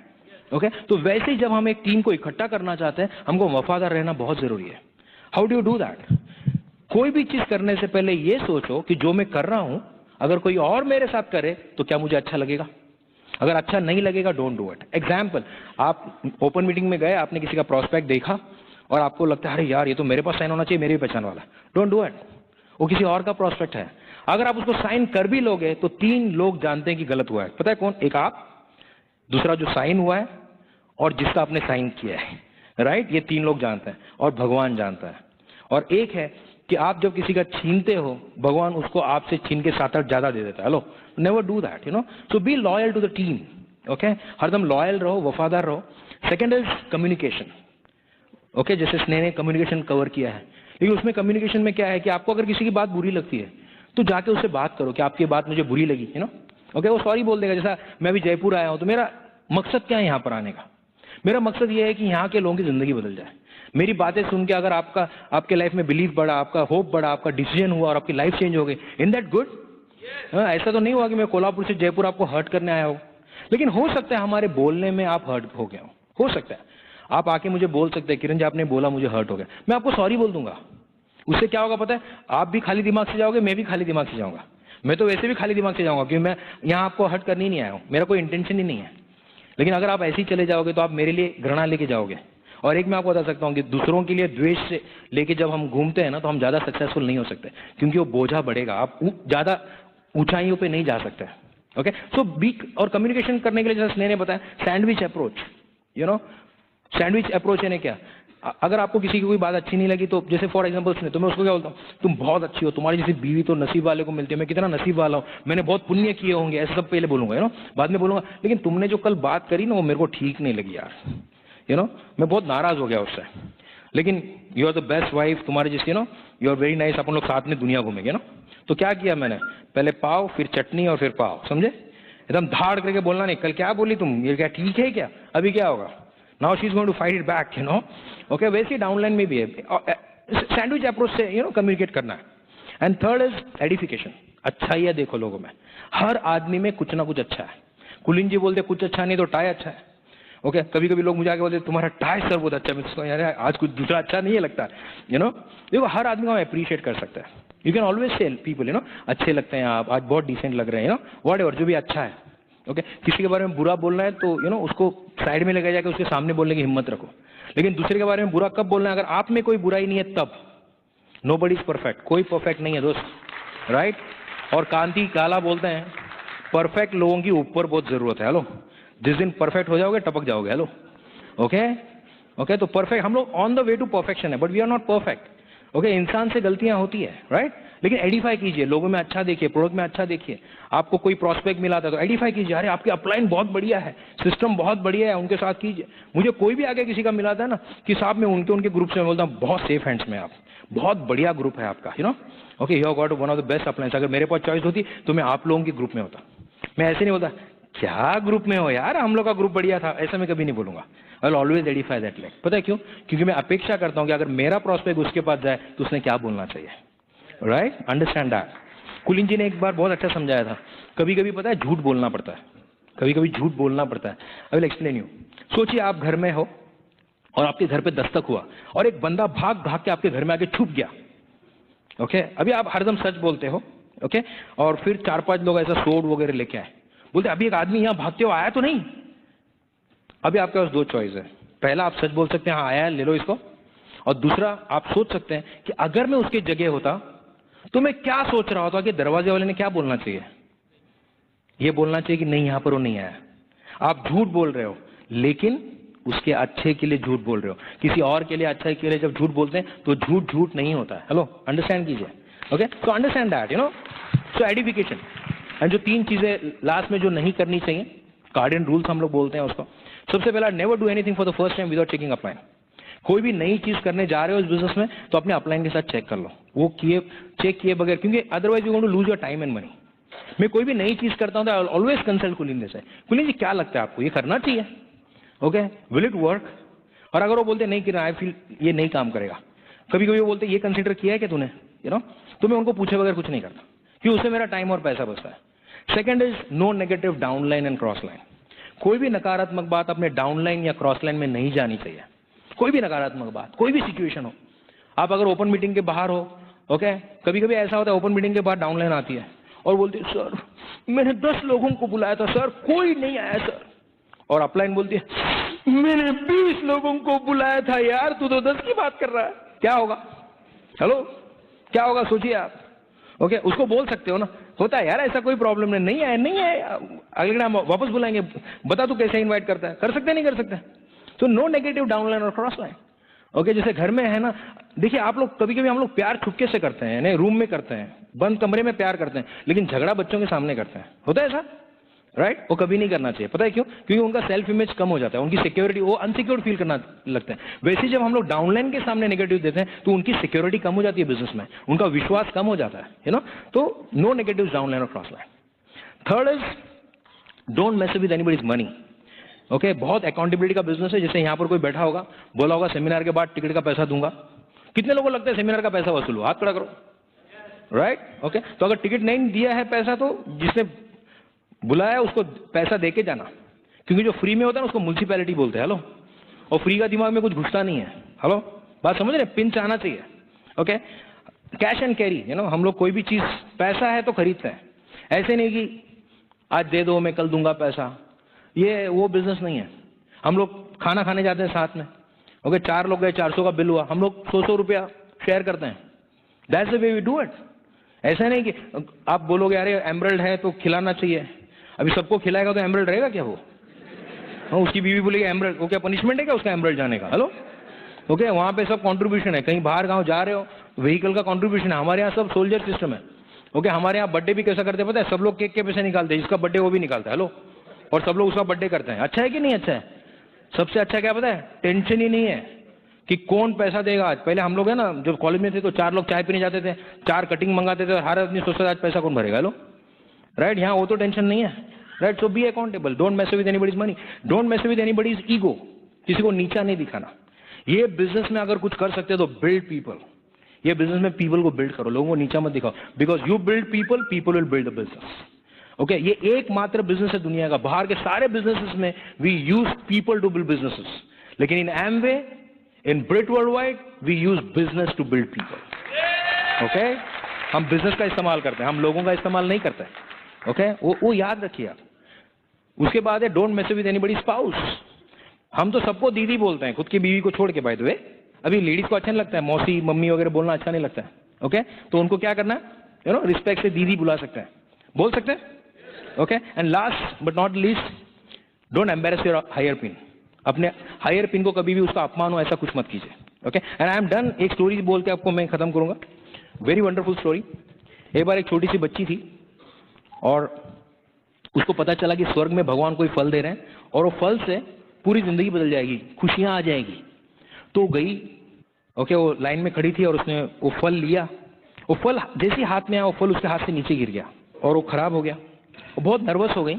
ओके, तो वैसे ही जब हम एक टीम को इकट्ठा करना चाहते हैं हमको वफादार रहना बहुत जरूरी है। How do you do that? कोई भी चीज करने से पहले ये सोचो कि जो मैं कर रहा हूं अगर कोई और मेरे साथ करे तो क्या मुझे अच्छा लगेगा। अगर अच्छा नहीं लगेगा डोंट डू इट। एग्जाम्पल, आप ओपन मीटिंग में गए, आपने किसी का प्रोस्पेक्ट देखा और आपको लगता है अरे यार ये तो मेरे पास साइन होना चाहिए, मेरी भी पहचान वाला, डोंट डू इट। वो किसी और का प्रोस्पेक्ट है। अगर आप उसको साइन कर भी लोगे तो 3 लोग जानते हैं कि गलत हुआ है। पता है कौन? एक आप, दूसरा जो साइन हुआ है, और जिसका आपने साइन किया है, राइट? ये 3 लोग जानते हैं और भगवान जानता है। और एक है कि आप जब किसी का छीनते हो भगवान उसको आपसे छीन के 7-8 ज्यादा दे देता है। Hello, never do that, you know. So be loyal to the team, okay. हरदम लॉयल रहो, वफादार रहो। Second is communication, okay. जैसे स्नेह ने कम्युनिकेशन कवर किया है, लेकिन उसमें कम्युनिकेशन में क्या है कि आपको अगर किसी की बात बुरी लगती है तो जाके उससे बात करो कि आपकी बात मुझे बुरी लगी, यू नो, ओके, वो सॉरी बोल देगा। जैसा मैं अभी जयपुर आया हूं तो मेरा मकसद क्या है यहाँ पर आने का? मेरा मकसद ये है कि यहाँ के लोगों की जिंदगी बदल जाए। मेरी बातें सुन के अगर आपके लाइफ में बिलीफ बढ़ा, आपका होप बढ़ा, आपका डिसीजन हुआ और आपकी लाइफ चेंज हो गई, इन दैट गुड? ऐसा तो नहीं हुआ कि मैं कोल्हापुर से जयपुर आपको हर्ट करने आया हूँ, लेकिन हो सकता है हमारे बोलने में आप हर्ट हो गए हो सकता है आप आके मुझे बोल सकते हैं, किरण जी आपने बोला मुझे हर्ट हो गया, मैं आपको सॉरी बोल दूंगा। उससे क्या होगा पता है? आप भी खाली दिमाग से जाओगे, मैं भी खाली दिमाग से जाऊंगा। मैं तो वैसे भी खाली दिमाग से जाऊंगा क्योंकि मैं यहाँ आपको हर्ट करने ही नहीं आया हूँ, मेरा कोई इंटेंशन ही नहीं है। लेकिन अगर आप ऐसे ही चले जाओगे तो आप मेरे लिए घृणा लेके जाओगे। और एक मैं आपको बता सकता हूँ कि दूसरों के लिए द्वेष से लेके जब हम घूमते हैं ना तो हम ज्यादा सक्सेसफुल नहीं हो सकते, क्योंकि वो बोझा बढ़ेगा, आप ज्यादा ऊंचाइयों पे नहीं जा सकते। ओके, सो बी और कम्युनिकेशन करने के लिए जैसा स्नेह ने बताया sandwich approach, you know, sandwich approach यानी क्या? अगर आपको किसी की कोई बात अच्छी नहीं लगी तो जैसे फॉर एग्जांपल सुने तो मैं उसको क्या बोलता हूँ, तुम बहुत अच्छी हो, तुम्हारी जैसी बीवी तो नसीब वाले को मिलती है, मैं कितना नसीब वाला हूँ, मैंने बहुत पुण्य किए होंगे, ऐसा सब पहले बोलूंगा, यू नो, बाद में बोलूंगा लेकिन तुमने जो कल बात करी ना वो मेरे को ठीक नहीं लगी यार, यू नो, मैं बहुत नाराज हो गया उससे। लेकिन you are the best wife, तुम्हारे जैसे, you know, you are very nice, अपन लोग साथ में दुनिया घूमेंगे ना। तो क्या किया मैंने, पहले पाव फिर चटनी और फिर पाव, समझे? एकदम धाड़ करके बोलना नहीं, कल क्या बोली तुम, ये क्या ठीक है क्या, अभी क्या होगा, now she is going to fight it back, you know, okay. वैसे डाउनलाइन में भी है सैंडविच अप्रोच से, यू नो, कम्युनिकेट करना है। एंड थर्ड इज एडिफिकेशन, अच्छाइयाँ देखो लोगों में, हर आदमी में कुछ ना कुछ अच्छा है। कुलीन जी बोलते कुछ अच्छा नहीं तो टाई अच्छा है, ओके। कभी कभी लोग मुझे आके बोलते तुम्हारा टाई सर बहुत अच्छा है, मैं सोचता यार आज कुछ दूसरा अच्छा नहीं है लगता, यू नो। देखो हर आदमी को हम अप्रिशिएट कर सकते हैं, you can always say people, you know, अच्छे लगते हैं आप, आज बहुत डिसेंट लग रहे हैं, यू नो, व्हाटएवर, जो भी अच्छा है, ओके। किसी के बारे में बुरा बोलना है तो यू नो उसको साइड में लगा जाके उसके सामने बोलने की हिम्मत रखो। लेकिन दूसरे के बारे में बुरा कब बोलना है? अगर आप में कोई बुराई नहीं है तब। नोबडी इज परफेक्ट, कोई परफेक्ट नहीं है दोस्त, राइट? और कांति काला बोलते हैं परफेक्ट लोगों की ऊपर बहुत जरूरत है, हेलो। जिस दिन परफेक्ट हो जाओगे टपक जाओगे, हेलो, ओके ओके। तो परफेक्ट, हम लोग on the way to perfection है, but we are not perfect, okay. इंसान से गलतियां होती है, राइट? लेकिन एडिफाई कीजिए, लोगों में अच्छा देखिए, प्रोडक्ट में अच्छा देखिए। आपको कोई प्रोस्पेक्ट मिला था तो एडिफाई कीजिए, अरे आपकी अपलाइन बहुत बढ़िया है, सिस्टम बहुत बढ़िया है, उनके साथ कीजिए। मुझे कोई भी आगे किसी का मिला था ना कि साहब मैं उनके ग्रुप से बोलता हूँ बहुत सेफ हैंड्स में, आप बहुत बढ़िया ग्रुप है आपका, you know, okay, you have got one of the best uplines. अगर मेरे पास चॉइस होती तो मैं आप लोगों के ग्रुप में होता। मैं ऐसे नहीं बोलता क्या ग्रुप में हो यार, हम लोग का ग्रुप बढ़िया था, ऐसा मैं कभी नहीं बोलूंगा। I will always Edify that like. पता है क्यों? क्योंकि मैं अपेक्षा करता हूं कि अगर मेरा प्रोस्पेक्ट उसके पास जाए तो उसने क्या बोलना चाहिए, राइट? Understand that. कुलीन जी ने एक बार बहुत अच्छा समझाया था, कभी कभी पता है झूठ बोलना पड़ता है, कभी कभी झूठ बोलना पड़ता है। I will explain you. सोचिए आप घर में हो और आपके घर पे दस्तक हुआ और एक बंदा भाग भाग के आपके घर में आके छुप गया, ओके। अभी आप हरदम सच बोलते हो, ओके, और फिर 4-5 लोग ऐसा सोड वगैरह लेके आए, बोलते अभी एक आदमी यहाँ भागते हुए आया तो नहीं। अभी आपके पास दो चॉइस है, पहला आप सच बोल सकते हैं हाँ आया है ले लो इसको, और दूसरा आप सोच सकते हैं कि अगर मैं उसकी जगह होता तो मैं क्या सोच रहा होता कि दरवाजे वाले ने क्या बोलना चाहिए। ये बोलना चाहिए कि नहीं यहाँ पर वो नहीं आया। आप झूठ बोल रहे हो लेकिन उसके अच्छे के लिए झूठ बोल रहे हो, किसी और के लिए अच्छे के लिए जब झूठ बोलते हैं तो झूठ झूठ नहीं होता है। हेलो, अंडरस्टैंड कीजिए, okay. So understand that, you know. So edification and जो 3 चीजें लास्ट में जो नहीं करनी चाहिए, कार्डियन रूल्स हम लोग बोलते हैं उसको। सबसे पहला, never do anything for the first time without checking upline. कोई भी नई चीज करने जा रहे हो इस बिजनेस में तो अपने अपलाइन के साथ चेक कर लो, वो चेक किए बगैर, क्योंकि otherwise you going to lose your time and money. मैं कोई भी नई चीज करता हूं तो आई ऑलवेज कंसल्ट कुलीन से, कुलीन जी क्या लगता है आपको ये करना चाहिए, ओके, विल इट वर्क? और अगर वो बोलते नहीं कि आई फील ये नहीं काम करेगा, कभी कभी वो बोलते ये कंसिडर किया है कि तूने, यू नो, तो मैं उनको पूछे बगैर कुछ नहीं करता क्योंकि उससे मेरा टाइम और पैसा बचता है। Second is no negative downline and cross line. कोई भी नकारात्मक बात अपने डाउनलाइन या क्रॉस लाइन में नहीं जानी चाहिए। कोई भी नकारात्मक बात, कोई भी सिचुएशन हो, आप अगर ओपन मीटिंग के बाहर हो, ओके, कभी कभी ऐसा होता है ओपन मीटिंग के बाद डाउनलाइन आती है और बोलती है सर मैंने 10 लोगों को बुलाया था सर, कोई नहीं आया सर। और अपलाइन बोलती है मैंने 20 लोगों को बुलाया था यार, तू तो 10 की बात कर रहा है। क्या होगा? हेलो, क्या होगा सोचिए आप, ओके। उसको बोल सकते हो ना, होता है यार ऐसा, कोई प्रॉब्लम नहीं है, नहीं है, अगले दिन हम वापस बुलाएंगे, बता तू कैसे इनवाइट करता है, कर सकते नहीं कर सकते। तो नो नेगेटिव डाउनलाइन और क्रॉस लाइन, ओके। जैसे घर में है ना, देखिए आप लोग कभी कभी हम लोग प्यार छुपके से करते हैं, रूम में करते हैं, बंद कमरे में प्यार करते हैं, लेकिन झगड़ा बच्चों के सामने करते हैं, होता है ऐसा? राइट? वो कभी नहीं करना चाहिए। पता है क्यों? क्योंकि उनका सेल्फ इमेज कम हो जाता है, उनकी सिक्योरिटी, वो अनसिक्योर्ड फील करना लगता है। वैसे जब हम लोग डाउनलाइन के सामने नेगेटिव देते हैं तो उनकी सिक्योरिटी कम हो जाती है बिजनेस में, उनका विश्वास कम हो जाता है, यू नो। तो नो नेगेटिव डाउनलाइन और cross line. Third is don't mess with anybody's money. Okay, बहुत अकाउंटेबिलिटी का बिजनेस है। जैसे यहाँ पर कोई बैठा होगा, बोला होगा सेमिनार के बाद टिकट का पैसा दूंगा। कितने लोगों को लगता है सेमिनार का पैसा वसूलो? हाथ खड़ा करो, राइट? ओके, तो अगर टिकट नहीं दिया है पैसा, तो जिसने बुलाया उसको पैसा देके जाना, क्योंकि जो फ्री में होता है ना उसको म्युनिसिपैलिटी बोलते हैं। हेलो, और फ्री का दिमाग में कुछ घुसता नहीं है। हेलो, बात समझ रहे? पिंच आना चाहिए। Okay, cash and carry, you know. हम लोग कोई भी चीज, पैसा है तो खरीदते हैं, ऐसे नहीं कि आज दे दो मैं कल दूंगा पैसा। ये वो बिजनेस नहीं है। हम लोग खाना खाने जाते हैं साथ में, ओके, 4 लोग गए, 400 का बिल हुआ, हम लोग 100 रुपया शेयर करते हैं। That's the way we do it. ऐसा नहीं कि आप बोलोगे अरे एमरल्ड है तो खिलाना चाहिए, अभी सबको खिलाएगा तो एमरल्ड रहेगा क्या वो? हाँ, उसकी बीवी बोलेगी एमरल्ड, वो क्या पनिशमेंट है क्या उसका एमरल्ड जाने का? हेलो, ओके, वहाँ पे सब कंट्रीब्यूशन है। कहीं बाहर गांव जा रहे हो, व्हीकल का कंट्रीब्यूशन है। हमारे यहाँ सब सोल्जर सिस्टम है। ओके, हमारे यहाँ बर्थडे भी कैसा करते हैं पता है? सब लोग केक के पैसे निकालते हैं, जिसका बर्थडे वो भी निकालता है। हेलो, और सब लोग उसका बर्थडे करते हैं। अच्छा है कि नहीं अच्छा है? सबसे अच्छा क्या पता है? टेंशन ही नहीं है कि कौन पैसा देगा आज। पहले हम लोग है ना, जब कॉलेज में थे तो 4 लोग चाय पीने जाते थे, 4 कटिंग मंगाते थे, और हर आदमी सोचता था आज पैसा कौन भरेगा। Hello, right? यहाँ वो तो टेंशन नहीं है, right? So be accountable, don't mess with anybody's money, don't mess with anybody's ego. किसी को नीचा नहीं दिखाना। ये बिजनेस में अगर कुछ कर सकते हो तो बिल्ड पीपल। ये बिजनेस में पीपल को बिल्ड करो, लोगों को नीचा मत दिखाओ। Because you build people, people will build the business. Okay, ये एकमात्र बिजनेस है दुनिया का। बाहर के सारे बिजनेसेस में we use people to build businesses, लेकिन in Amway, in Britt worldwide, we use business to build people. Okay, हम बिजनेस का इस्तेमाल करते हैं, हम लोगों का इस्तेमाल नहीं करते। ओके, वो याद रखिए आप। उसके बाद है don't mess with anybody spouse. हम तो सबको दीदी बोलते हैं, खुद की बीवी को छोड़ के। बाय द वे, अभी लेडीज को अच्छा नहीं लगता है मौसी मम्मी वगैरह बोलना, अच्छा नहीं लगता है। ओके, तो उनको क्या करना है, यू नो, रिस्पेक्ट से दीदी बुला सकते हैं, बोल सकते हैं। Okay, and last but not least, don't embarrass your higher pin. अपने हायर पिन को कभी भी उसका अपमान हो ऐसा कुछ मत कीजिए। Okay, and I am done. एक स्टोरी बोल के आपको मैं खत्म करूंगा। Very wonderful story. एक बार एक छोटी सी बच्ची थी और उसको पता चला कि स्वर्ग में भगवान कोई फल दे रहे हैं और वो फल से पूरी जिंदगी बदल जाएगी, खुशियां आ जाएगी। तो गई, ओके, वो लाइन में खड़ी थी और उसने वो फल लिया। वो फल जैसे हाथ में आया, वो फल उसके हाथ से नीचे गिर गया और वो खराब हो गया। वो बहुत नर्वस हो गई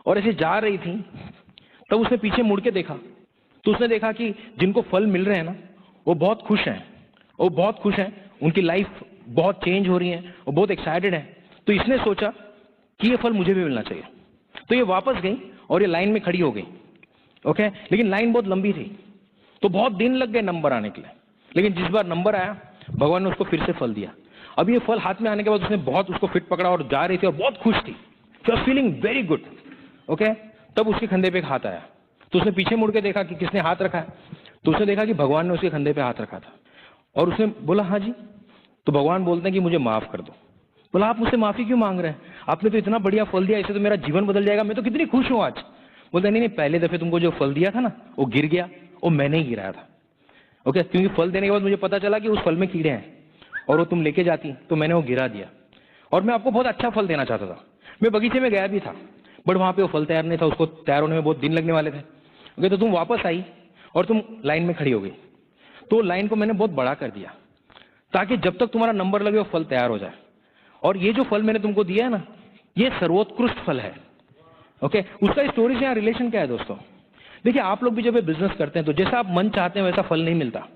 और ऐसे जा रही थी, तब उसने पीछे मुड़ के देखा तो उसने देखा कि जिनको फल मिल रहे हैं ना, वो बहुत खुश हैं, वो बहुत खुश हैं, उनकी लाइफ बहुत चेंज हो रही है, वो बहुत एक्साइटेड है। तो इसने सोचा कि ये फल मुझे भी मिलना चाहिए। तो ये वापस गई और ये लाइन में खड़ी हो गई। ओके, लेकिन लाइन बहुत लंबी थी, तो बहुत दिन लग गए नंबर आने के लिए। लेकिन जिस बार नंबर आया, भगवान ने उसको फिर से फल दिया। अब ये फल हाथ में आने के बाद उसने बहुत उसको फिट पकड़ा और जा रही थी और बहुत खुश थी, she was feeling very good. Okay, तब उसके कंधे पे एक हाथ आया, तो उसने पीछे मुड़ के देखा कि किसने हाथ रखा है। तो उसने देखा कि भगवान ने उसके कंधे पे हाथ रखा था और उसने बोला हाँ जी। तो भगवान बोलते हैं कि मुझे माफ कर दो। बोला आप मुझसे माफी क्यों मांग रहे हैं? आपने तो इतना बढ़िया फल दिया, इससे तो मेरा जीवन बदल जाएगा, मैं तो कितनी खुश हूं आज। बोलते नहीं, पहले दफे तुमको जो फल दिया था ना, वो गिर गया, वो मैंने ही गिराया था। ओके, क्योंकि फल देने के बाद मुझे पता चला कि उस फल में कीड़े हैं और वो तुम लेके जाती तो मैंने वो गिरा दिया। और मैं आपको बहुत अच्छा फल देना चाहता था। मैं बगीचे में गया भी था, बट वहां पे वो फल तैयार नहीं था, उसको तैयार होने में बहुत दिन लगने वाले थे। ओके, तो तुम वापस आई और तुम लाइन में खड़ी हो गई। तो लाइन को मैंने बहुत बड़ा कर दिया ताकि जब तक तुम्हारा नंबर लगे वो फल तैयार हो जाए। और ये जो फल मैंने तुमको दिया है ना, ये सर्वोत्कृष्ट फल है। ओके, उसका स्टोरी से यहाँ रिलेशन क्या है दोस्तों? देखिए, आप लोग भी जब बिजनेस करते हैं तो जैसा आप मन चाहते हैं वैसा फल नहीं मिलता।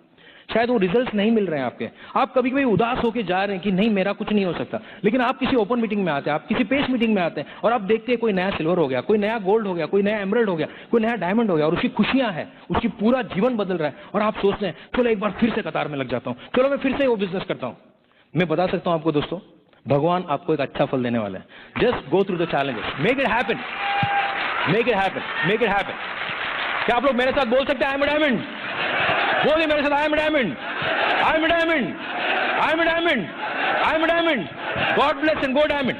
शायद वो रिजल्ट्स नहीं मिल रहे हैं आपके, आप कभी कभी उदास होकर जा रहे हैं कि नहीं मेरा कुछ नहीं हो सकता। लेकिन आप किसी ओपन मीटिंग में आते हैं, आप किसी पेश मीटिंग में आते हैं और आप देखते हैं कोई नया सिल्वर हो गया, कोई नया गोल्ड हो गया, कोई नया एमरल्ड हो गया, कोई नया डायमंड हो गया और उसकी खुशियां हैं, उसकी पूरा जीवन बदल रहा है। और आप सोचते हैं चलो एक बार फिर से कतार में लग जाता हूँ, चलो मैं फिर से वो बिजनेस करता हूँ। मैं बता सकता हूँ आपको दोस्तों, भगवान आपको एक अच्छा फल देने वाला है। Just go through the challenges, make it happen, make it happen, make it happen. क्या आप लोग मेरे साथ बोल सकते हैं आई एम अ डायमंड? बोलिए मेरे साथ, I am a diamond, I am a diamond, I am a diamond, I am a diamond. God bless and go diamond.